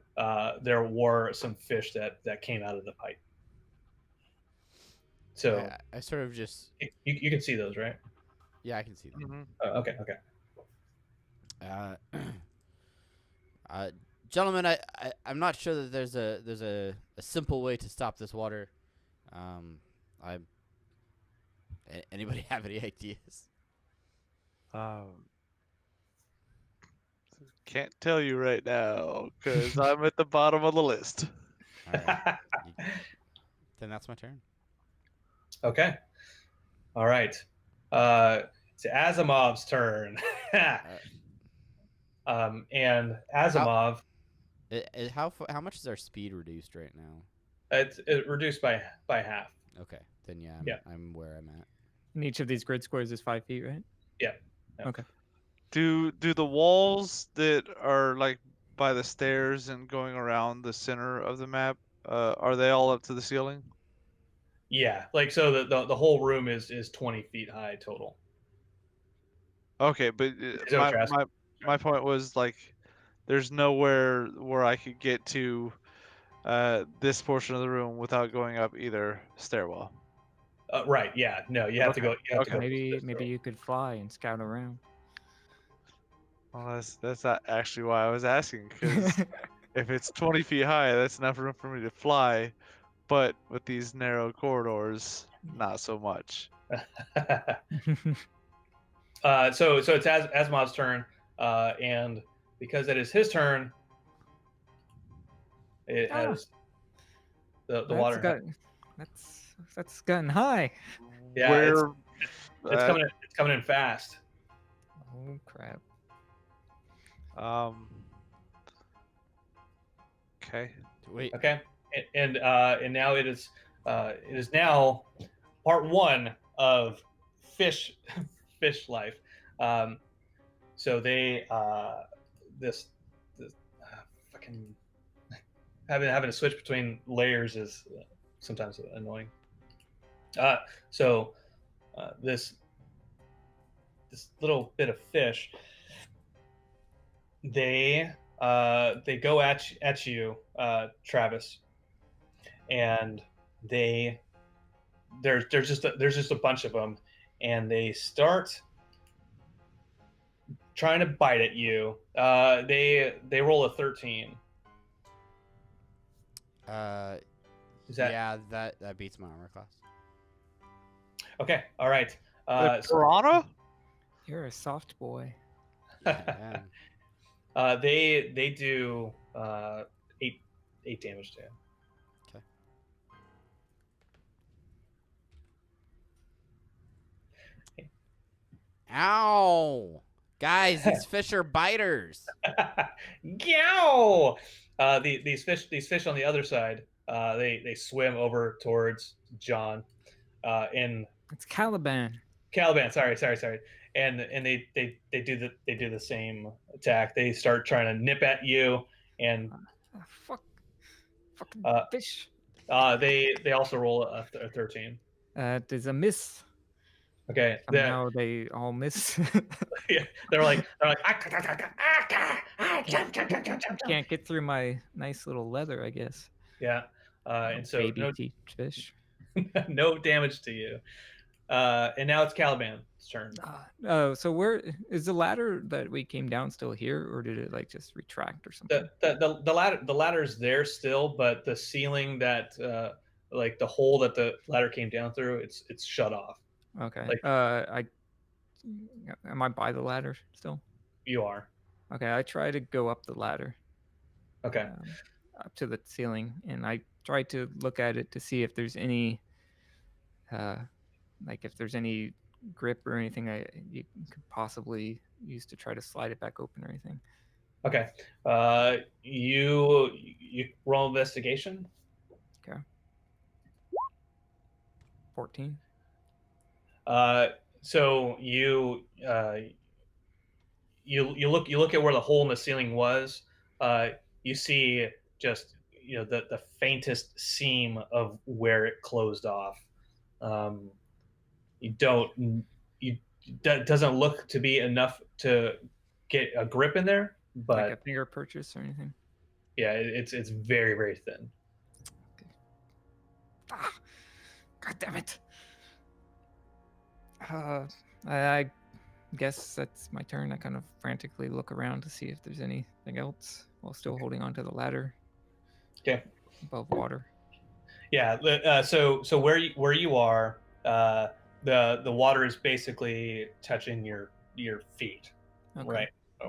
there were some fish that came out of the pipe. So I sort of just you can see those, right? yeah, I can see them. Mhm. Okay. Uh, gentlemen, I'm not sure that there's a simple way to stop this water. Anybody have any ideas? Can't tell you right now because I'm at the bottom of the list. All right, then that's my turn. Okay. All right. It's Asimov's turn. And Asimov, How much is our speed reduced right now? it reduced by half. Okay, then yeah, I'm where I'm at. And each of these grid squares is 5 feet, right? Yeah. Okay. Do the walls that are like by the stairs and going around the center of the map, are they all up to the ceiling? Yeah. Like so the whole room is 20 feet high total. Okay, but Is that what you're asking? my point was like, there's nowhere where I could get to this portion of the room without going up either stairwell. Right. Yeah. No, you have to go. You have to Okay. go. Maybe you could fly and scout around. Well, that's not actually why I was asking, because if it's 20 feet high, that's enough room for me to fly. But with these narrow corridors, not so much. So it's Asimov's turn, and because it is his turn, it has the water. That's gotten high. Yeah, Where? it's coming. It's coming in fast. Oh crap. Okay. Wait. Okay, and now it is now part one of fish life. So they this fucking having to switch between layers is sometimes annoying. So this little bit of fish, they go at you, Travis, and there's just a bunch of them, and they start trying to bite at you. They roll a 13. Is that yeah, that beats my armor class. okay? All right. Piranha? You're a soft boy. Yeah. They do 8 damage to him. Okay. Ow! Guys, these fish are biters. Yow! These fish on the other side, they swim over towards John. In It's Caliban. Caliban, sorry, and they do the same attack. They start trying to nip at you, and Fucking fish. they also roll a 13. There's a miss. Okay, Now they all miss. yeah, they're like Can't get through my nice little leather, I guess. yeah, and so baby teeth fish. no damage to you. And now it's Caliban's turn. So where is the ladder that we came down still here, or did it like just retract or something? The ladder's there still, but the ceiling that like the hole that the ladder came down through, it's shut off. Okay. Like, am I by the ladder still? You are. Okay, I try to go up the ladder. Okay. Up to the ceiling, and I try to look at it to see if there's any, like if there's any grip or anything you could possibly use to try to slide it back open or anything. Okay. You roll investigation. 14. So you look at where the hole in the ceiling was. You see just the faintest seam of where it closed off. Um, you don't you doesn't look to be enough to get a grip in there, Like a but finger purchase or anything? yeah, it's very very thin. Ah, God damn it. I guess that's my turn. I kind of frantically look around to see if there's anything else while still holding onto the ladder Okay. above water. Yeah. So where you are, the water is basically touching your feet, Okay. right?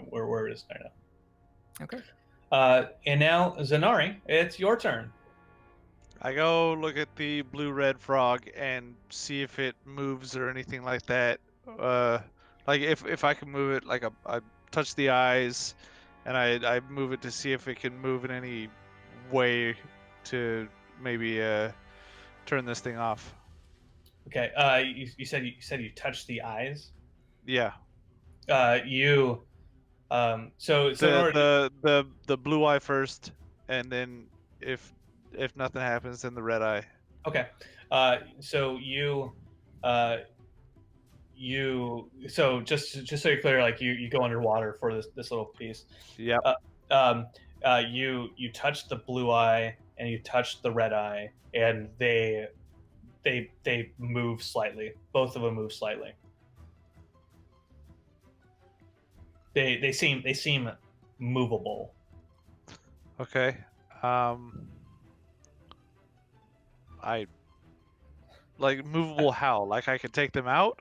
Where it is right now. Okay. And now Zanari, it's your turn. I go look at the blue-red frog and see if it moves or anything like that. Like if I can move it, like I touch the eyes, and I move it to see if it can move in any way to maybe turn this thing off. Okay. You said you touched the eyes. Yeah. You so in order The blue eye first, and then if nothing happens, then the red eye. okay. So uh, so just so you're clear, like you go underwater for this little piece. Yep. You touched the blue eye and you touched the red eye, and they move slightly. Both of them move slightly. They seem movable. Okay. I like movable how? Like I could take them out?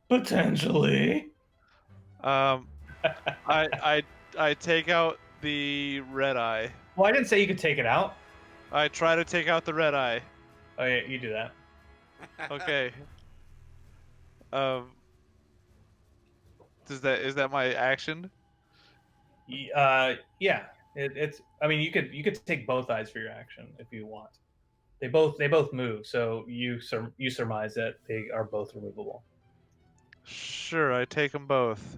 Potentially. I take out the red eye. Well, I didn't say you could take it out. I try to take out the red eye. Oh yeah, you do that. Okay. Is that my action? Yeah. It's. I mean, you could take both eyes for your action if you want. They both move, so you surmise that they are both removable. Sure, I take them both.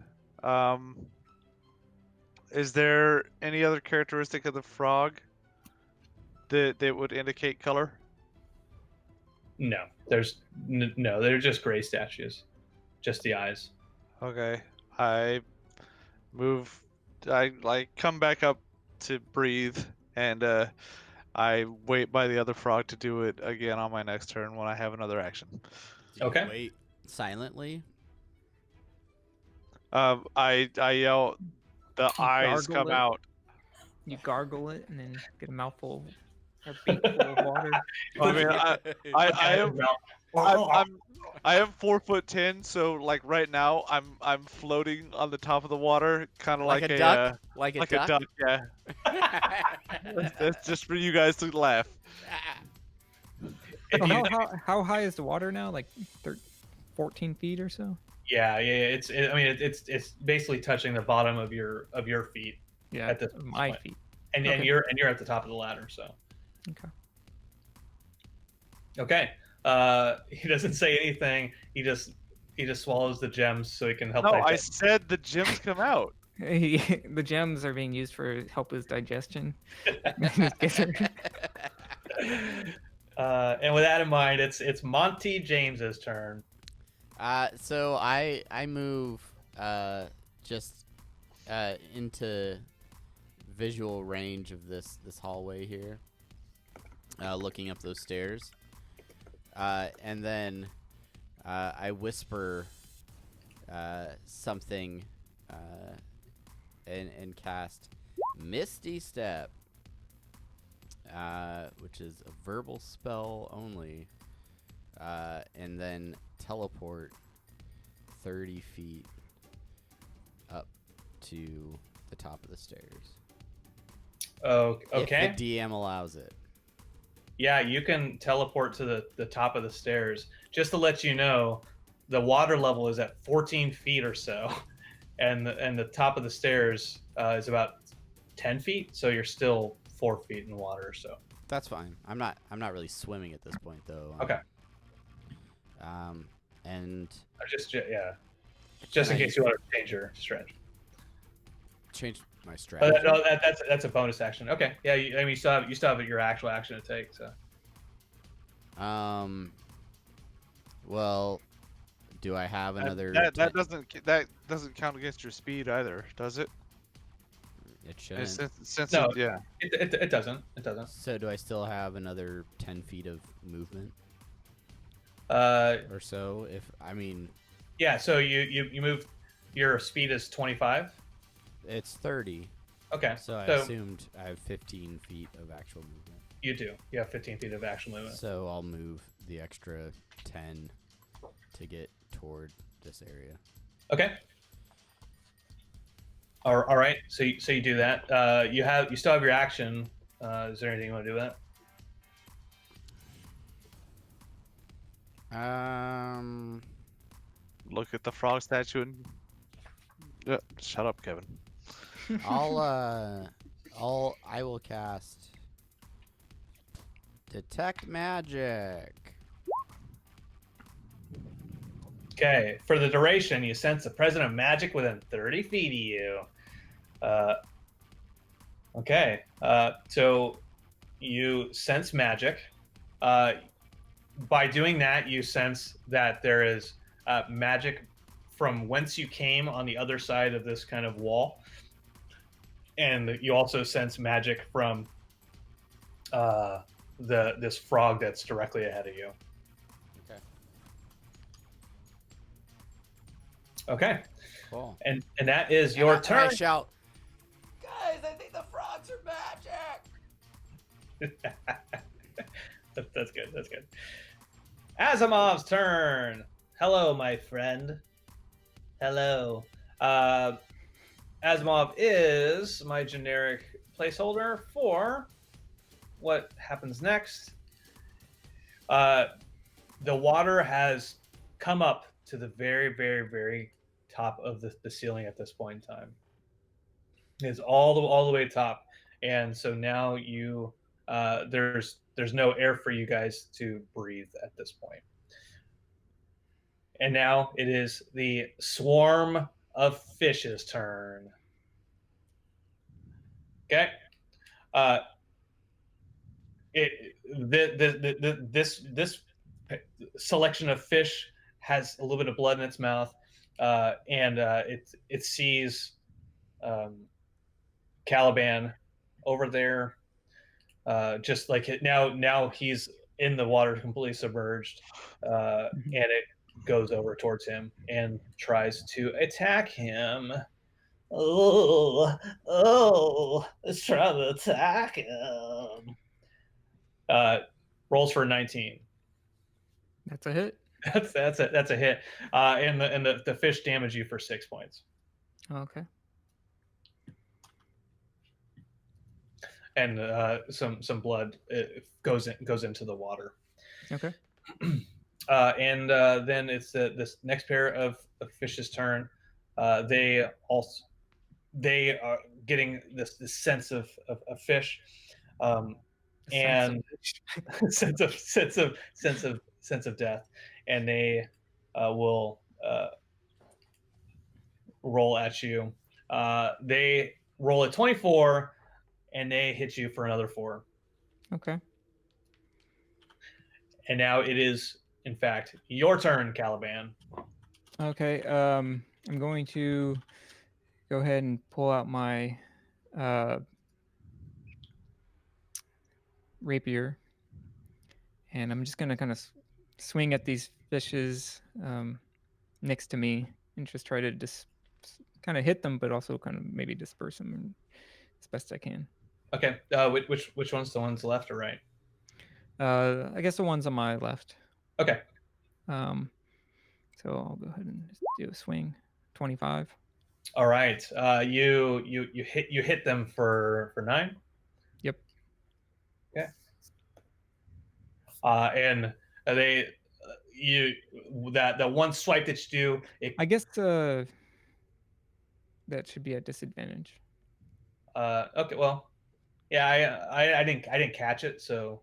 Is there any other characteristic of the frog that would indicate color? No, there's no. They're just gray statues, just the eyes. Okay. I move. I like come back up to breathe, and I wait by the other frog to do it again on my next turn when I have another action. Do you Okay. wait silently? I yell, the eyes gargle come it. out. You gargle it and then get a mouthful or beakful of water. I mean, I am 4'10", so like right now I'm floating on the top of the water, kind of Like like a duck? Like a like duck? a duck. Yeah, that's just for you guys to laugh. If Oh, you- how high is the water now? Like 14 feet or so? yeah. I mean, it's basically touching the bottom of your feet, Yeah, at this my point. feet. and Okay. you're at the top of the ladder. So Okay. okay. He doesn't say anything. He just swallows the gems so he can help. No, I digest. said the gems come out. The gems are being used for help with digestion. And with that in mind, it's Monty James's turn. So I move just into visual range of this hallway here, looking up those stairs, and then I whisper something and cast Misty Step, which is a verbal spell only, and then teleport 30 feet up to the top of the stairs. Oh, okay. If the DM allows it. Yeah, you can teleport to the top of the stairs. Just to let you know, the water level is at 14 feet or so. and the top of the stairs is about 10 feet, so you're still 4 feet in the water. So That's fine. I'm not really swimming at this point though. okay, And just in can I case you want to change your stretch. change my Oh, strategy? no, that's a bonus action. Okay, yeah, I mean you still have your actual action to take. So Well, do I have another? That doesn't count against your speed either, does it? It shouldn't. Since no, yeah. it doesn't. It doesn't. So do I still have another 10 feet of movement Uh, or so? If I mean, yeah. So you move. Your speed is 25. it's 30. Okay, So I so assumed I have 15 feet of actual movement. you do. You have 15 feet of action movement. So I'll move the extra 10 to get toward this area. Okay. All right. So you do that. You still have your action. Is there anything you want to do with that? Look at the frog statue and shut up, Kevin. I will cast Detect Magic. Okay. For the duration, you sense the presence of magic within 30 feet of you. Okay. So you sense magic. By doing that, you sense that there is magic from whence you came on the other side of this kind of wall. And you also sense magic from this frog that's directly ahead of you. Okay. Okay. Cool. And that is your turn. I shout, guys, I think the frogs are magic. That's good. That's good. Asimov's turn. Hello, my friend. Hello. Asimov is my generic placeholder for what happens next. The water has come up to the very, very, very top of the ceiling at this point in time. It's all the way top, and so now you there's no air for you guys to breathe at this point. And now it is the swarm of fishes' turn. Okay. This selection of fish has a little bit of blood in its mouth, and it sees Caliban over there, just like it now he's in the water, completely submerged, and it goes over towards him and tries to attack him. Let's try to attack him. Rolls for 19. That's a hit. That's a hit. And the fish damage you for 6 points. Okay. And some blood goes into the water. Okay. And then it's this next pair of fish's turn. They are getting this sense of fish, and sense of death, and they will roll at you. They roll a 24, and they hit you for another 4. Okay. And now it is, in fact, your turn, Caliban. Okay. I'm going to go ahead and pull out my rapier, and I'm just gonna kind of swing at these fishes next to me and just try to kind of hit them, but also kind of maybe disperse them as best I can. Okay. Which one's the ones left or right? I guess the ones on my left. Okay. So I'll go ahead and just do a swing. 25. All right. You hit them for 9. Yep. Okay. And they that one swipe that you do. I guess that should be at disadvantage. Okay, well, yeah, I didn't catch it, so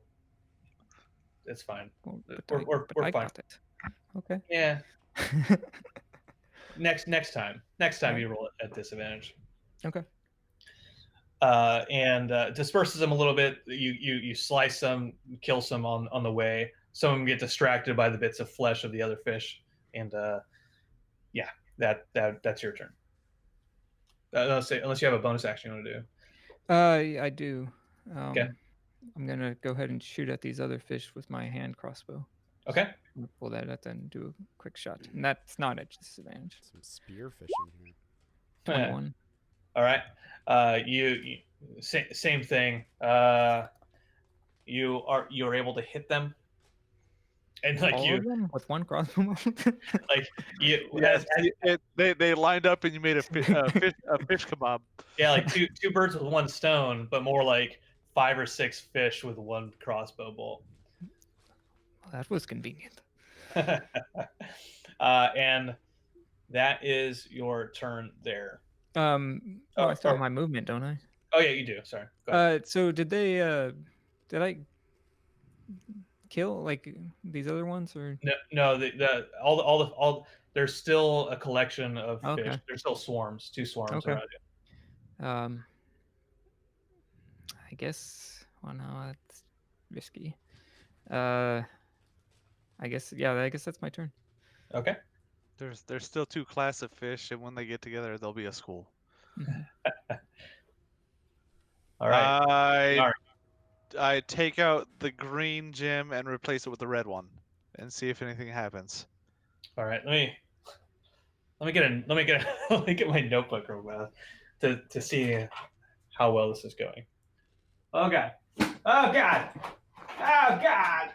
it's fine. Well, We're I fine. got it. Okay. Yeah. Next time Alright. you roll it at disadvantage. Okay. And disperses them a little bit. You slice some, kill some on the way. Some of them get distracted by the bits of flesh of the other fish, and yeah, that's your turn. Unless you have a bonus action you want to do. I do. Okay. I'm gonna go ahead and shoot at these other fish with my hand crossbow. Okay. I'm gonna pull that out and do a quick shot, and that's not at disadvantage. Some spear fishing here. 21. All right. You same thing. You're able to hit them, and like All of them with one crossbow. like you Yes, they lined up and you made a fish kebab. yeah, like two birds with one stone, but more like 5 or 6 fish with one crossbow bolt. That was convenient. And that is your turn there. Oh, Oh, I still have or- my movement, don't I? Oh yeah, you do. Sorry. Go ahead. So did they? Did I kill like these other ones or? No, all there's still a collection of fish. Okay. There's still swarms, 2 swarms Okay. around you. I guess. Well, no, that's risky. I guess. Yeah, I guess that's my turn. Okay. There's still 2 class of fish, and when they get together, there'll be a school. Mhm. All right. All right. I take out the green gem and replace it with the red one, and see if anything happens. All right. Let me get my notebook real fast to see how well this is going. Oh god. Oh god. Oh god.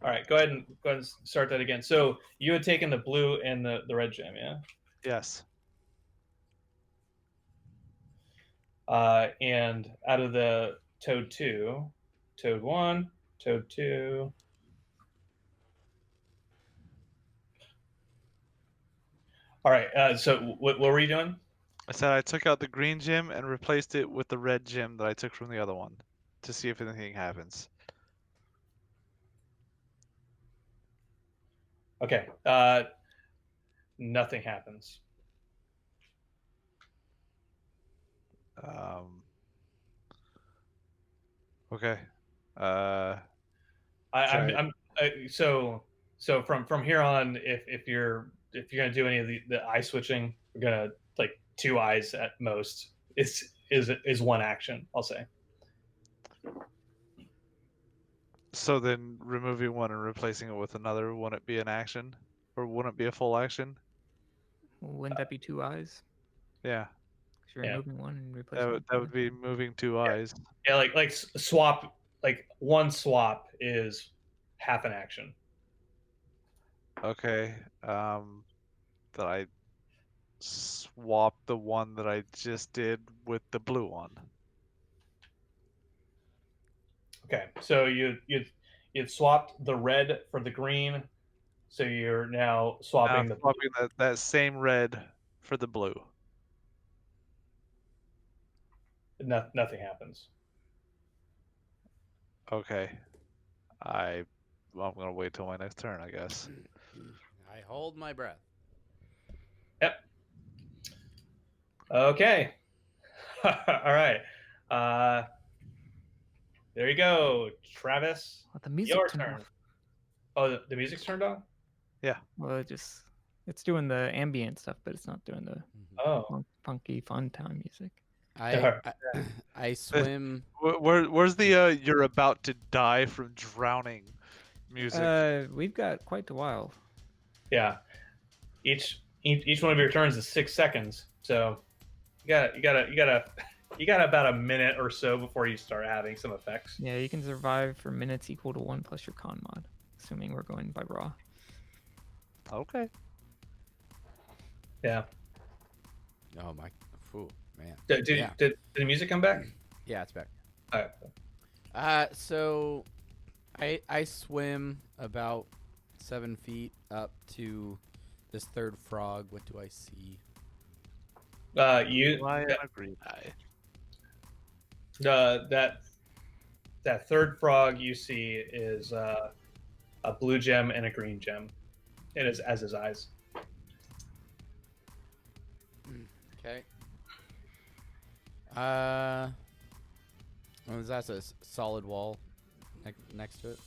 All right, go ahead and start that again. So you had taken the blue and the red gem, yeah? Yes. And out of the Toad 2, Toad 1, Toad 2. All right, so what were you doing? I said I took out the green gem and replaced it with the red gem that I took from the other one, to see if anything happens. Okay. Nothing happens. Okay. So from here on, if you're gonna do any of the eye switching, we're gonna like 2 eyes at most. Is one action, I'll say. So then removing one and replacing it with another, wouldn't it be an action? Or wouldn't it be a full action? Wouldn't that be 2 eyes? Yeah. 'Cause you're Yeah. removing one and replacing. That would be moving 2 eyes. Yeah, like swap, like one swap is half an action. Okay. That I swap the one that I just did with the blue one. Okay, so you'd swapped the red for the green, so you're now swapping Now swapping that same red for the blue. nothing happens. Okay. I'm gonna wait till my next turn, I guess. I hold my breath. Yep. Okay. All right. There you go, Travis. Well, the music Your turned turn. off. Oh, the music's turned on? Well, it's doing the ambient stuff, but it's not doing the Oh. funky fun time music. I swim. Where's the you're about to die from drowning music? We've got quite a while. Yeah. Each one of your turns is 6 seconds. So you got about a minute or so before you start having some effects. Yeah, you can survive for minutes equal to 1 plus your con mod, assuming we're going by raw. Okay. Yeah. Oh my, ooh, man. Did the music come back? Yeah, it's back. All right. So I swim about 7 feet up to this third frog. What do I see? Lion, a green eye. That third frog you see is a blue gem and a green gem. It is as his eyes. Okay. Oh, that's a solid wall next to it.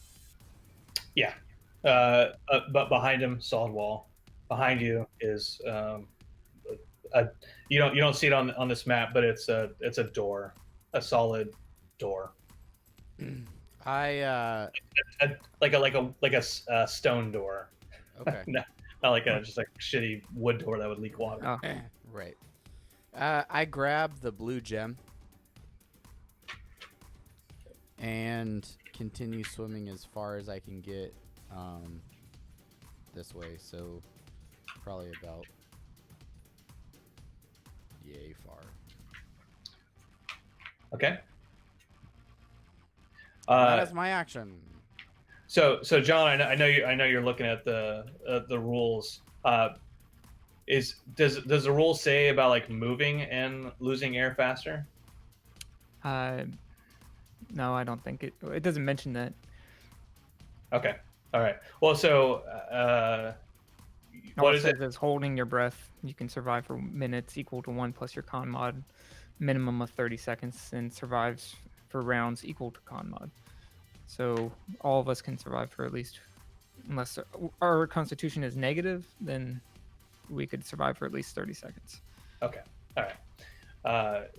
Yeah. But behind him, solid wall. Behind you is you don't see it on this map, but it's a door, a solid door, I like a stone door. okay. Not like a just like shitty wood door that would leak water. Oh, Right. I grab the blue gem and continue swimming as far as I can get this way. So probably about yay far. Okay. That is my action. So John, I know you're looking at the rules. Does the rule say about like moving and losing air faster? no, I don't think it doesn't mention that. Okay. All right. Well, so All what it is it? says is holding your breath. You can survive for minutes equal to 1 plus your con mod, minimum of 30 seconds, and survives for rounds equal to con mod. So all of us can survive for at least, unless our constitution is negative, then we could survive for at least 30 seconds. Okay. All right.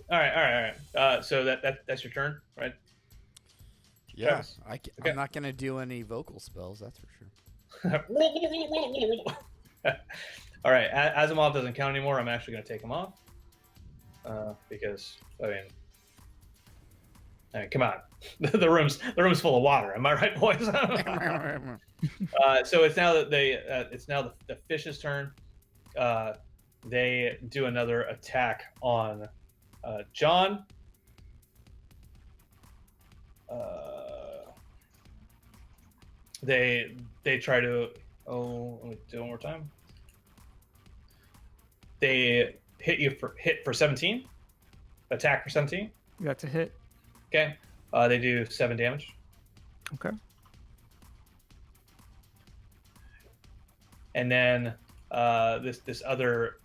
All right. So that's your turn, right? Yeah, Travis? Okay. I'm not gonna do any vocal spells. That's for sure. All right. Asimov doesn't count anymore. I'm actually going to take him off because I mean, come on, the room's full of water. Am I right, boys? So it's now that the fish's turn. They do another attack on John. They try to. Oh, let me do it one more time. They hit for 17. Attack for 17. That's a hit. Okay. They do 7 damage. Okay. And then this other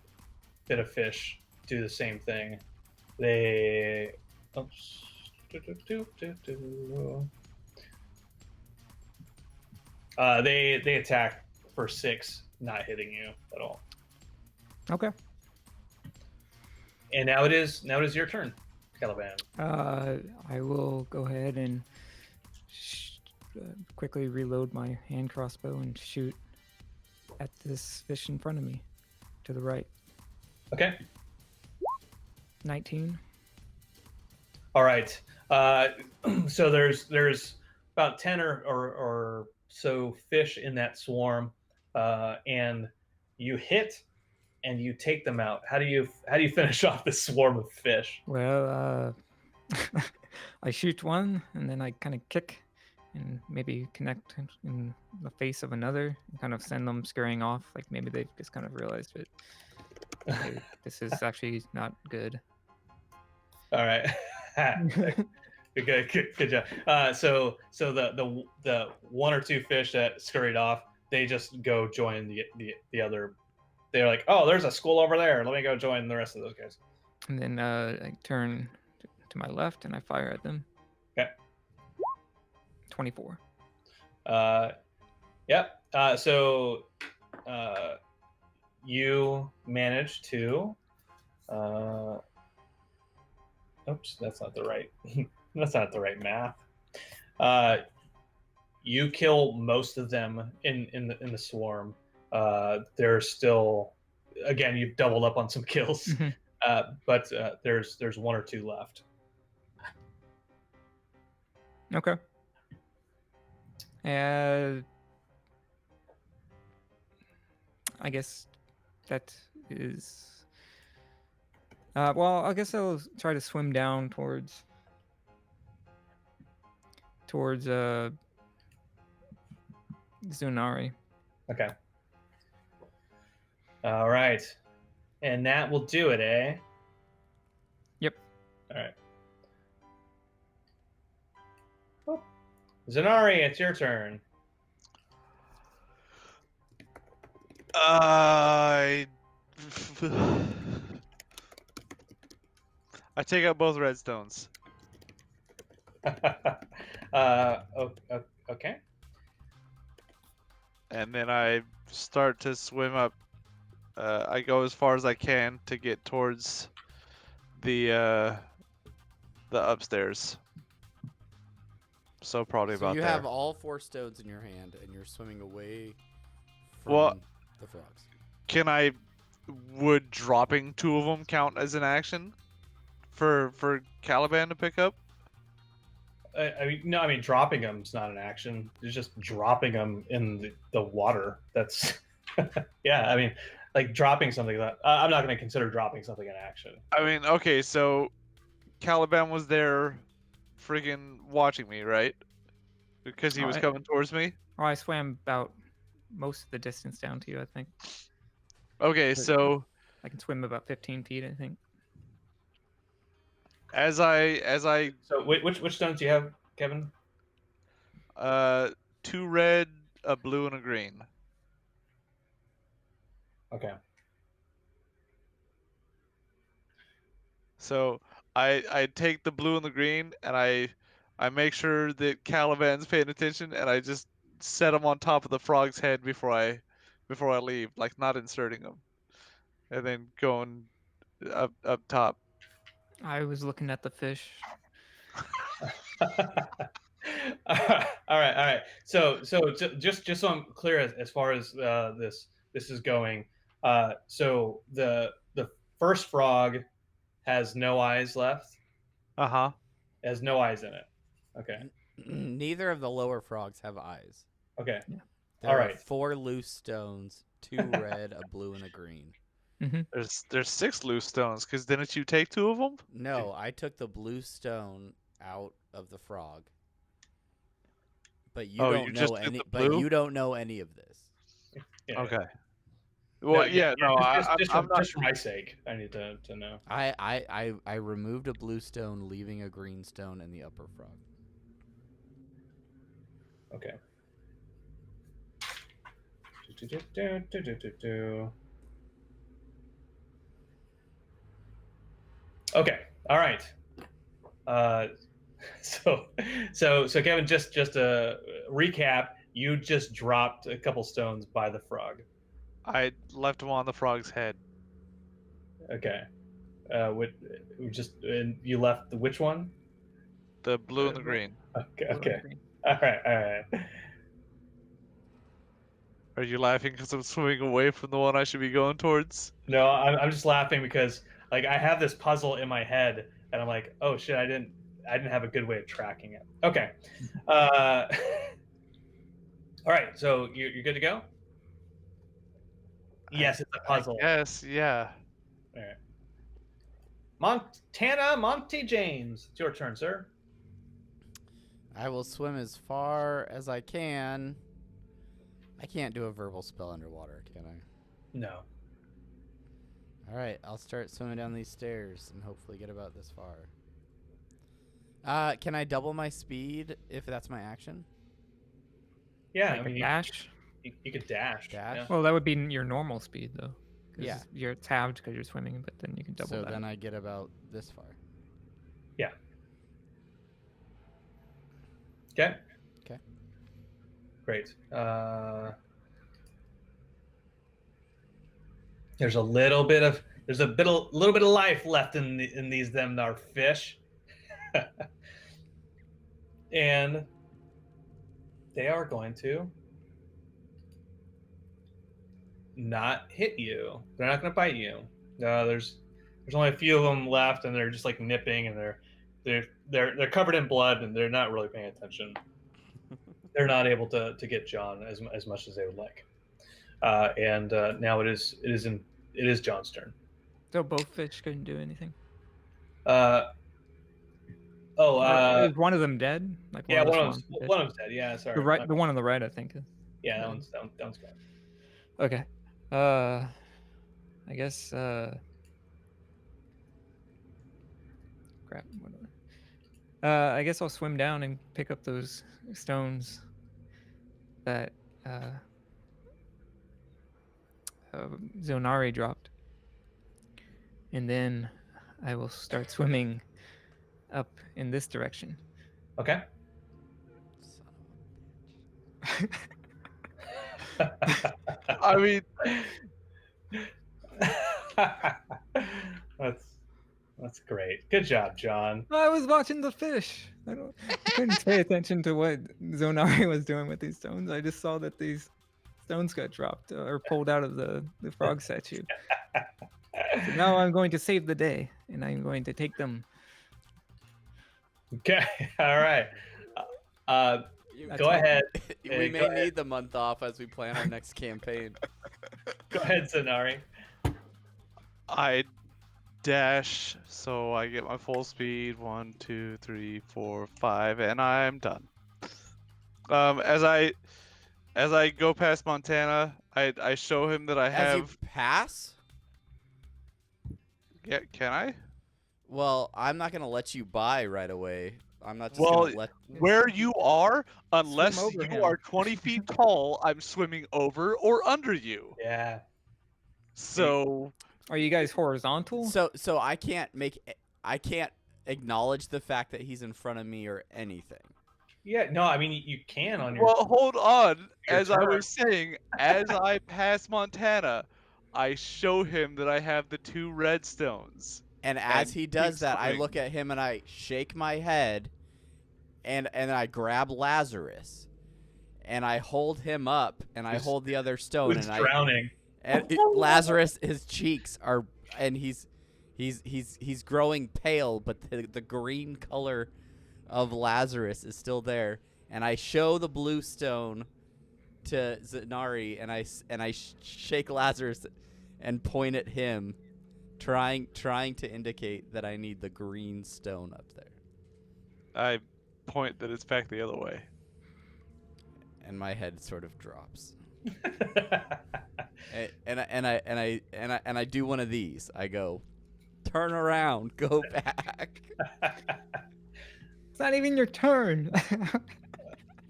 bit of fish do the same thing. They oops. They attack for 6, not hitting you at all. Okay. And now it is your turn, Caliban. I will go ahead and quickly reload my hand crossbow and shoot at this fish in front of me, to the right. Okay. 19. All right. So there's about 10 or so fish in that swarm, and you hit and you take them out. How do you finish off this swarm of fish? Well, I shoot one and then I kind of kick and maybe connect in the face of another and kind of send them scurrying off. Like maybe they've just kind of realized it. Hey, this is actually not good. All right. Good job. So the 1 or 2 fish that scurried off, they just go join the other. They're like, oh, there's a school over there. Let me go join the rest of those guys. And then I turn to my left and I fire at them. Okay. 24. Yep. So you manage to. Oops, that's not the right. That's not the right math. You kill most of them in the swarm. There's still, again, you've doubled up on some kills, but there's 1 or 2 left. Okay. I guess that is. Well, I guess I'll try to swim down towards Zunari Okay. All right. And that will do it, eh? Yep. All right. Oh. Zanari, it's your turn. I take out both redstones. Okay. And then I start to swim up. I go as far as I can to get towards the upstairs. So probably So about you there. have all 4 stones in your hand, and you're swimming away from Well- the frogs. Would dropping 2 of them count as an action for Caliban to pick up? I mean, dropping them's not an action. It's just dropping them in the water. That's, yeah. I mean, like dropping something that I'm not going to consider dropping something an action. I mean, okay, so Caliban was there freaking watching me, right? Because he was Alright. coming towards me? Oh, I swam about most of the distance down to you, I think. Okay, But- so I can swim about 15 feet, I think. as I So which stones do you have, Kevin? 2 red, a blue, and a green. Okay. So I take the blue and the green, and I make sure that Caliban's paying attention, and I just set him on top of the frog's head before I leave, like not inserting him, and then going up top. I was looking at the fish. All right. So just so I'm clear as far as this is going, so the first frog has no eyes left. Uh-huh. Has no eyes in it. Okay. Neither of the lower frogs have eyes. Okay. There All are right. 4 loose stones, 2 red, a blue, and a green. There's 6 loose stones, because didn't you take 2 of them? No, I took the blue stone out of the frog. But you Oh, don't you know just did any. the But blue? you don't know any of this. Yeah. Okay. Well, I'm not. just for my sake, I need to know. I removed a blue stone, leaving a green stone in the upper frog. Okay. Okay. All right. So Kevin, just to recap, you just dropped a couple stones by the frog. I left them on the frog's head. Okay. And you left the which one? The blue and the green. Okay. Blue Okay. and green. All right. Are you laughing because I'm swimming away from the one I should be going towards? No, I'm just laughing because like I have this puzzle in my head, and I'm like, oh shit, I didn't have a good way of tracking it. Okay. All right. So you're good to go. Yes, it's a puzzle. Yes, yeah. All right. Montana Monty James, it's your turn, sir. I will swim as far as I can. I can't do a verbal spell underwater, can I? No. All right, I'll start swimming down these stairs and hopefully get about this far. Can I double my speed if that's my action? Yeah, Like I a mean, dash. you could dash. Dash? Yeah. Well, that would be your normal speed, though. 'Cause Yeah. You're halved because you're swimming, but then you can double So that. then I get about this far. Okay. Okay. Great. There's a little bit of life left in these them our fish, and they are going to not hit you. They're not going to bite you. There's only a few of them left, and they're just like nipping, and they're covered in blood, and they're not really paying attention. They're not able to get John as much as they would like. And now it is John's turn. So both fish couldn't do anything. Or, Is one of them dead? Like yeah, the one of swans them's dead? dead. Yeah, sorry. The one on the right, I think. Yeah, Yeah. that one's gone. Okay. I guess. Crap. I guess I'll swim down and pick up those stones that uh, Zonari dropped, and then I will start swimming up in this direction. Okay. Son I mean, that's great. Good job, John. I was watching the fish. I couldn't pay attention to what Zonari was doing with these stones. I just saw that these stones got dropped or pulled out of the frog statue. So now I'm going to save the day, and I'm going to take them. Okay. All right. You- Go ahead. we go may need the month off as we plan our next campaign. Go ahead, Zanari. I dash, so I get my full speed. 1, 2, 3, 4, 5, and I'm done. As I go past Montana, I show him that I As you have. pass? Yeah, can I? Well, I'm not gonna let you by right away. I'm not just Well, gonna let. Where you are, unless over you him. are 20 feet tall, I'm swimming over or under you. Yeah. So Are you guys horizontal? So I can't acknowledge the fact that he's in front of me or anything. Yeah. No, I mean you can on your. well, hold on. Your As I turn. was saying, as I pass Montana, I show him that I have the 2 redstones. And as And he does keep that, I swimming. look at him and I shake my head, and I grab Lazarus, and I hold him up, and I Who's- hold the other stone, Who's and drowning? Lazarus, his cheeks are, and he's growing pale, but the green color of Lazarus is still there, and I show the blue stone to Zanari, and I shake Lazarus and point at him, trying to indicate that I need the green stone up there. I point that it's back the other way. And my head sort of drops. And I do one of these. I go, turn around, go back. It's not even your turn.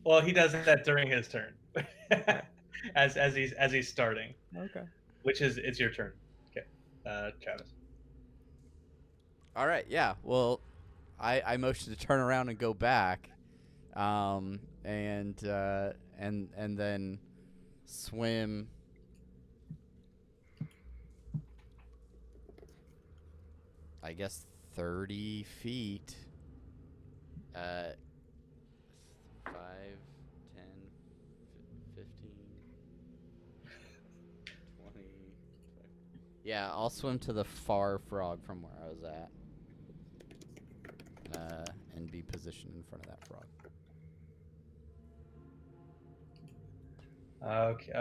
Well, he does that during his turn, as he's starting, Okay. which is it's your turn. Okay, Travis. All right, yeah. Well, I motion to turn around and go back, and then swim. I guess 30 feet. 5, 10, 15, 20. Yeah, I'll swim to the far frog from where I was at. And be positioned in front of that frog.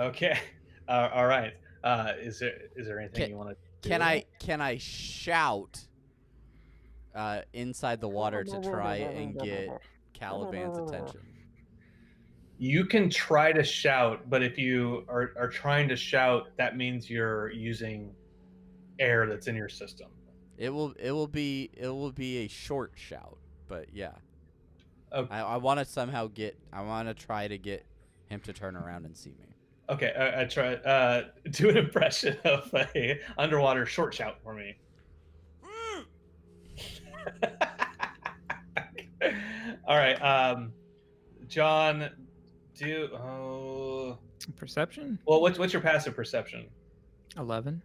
Okay. All right. Is there anything you want to do? Can I shout inside the water to try and get Caliban's attention? You can try to shout, but if you are trying to shout, that means you're using air that's in your system. It will be a short shout, but yeah. Okay. I want to somehow try to get him to turn around and see me. Okay, I try. Do an impression of a underwater short shout for me. All right, John, Perception? well, what's your passive perception? 11.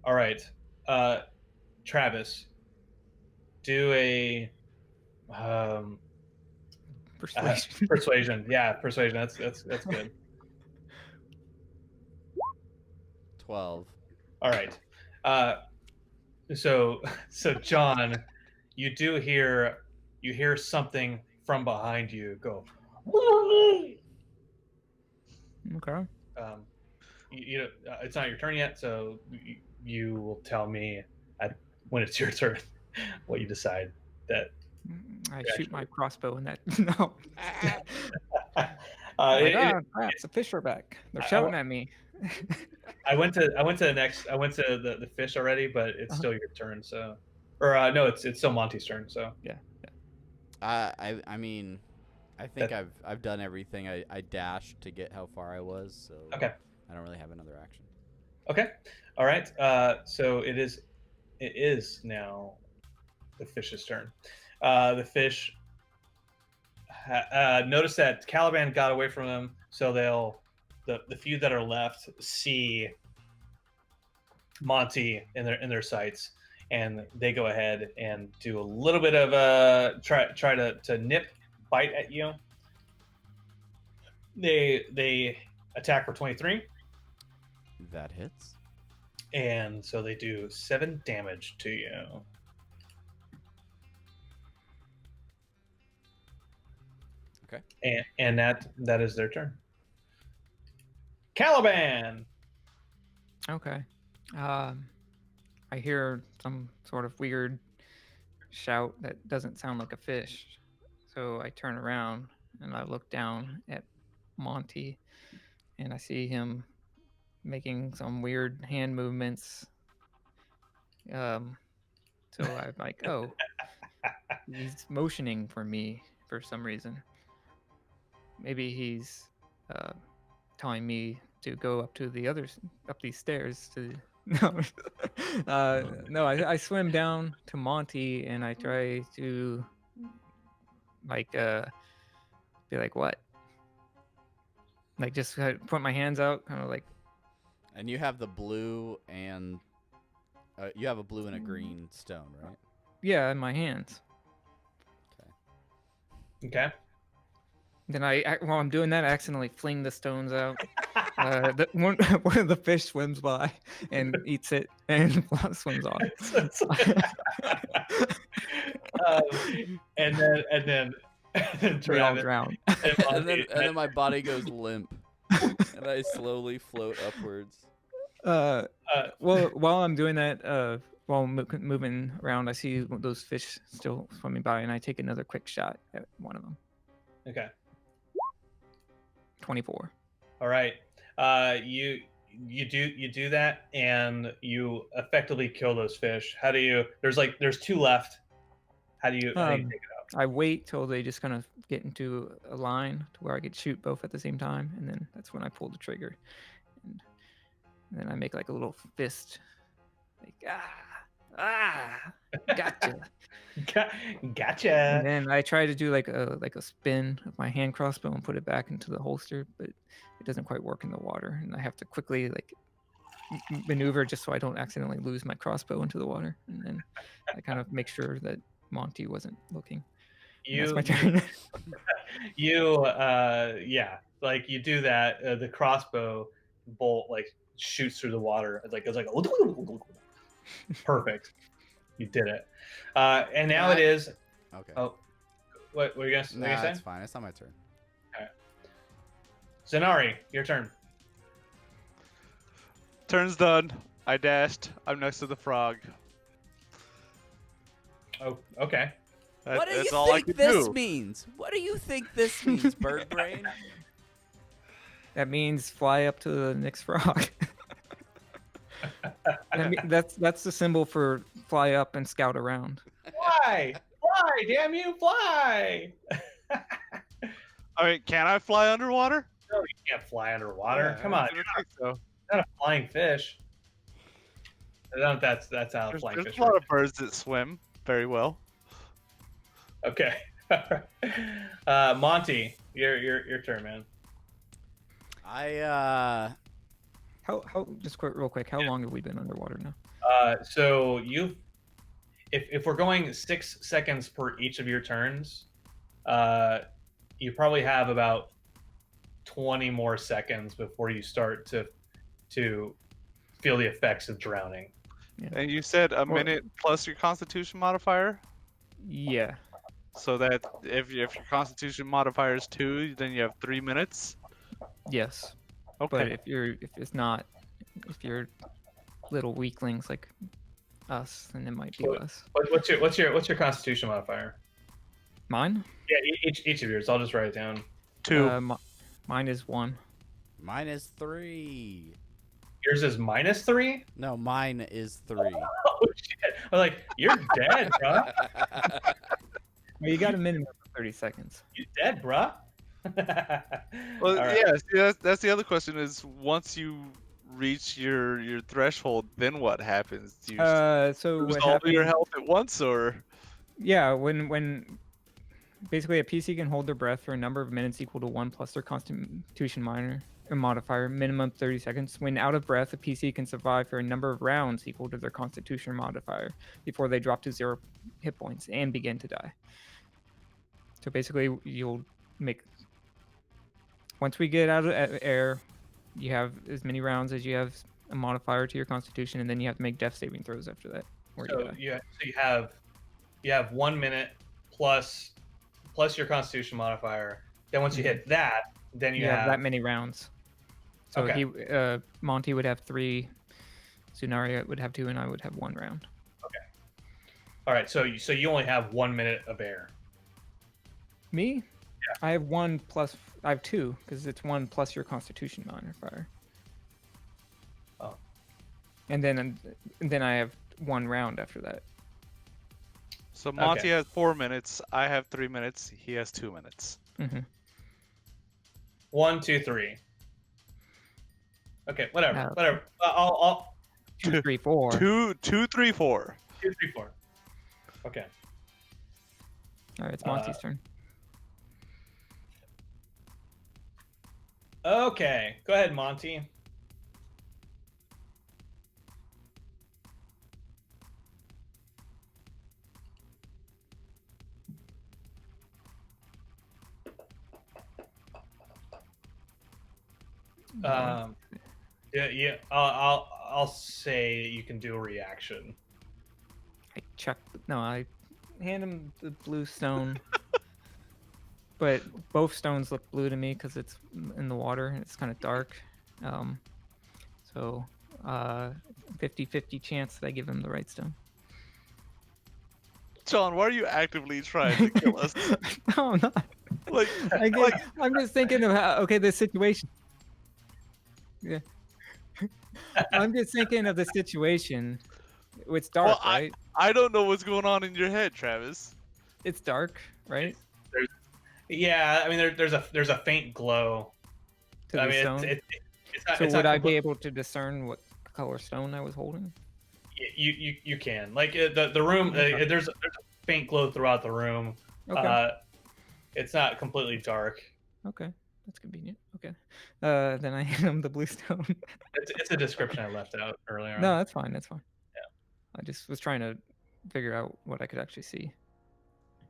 All right, Travis, do a Persuasion. persuasion. Yeah, persuasion. That's good. 12. All right. So John, you hear something from behind you go. Okay. It's not your turn yet, so you will tell me when it's your turn what you decide that. I shoot my crossbow in that. No. It- Crap, the fish are back. They're I- shouting at me. I went to the fish already, but it's still your turn. So, or no, it's still Monty's turn. So Yeah. I mean, I think I've done everything. I dashed to get how far I was, so okay, I don't really have another action. okay, all right. So it is now the fish's turn. The fish notice that Caliban got away from them, so the few that are left see Monty in their sights, and they go ahead and do a little bit of a try to bite at you. They attack for 23, That hits. and so they do 7 damage to you. Okay. And that is their turn. Caliban. Okay. I hear some sort of weird shout that doesn't sound like a fish. So I turn around and I look down at Monty and I see him making some weird hand movements. So I'm like, oh, he's motioning for me for some reason. Maybe he's telling me to go up these stairs to no. No, I swim down to Monty and I try to like be like, what? Like just put my hands out, kind of like. And you have the blue and you have a blue and a green stone, right? Yeah, in my hands. Okay. Then while I'm doing that, I accidentally fling the stones out. One of the fish swims by and eats it and swims off. And then They all drown. And then my body goes limp, and I slowly float upwards. Well, while I'm doing that, while moving around, I see those fish still swimming by, and I take another quick shot at one of them. Okay. 24. All right. You do that, and you effectively kill those fish. How do you? There's 2 left. How do you take it out? I wait till they just kind of get into a line to where I could shoot both at the same time, and then that's when I pull the trigger. And then I make like a little fist, like gotcha. Gotcha. And then I try to do like a spin of my hand crossbow and put it back into the holster, but it doesn't quite work in the water, and I have to quickly like maneuver just so I don't accidentally lose my crossbow into the water, and then I kind of make sure that Monty wasn't looking. That's my turn. Yeah, like you do that. The crossbow bolt like shoots through the water. It's like perfect. You did it. And now it is. Okay. Oh, what were you gonna say? Nah, it's fine. It's not my turn. Okay. Zanari, your turn. Turn's done. I dashed. I'm next to the frog. Oh, okay. What do you that's all I think could this do. means? What do you think this means, bird brain? That means fly up to the next frog. That's the symbol for fly up and scout around. Fly, damn you, fly! I mean, can I fly underwater? No, you can't fly underwater. Yeah, Come on, I you're think so. not a flying fish. I don't know if that's how a flying There's fish a lot works. of birds that swim very well. Okay. Monty, your turn, man. I How just real quick, how long have we been underwater now? So if we're going 6 seconds per each of your turns, you probably have about 20 more seconds before you start to feel the effects of drowning. Yeah. And you said a minute plus your Constitution modifier. Yeah. So that if your Constitution modifier is 2, then you have 3 minutes. Yes. Okay. But if you're little weaklings like us, then it might be less. What's your Constitution modifier? Mine? Yeah, each of yours. I'll just write it down. 2. Mine is 1. Mine is 3. Yours is -3. No, mine is 3. Oh shit! I'm like, you're dead, bruh. Well, you got a minimum of 30 seconds. You dead, bruh. Well, All right. yeah. See, that's the other question is once you reach your threshold, then what happens? Do you So lose what all of your happens? health at once, or Yeah, when basically a PC can hold their breath for a number of minutes equal to 1 plus their constitution modifier, minimum 30 seconds. When out of breath, a PC can survive for a number of rounds equal to their constitution modifier before they drop to 0 hit points and begin to die. So basically, you'll make... Once we get out of air, you have as many rounds as you have a modifier to your constitution, and then you have to make death saving throws after that. Or you So die. you have 1 minute plus your Constitution modifier. Then once you hit that, then you have that many rounds. So Okay. Monty would have 3, Tsunaria would have 2, and I would have 1 round. All right. So you only have 1 minute of air. Me? Yeah. I have 1 plus. I have 2 because it's 1 plus your Constitution modifier. Oh. And then I have 1 round after that. so Monty has 4 minutes. I have 3 minutes. He has 2 minutes. Mm-hmm. 1, 2, 3. Okay. Whatever. No. Whatever. I'll 2, 3, 4. 2, 3, 4. 2, 3, 4. Okay. All right, it's Monty's turn. Okay. Go ahead, Monty. Yeah. I'll say you can do a reaction. I hand him the blue stone. But both stones look blue to me because it's in the water and it's kind of dark. So 50-50 chance that I give him the right stone. John, why are you actively trying to kill us? No, I'm not. I'm just thinking of the situation. Yeah. I'm just thinking of the situation. It's dark, Well, right? I don't know what's going on in your head, Travis. It's dark, right? Yeah, I mean there's a faint glow. To the stone? It's not, so it's would not I be able to discern what color stone I was holding? You can the room. There's a faint glow throughout the room. Okay. It's not completely dark. Okay, that's convenient. Okay, then I hand him the blue stone. It's a description I left out earlier. No, that's fine. That's fine. Yeah. I just was trying to figure out what I could actually see.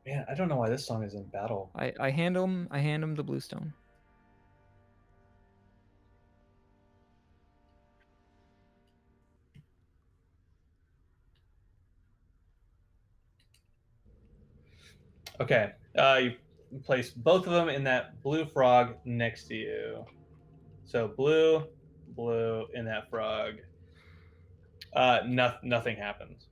Man, I don't know why this song is in battle. I hand him the blue stone. Okay. You place both of them in that blue frog next to you. So blue in that frog. Nothing happens.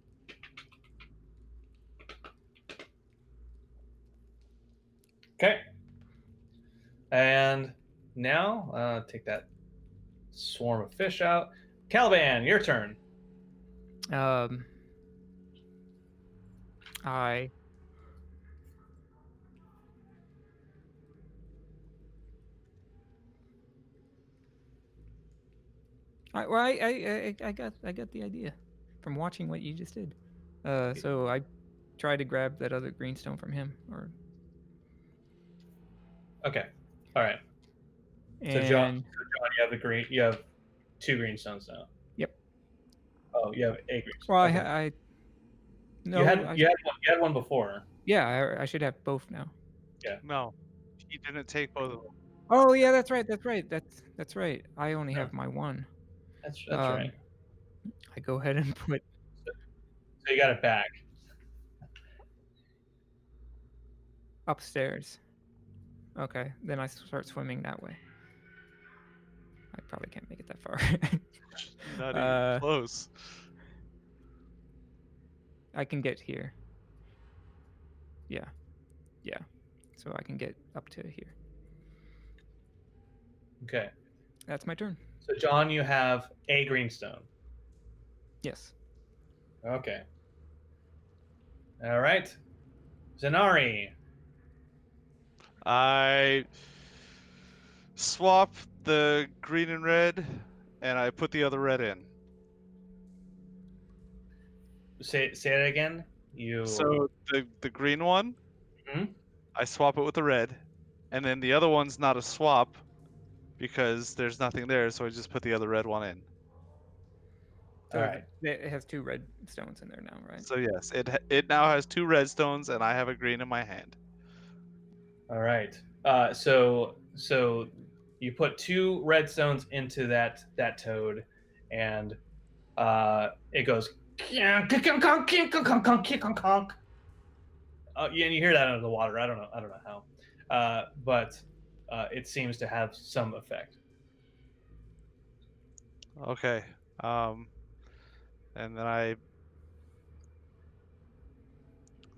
Okay. And now, take that swarm of fish out. Caliban, your turn. I got the idea from watching what you just did. So I tried to grab that other green stone from him, or. Okay. All right. So John, you have the green. You have 2 green stones now. Yep. Oh, you have a green stone. Well, okay. No. You had one before. Yeah, I should have both now. Yeah. No, he didn't take both of them. Oh yeah, that's right. That's right. I only have my 1. That's right. I go ahead and put. So you got it back. Upstairs. Okay, then I start swimming that way. I probably can't make it that far. Not even close. I can get here. Yeah. So I can get up to here. Okay. That's my turn. So John, you have a greenstone. Yes. Okay. All right. Zanari. I swap the green and red, and I put the other red in. Say it again. You. So the green one, Mhm. I swap it with the red, and then the other one's not a swap because there's nothing there, so I just put the other red one in. So All right. it has 2 red stones in there now, right? So yes, it now has 2 red stones, and I have a green in my hand. All right. So you put 2 red stones into that toad, and it goes. Yeah, and you hear that under the water. I don't know how, but it seems to have some effect. Okay. And then I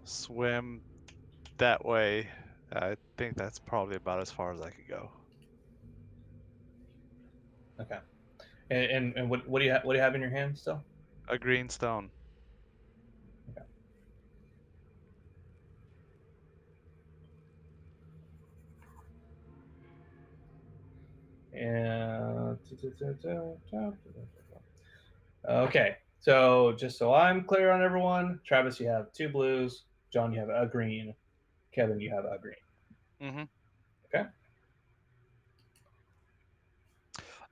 swim that way. I think that's probably about as far as I could go. Okay. And what do you have in your hand still? A green stone. Okay. And okay. So just so I'm clear on everyone, Travis, you have 2 blues. John, you have a green. Kevin, you have a green. Mm-hmm. Okay.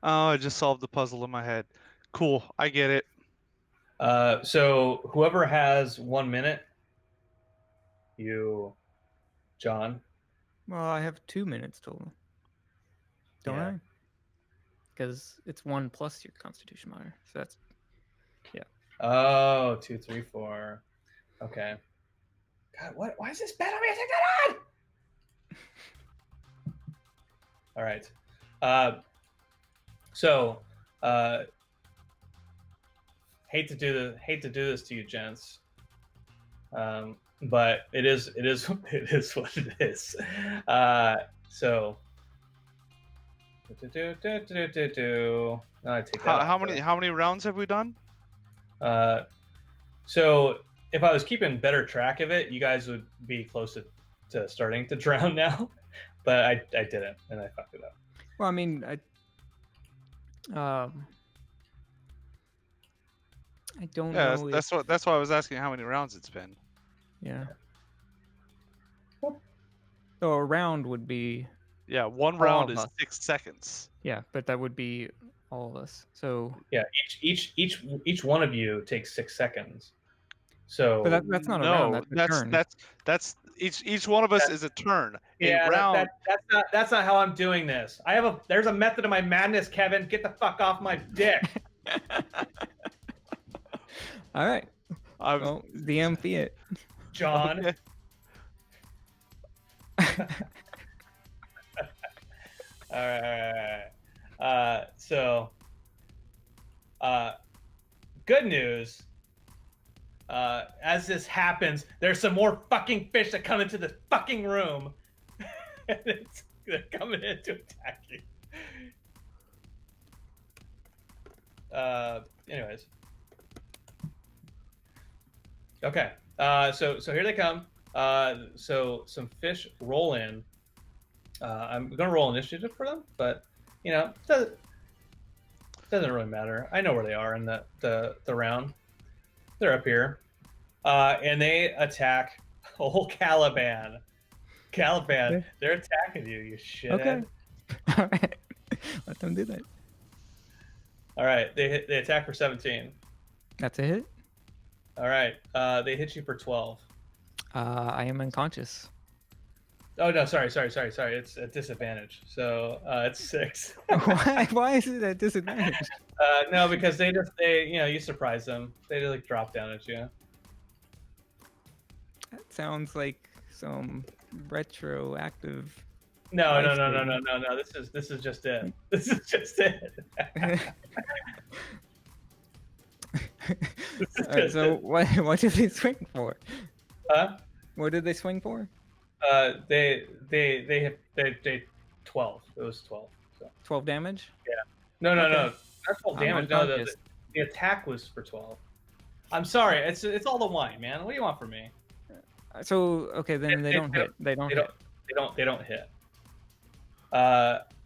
Oh, I just solved the puzzle in my head. Cool, I get it. So whoever has 1 minute, you, John. Well, I have 2 minutes total. Don't Yeah. I? Because it's 1 plus your constitution modifier. So that's Oh, 2, 3, 4. Okay. God, what? Why is this battle music on? All right. So, hate to do this to you, gents. But it is it is what it is. So. I take that How off many rounds have we done? So if I was keeping better track of it, you guys would be close to starting to drown now, but I didn't, and I fucked it up. well. I mean, I don't Yeah, know. that's why I was asking how many rounds it's been. Yeah. So a round would be Yeah, 1 All round of is us. 6 seconds. but that would be all of us. So, Yeah, each one of you takes 6 seconds. So but that's not a round. No, That's a turn. that's each one of us is a turn. A round. that's not how I'm doing this. There's a method of my madness, Kevin. Get the fuck off my dick. All right. I'm, Well, DM Fiat. John. Okay. All right. So, good news. As this happens, there's some more fucking fish that come into the fucking room, and they're coming in to attack you. Anyways. Okay. So here they come. So some fish roll in. I'm gonna roll initiative for them, but doesn't really matter. I know where they are in the round. They're up here, and they attack old Caliban. Caliban, Okay. they're attacking you. You shithead. Okay. All right. Let them do that. All right, they attack for 17. That's a hit. All right, they hit you for 12. I am unconscious. Oh no, sorry. It's a disadvantage. So it's 6. Why is it a disadvantage? No, because they you surprise them. They just like drop down at you. That sounds like some retroactive. No. This is just it. This is just it. All right, so what did they swing for? Huh? What did they swing for? They 12. It was 12. So 12 damage? Yeah. No, no, Okay. no. Not 12 I'm damage. No, unconscious. the attack was for 12. I'm sorry. It's all the wine, man. What do you want from me? So okay, then they don't hit. They don't They hit. don't hit.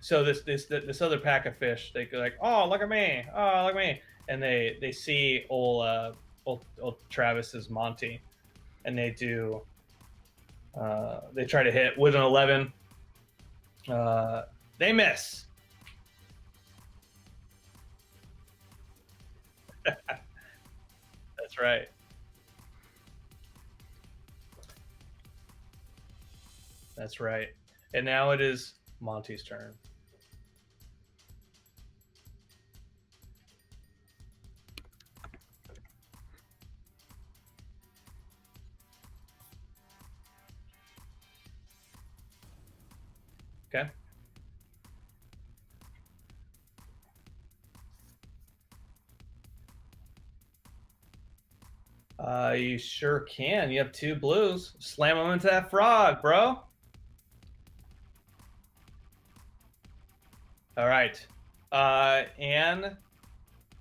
So this other pack of fish, they go like, oh, look at me, oh, look at me, and they see old Travis's Monty, and they do. They try to hit with an 11. They miss. That's right. That's right. And now it is Monty's turn. Okay. You sure can. You have 2 blues. Slam them into that frog, bro. All right. And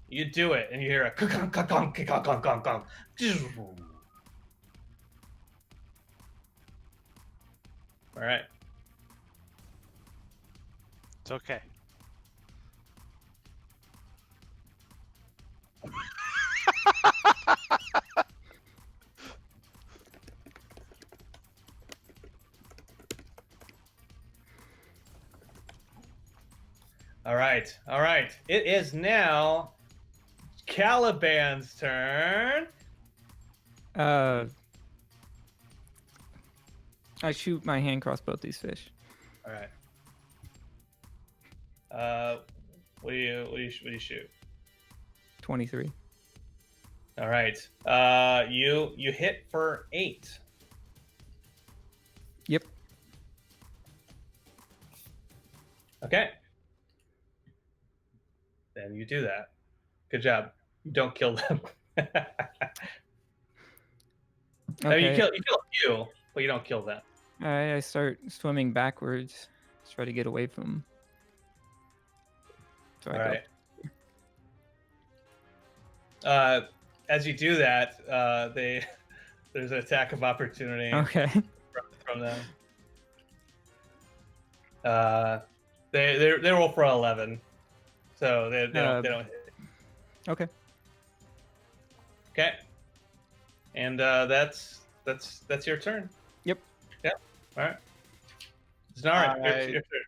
you do it, and you hear a ka-kong, ka-kong, ka-kong, ka-kong, ka-kong. All right. It's okay. All right. All right. It is now Caliban's turn. I shoot my hand crossbow at these fish. All right. What do you shoot? 23. All right. You hit for 8. Yep. Okay. Then you do that. Good job. You don't kill them. I mean, you kill a few, but you don't kill them. All right, I start swimming backwards, try to get away from them. So All right. As you do that, there's an attack of opportunity Okay. from them. They roll for 11, so they don't hit. Okay. Okay. And that's your turn. Yep. Yeah. All right. Znara, Alright. your turn.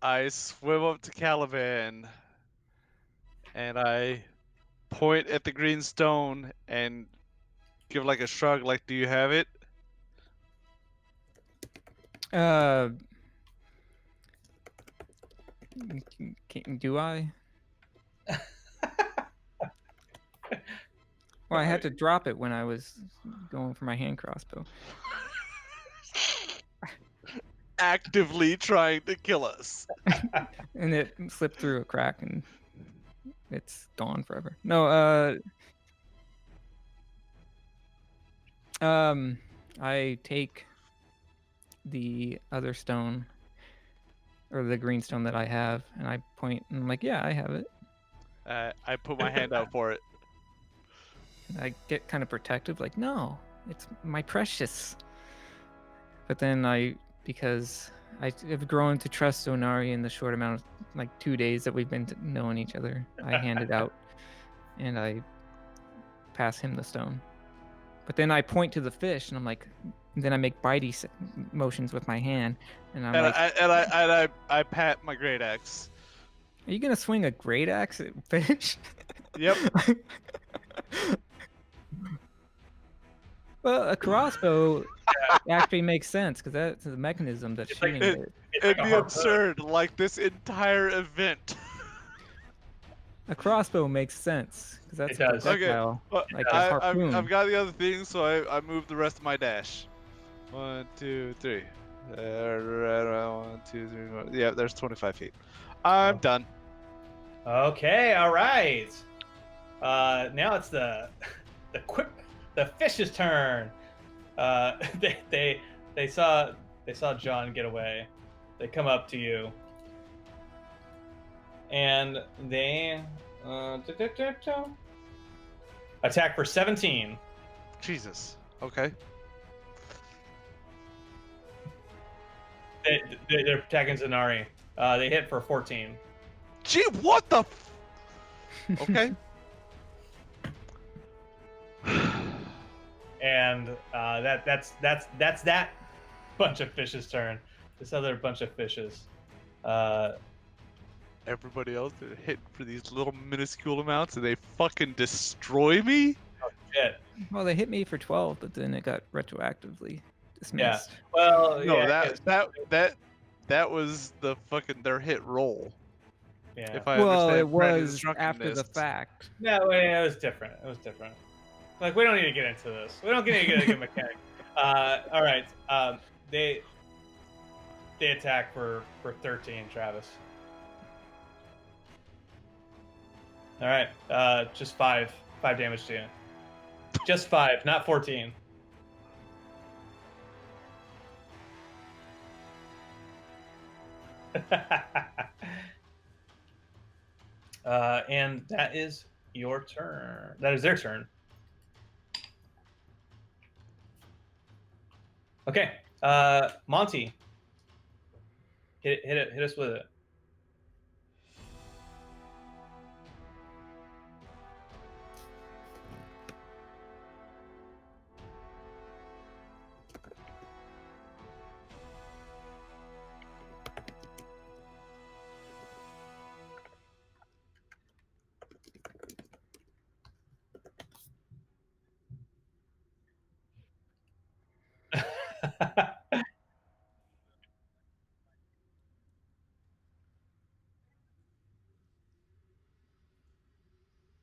I swim up to Caliban, and I point at the green stone and give like a shrug, like, "Do you have it?" Do I? Well, I had to drop it when I was going for my hand crossbow. Actively trying to kill us. And it slipped through a crack and it's gone forever. No, I take the other stone or the green stone that I have and I point and I'm like, yeah, I have it. I put my hand out for it. And I get kind of protective, like, no, it's my precious. But then because I've grown to trust Zonari in the short amount of like 2 days that we've been knowing each other, I hand it out and I pass him the stone. But then I point to the fish and I'm like, then I make bitey motions with my hand and I'm like, I pat my great axe. are you gonna swing a great axe at fish? Yep. Well, a crossbow actually makes sense because that's the mechanism that's It's like shooting it. It's It'd like a be harpoon. absurd, like this entire event. A crossbow makes sense because that's It a does. Okay, projectile, Well, like a harpoon. I've got the other things, so I moved the rest of my dash. 1, 2, 3. 1, 2, 3, 4. Yeah, there's 25 feet. I'm done. Okay, all right. Now it's the fish's turn. They saw John get away. They come up to you, and they attack for 17. Jesus. Okay. They're attacking Zanari. They hit for 14. Gee, what the? Okay. And that's that bunch of fishes' turn. This other bunch of fishes. Everybody else are hitting for these little minuscule amounts, and they fucking destroy me. Shit. Well, they hit me for 12, but then it got retroactively dismissed. Well, No, yeah, that was the fucking their hit roll. yeah. If I Well, understand it Brandon's was after the drunkenness. fact. No, it was different. It was different. Like, we don't need to get into this. We don't need to get into mechanic. All right. They attack for 13, Travis. All right. Just 5 damage to you. Just 5, not 14. And that is your turn. That is their turn. Okay. Monty. Hit us with it.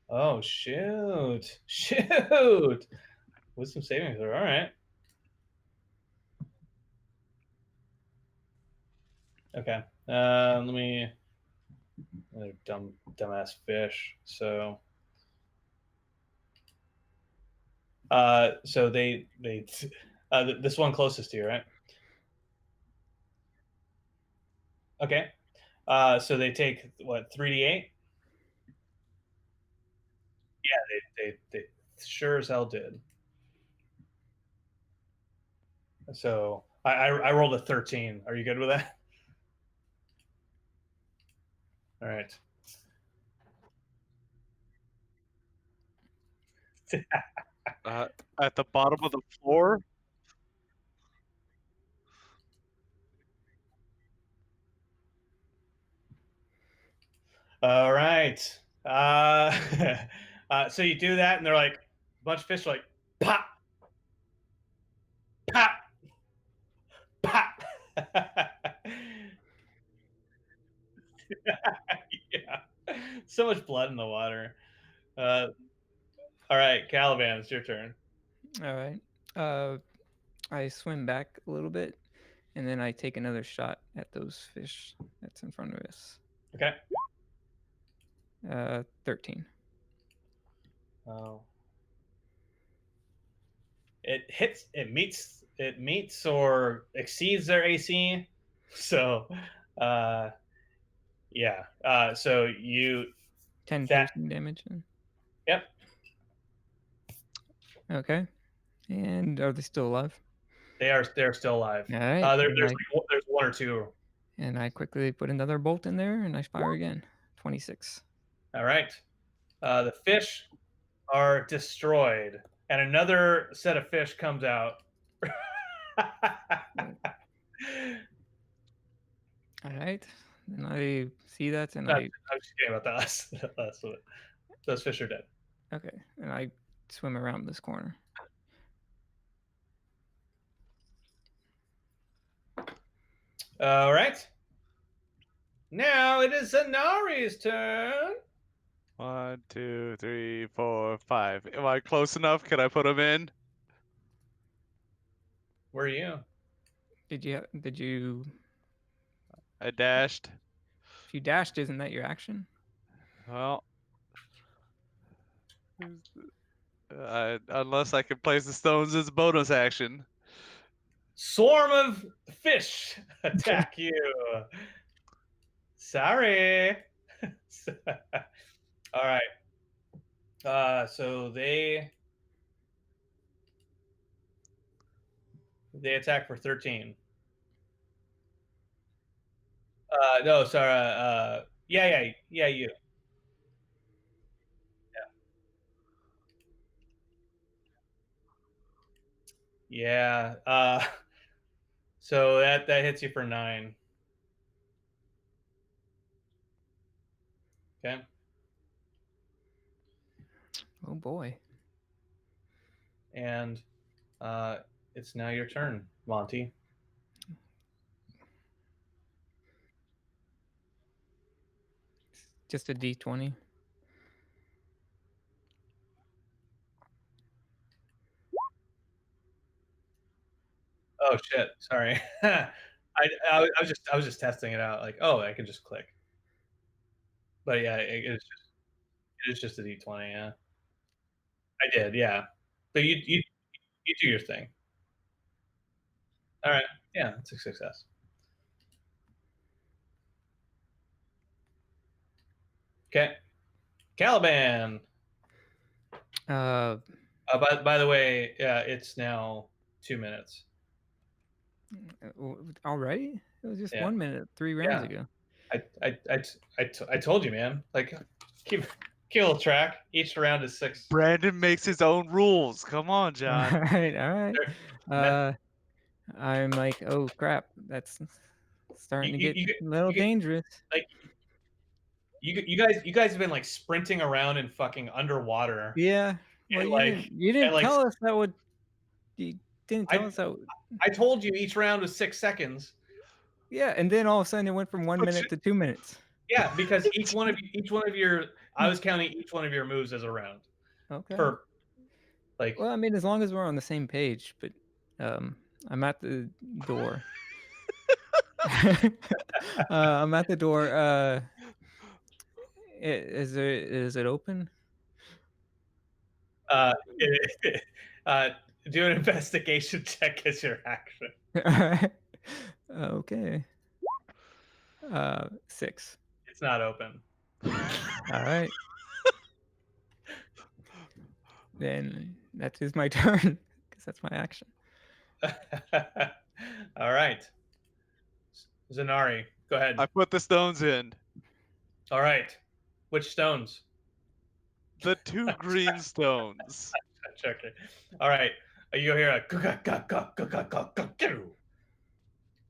Oh, shoot. Shoot. Wisdom saving throw. All right. Okay. Let me. Another dumbass fish. So. So they this one closest to you, right? Okay. So they take what, 3d8? Yeah, they sure as hell did. So I rolled a 13. Are you good with that? All right. At the bottom of the floor. All right. So you do that, and they're like, a bunch of fish are like, pop, pop, pop. Yeah. So much blood in the water. All right, Caliban, it's your turn. All right. I swim back a little bit, and then I take another shot at those fish that's in front of us. Okay. 13. Oh. It meets or exceeds their AC. So, yeah. So you 10 that piercing damage. Then. Yep. Okay. And are they still alive? They're still alive. All right. There's 1 or 2. And I quickly put another bolt in there, and I fire again. 26. All right. The fish are destroyed, and another set of fish comes out. All right. And I see that, and I was just kidding about that last one. Those fish are dead. Okay. And I swim around this corner. All right. Now it is Zanari's turn. 1, 2, 3, 4, 5. Am I close enough? Can I put them in? Where are you? Did you? I dashed. If you dashed, isn't that your action? Well, unless I can place the stones as a bonus action. Swarm of fish attack you. Sorry. All right. So they attack for 13. No, sorry. Yeah, you. Yeah. So that hits you for 9. Okay. Oh boy. And it's now your turn, Monty. Just a D20. Oh shit! Sorry. I was just testing it out. Like, oh, I can just click. But yeah, it is just a D20. Yeah, I did. Yeah, but you do your thing. All right. Yeah, it's a success. Okay, Caliban. Uh, By the way, yeah, it's now 2 minutes. already? It was just Yeah. 1 minute, 3 rounds Yeah. ago. I told you, man. Like, keep a little track. Each round is 6. Brandon makes his own rules. Come on, All John. right, all right. That- I'm like, oh crap, that's starting to get a little dangerous. like you guys have been like sprinting around and fucking underwater. Yeah. Well, And, you didn't like, tell us that would. You didn't tell I- us that. I told you each round was 6 seconds. Yeah, and then all of a sudden it went from 1 But minute to 2 minutes. Yeah, because each one of your I was counting each one of your moves as a round. Okay. For like Well, I mean, as long as we're on the same page, but I'm at the door. I'm at the door. Is it open? Do an investigation check as your action. Okay. 6. It's not open. All right. Then that is my turn because that's my action. All right. Zanari, go ahead. I put the stones in. All right. Which stones? The 2 green stones. Okay. All right. You hear a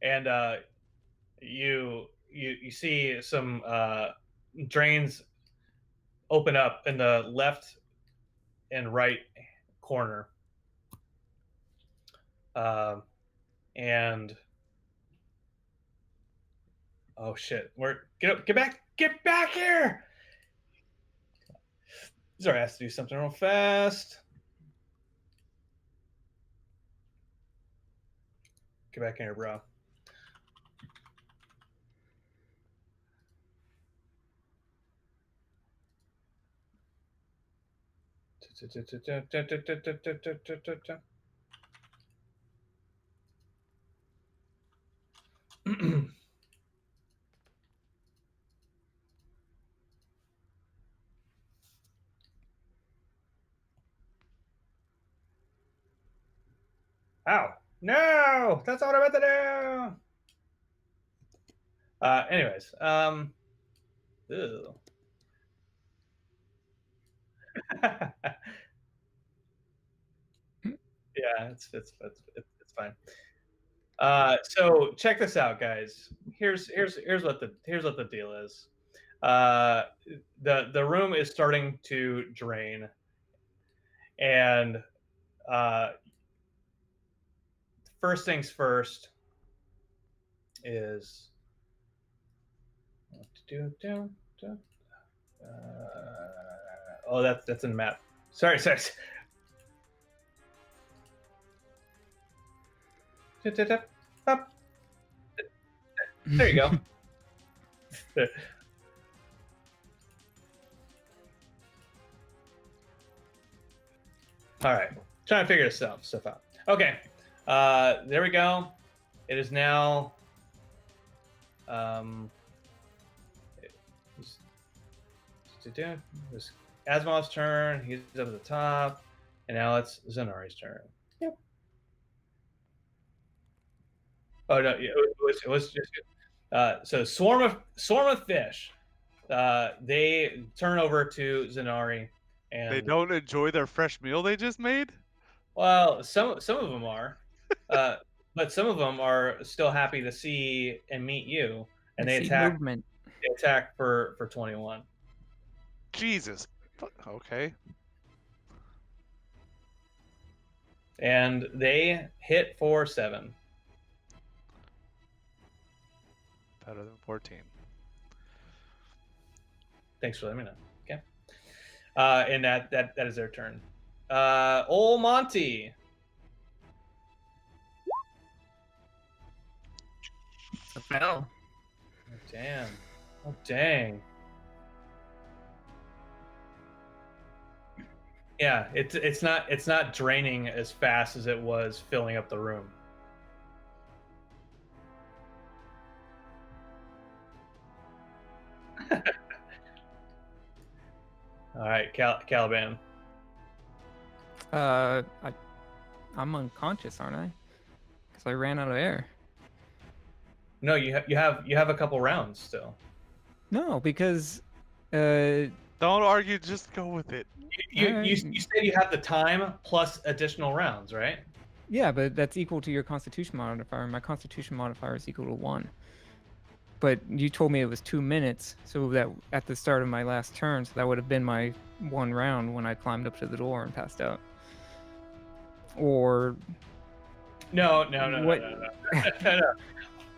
and you see some drains open up in the left and right corner. And oh shit, get back here. Sorry, has to do something real fast. Get back in here, bro. Ow. No, that's not what I meant to do. Anyways, ew. Yeah, it's fine. So check this out, guys. Here's what the deal is. The room is starting to drain, and first things first is oh, that's in the map. Sorry. Up. There you go. All right, trying to figure this stuff out. Okay, there we go. It is now. It's Asimov's turn. He's up at the top, and now it's Zenari's turn. Yep. Oh no, yeah, it was just so swarm of fish. They turn over to Zenari, and They don't enjoy their fresh meal they just made. well, some of them are, but some of them are still happy to see and meet you, and they see attack. movement. They attack for 21. Jesus. Okay. And they hit for 7. Better than 14. Thanks for letting me know. Okay. And that is their turn. Ol Monty. A fail. Oh, damn. Oh dang. Yeah, it's not draining as fast as it was filling up the room. All right, Caliban. I'm unconscious, aren't I? Because I ran out of air. No, you have a couple rounds still. No, because Don't argue. Just go with it. You said you have the time plus additional rounds, right? yeah, but that's equal to your Constitution modifier. My Constitution modifier is equal to 1. But you told me it was 2 minutes, so that at the start of my last turn, so that would have been my 1 round when I climbed up to the door and passed out. Or No. What-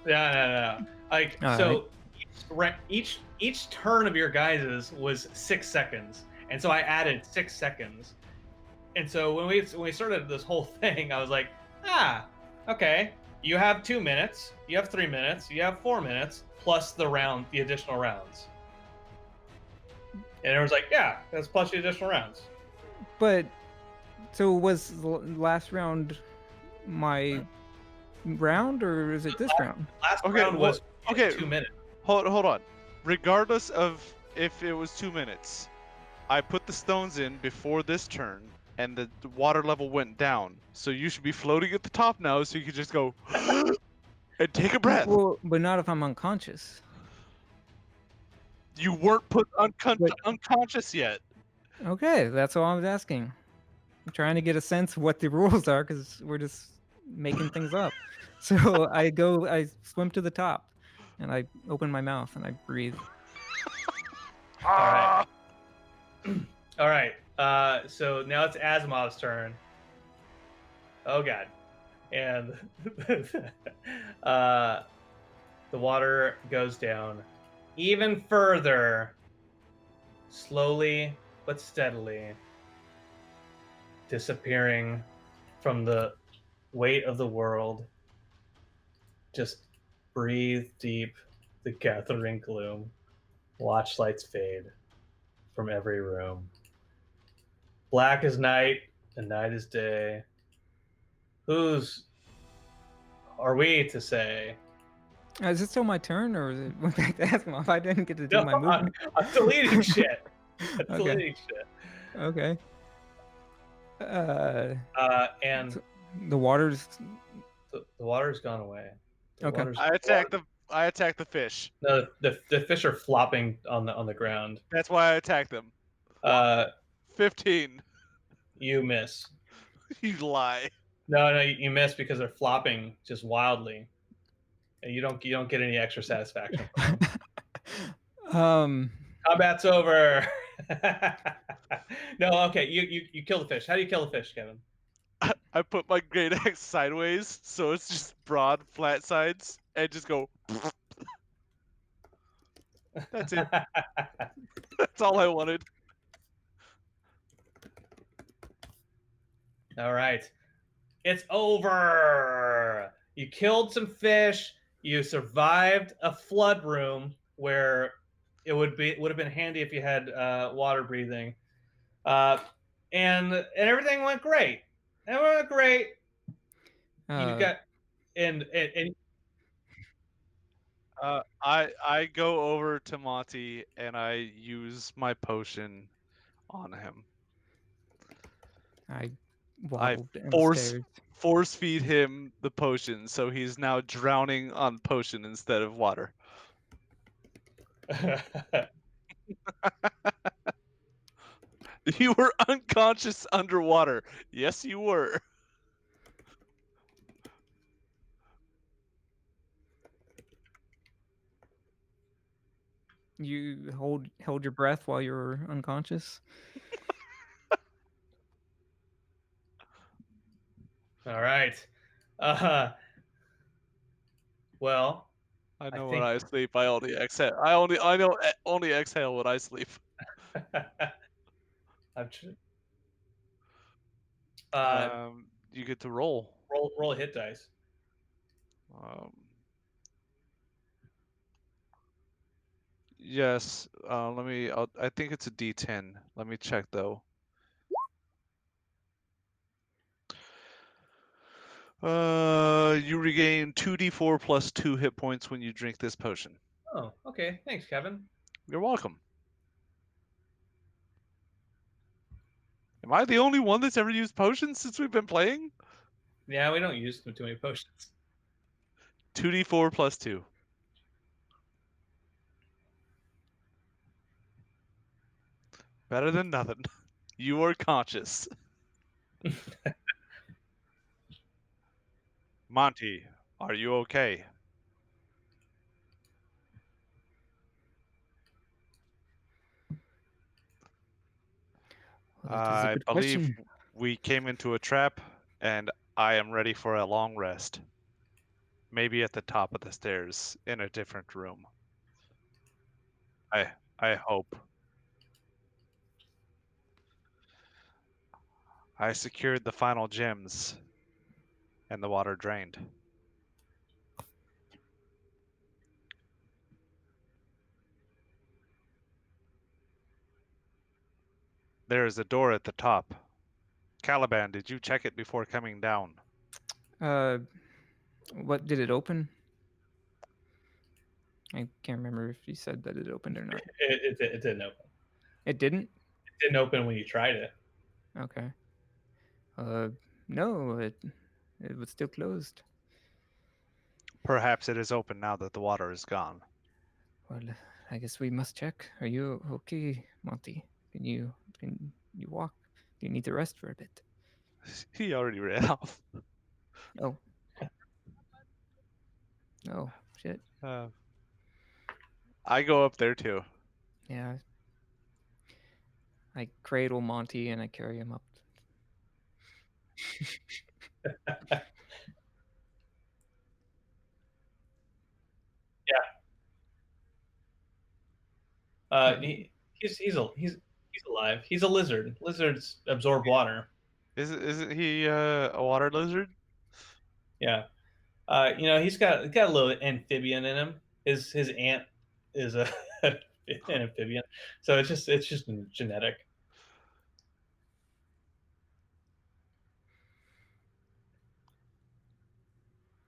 No. Like All so, each turn of your guys's was 6 seconds, and so I added 6 seconds. And so when we started this whole thing, I was like, okay, you have 2 minutes, you have 3 minutes, you have 4 minutes plus the additional rounds. And it was like, yeah, that's plus the additional rounds. But so was the last round my round, or is it this round? Last Okay, round was okay. 2 minutes. Hold on. Regardless of if it was 2 minutes, I put the stones in before this turn, and the water level went down. So you should be floating at the top now, so you can just go and take a breath. Well, but not if I'm unconscious. You weren't put Wait. unconscious yet. Okay, that's all I was asking. I'm trying to get a sense of what the rules are, because we're just making things up. So I swim to the top, and I open my mouth and I breathe. All right. So now it's Asimov's turn. Oh god. And the water goes down even further, slowly but steadily, disappearing from the weight of the world. Just breathe deep the gathering gloom. Watch lights fade from every room. Black is night and night is day. Whose are we to say? Is it still my turn, or is it back to Asimov? I didn't get to do my movement. I'm deleting shit. I'm Okay. deleting shit. Okay. And The water's the water's gone away. The Okay. water's- I attacked the fish. No, the fish are flopping on the ground. That's why I attacked them. 15. You miss. You lie. No, you miss because they're flopping just wildly, and you don't get any extra satisfaction. Combat's over. No, okay. You kill the fish. How do you kill the fish, Kevin? I put my great axe sideways, so it's just broad, flat sides, and just go. That's it. That's all I wanted. All right. It's over. You killed some fish. You survived a flood room where it would have been handy if you had water breathing. And everything went great. Everything went great. You got and I go over to Monty and I use my potion on him. I I waddled force downstairs. force feed him the potion, so he's now drowning on potion instead of water. You were unconscious underwater. Yes, you were. You held your breath while you were unconscious. All right. Well, I know when think I sleep, I only exhale. Only exhale when I sleep. I'm tr- You get to roll. roll a hit dice. Um, yes. Let me. I think it's a D10. Let me check though. You regain 2d4 plus 2 hit points when you drink this potion. Oh, okay. Thanks, Kevin. You're welcome. Am I the only one that's ever used potions since we've been playing? Yeah, we don't use too many potions. 2d4 plus 2. Better than nothing. You are conscious. Monty, are you okay? Well, that is a I good believe question. we came into a trap, and I am ready for a long rest. Maybe at the top of the stairs in a different room. I hope. I secured the final gems, and the water drained. There is a door at the top. Caliban, did you check it before coming down? Uh, what did it open? I can't remember if you said that it opened or not. It didn't open. It didn't. It didn't open when you tried it. Okay. No, it was still closed. Perhaps it is open now that the water is gone. Well, I guess we must check. Are you okay, Monty? Can you walk? Do you need to rest for a bit? He already ran off. Oh. Oh, shit. I go up there too. Yeah. I cradle Monty and I carry him up. He's alive. He's a lizard. Lizards absorb water. Isn't he a water lizard? Yeah. He's got a little amphibian in him. His aunt is a an amphibian, so it's just genetic.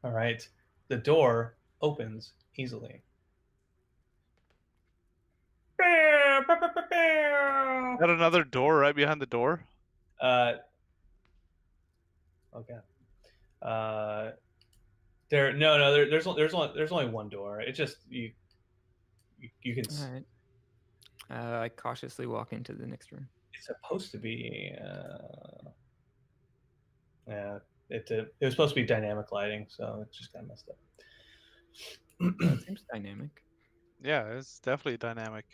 All right, the door opens easily. Got another door right behind the door? Okay. There's only one door. It just you can. All right. I cautiously walk into the next room. It's supposed to be. Yeah, it was supposed to be dynamic lighting, so it just got messed up. It seems dynamic. Yeah, it's definitely dynamic.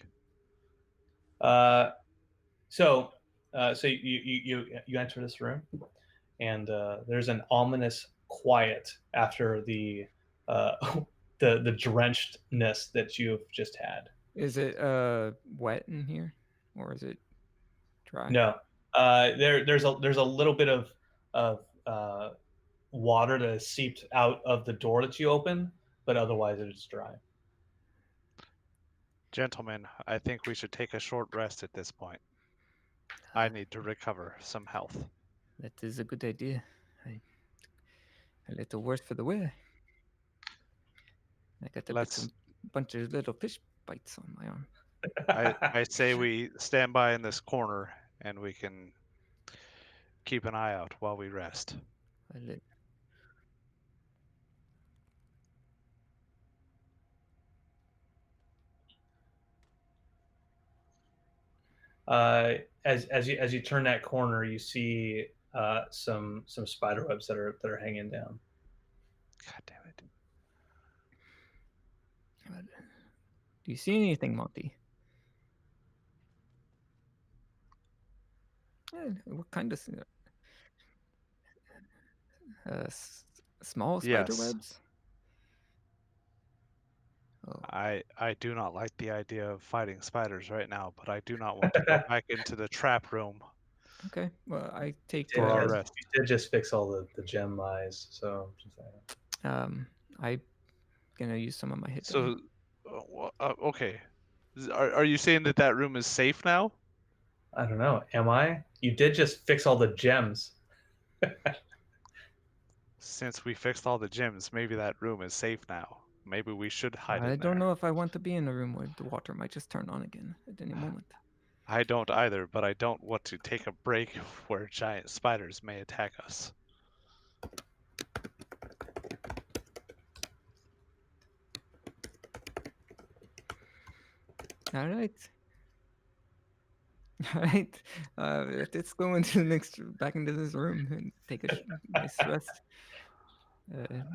So you enter this room, and there's an ominous quiet after the the drenchedness that you've just had. Is it wet in here, or is it dry? No, there's a little bit of water that has seeped out of the door that you open, but otherwise it's dry. Gentlemen, I think we should take a short rest at this point. I need to recover some health. That is a good idea. I let the worst for the wear. I got to put some bunch of little fish bites on my arm. I say we stand by in this corner and we can keep an eye out while we rest. I li- As you turn that corner, you see some spider webs that are hanging down. God damn it. Do you see anything, Monty? What kind of small spider Yes. webs? Oh, I do not like the idea of fighting spiders right now, but I do not want to go back into the trap room. okay. Well, I take For our You rest. did just fix all the gem eyes, so just saying. I gonna use some of my hit die. So, okay. Are you saying that that room is safe now? I don't know. Am I? You did just fix all the gems. Since we fixed all the gyms, maybe that room is safe now. Maybe we should hide I in don't there. know if I want to be in a room where the water might just turn on again at any moment. I don't either, but I don't want to take a break where giant spiders may attack us. All right. All right. Let's go into back into this room and take a nice rest.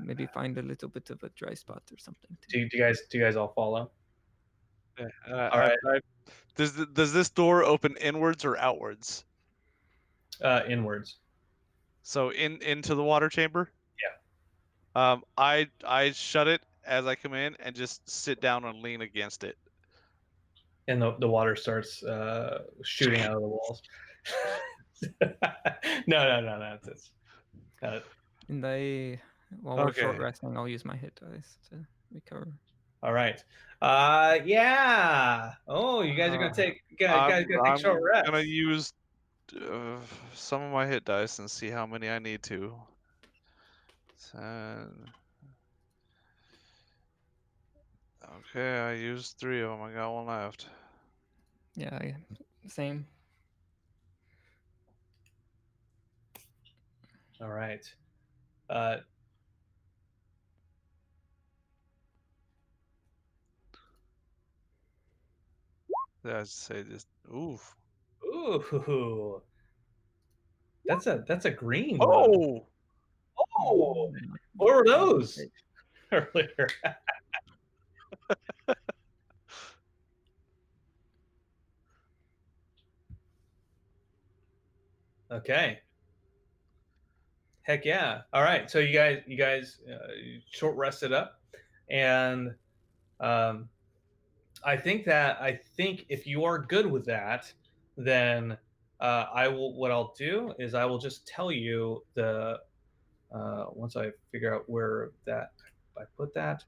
Maybe find a little bit of a dry spot or something. Do you guys all follow? All right. Does this door open inwards or outwards? Inwards. So into the water chamber? Yeah. I shut it as I come in and just sit down and lean against it. And the water starts shooting out of the walls. No. And while we're short resting, I'll use my hit dice to recover. All right. Yeah. Oh, you guys are gonna take. Guys gonna take short rest. I'm gonna use some of my hit dice and see how many I need to. 10. Okay, I used 3 of them. I got 1 left. Yeah, same. All right. I'd say just oof. Ooh. That's a green one. Oh. Oh. What were those earlier? Okay. Heck yeah! All right, so you guys short rested up, and I think if you are good with that, then I will. What I'll do is I will just tell you the once I figure out where that I put that.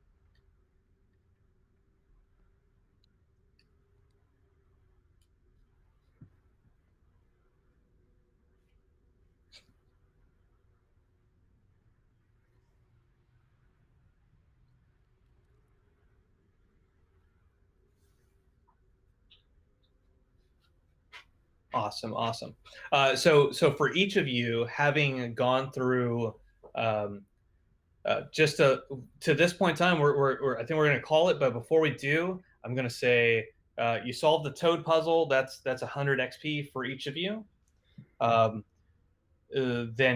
Awesome. So for each of you, having gone through just to this point in time, I think we're going to call it. But before we do, I'm going to say you solved the toad puzzle. That's 100 XP for each of you. Then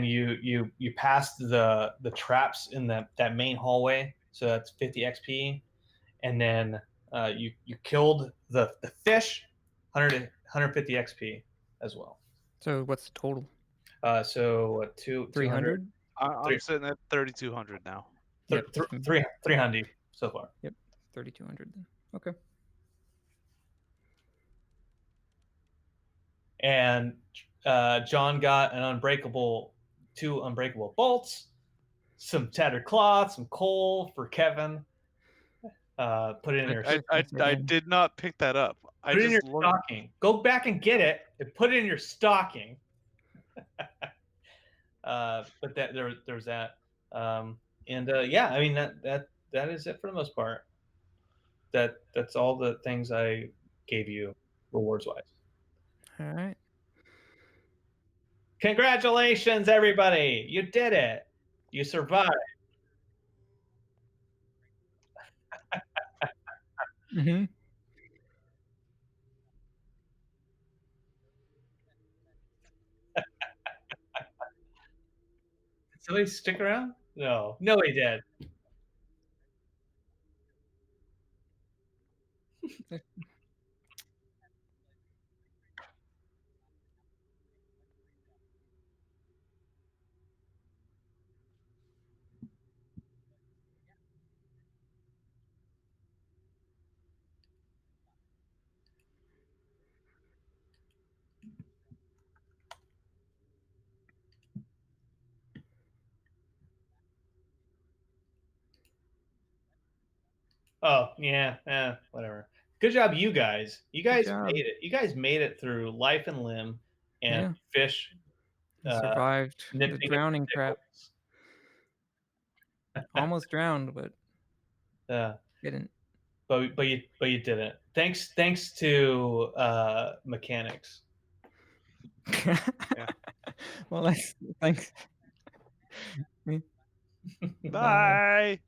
you passed the traps in that main hallway, so that's 50 XP. And then you killed the fish, 150 XP as well. So what's the total? So 300. I'm sitting at 3,200 now. Yep. 300 so far. Yep, 3,200 then. Okay. And John got two unbreakable bolts, some tattered cloth, some coal for Kevin. Put it in your. I did not pick that up. Put it in your stocking. Go back and get it and put it in your stocking. But there's that. Yeah, I mean that is it for the most part. that's all the things I gave you rewards wise. All right. Congratulations, everybody! You did it. You survived. Mm-hmm. Did somebody stick around? No, nobody did. Oh yeah, whatever. Good job, you guys. You Good guys job. made it. You guys made it through life and limb, and Yeah. fish You survived the nipping at drowning your crap. nipples. Almost drowned, but Yeah, didn't. but you didn't. Thanks to mechanics. Well, thanks. Bye. Bang.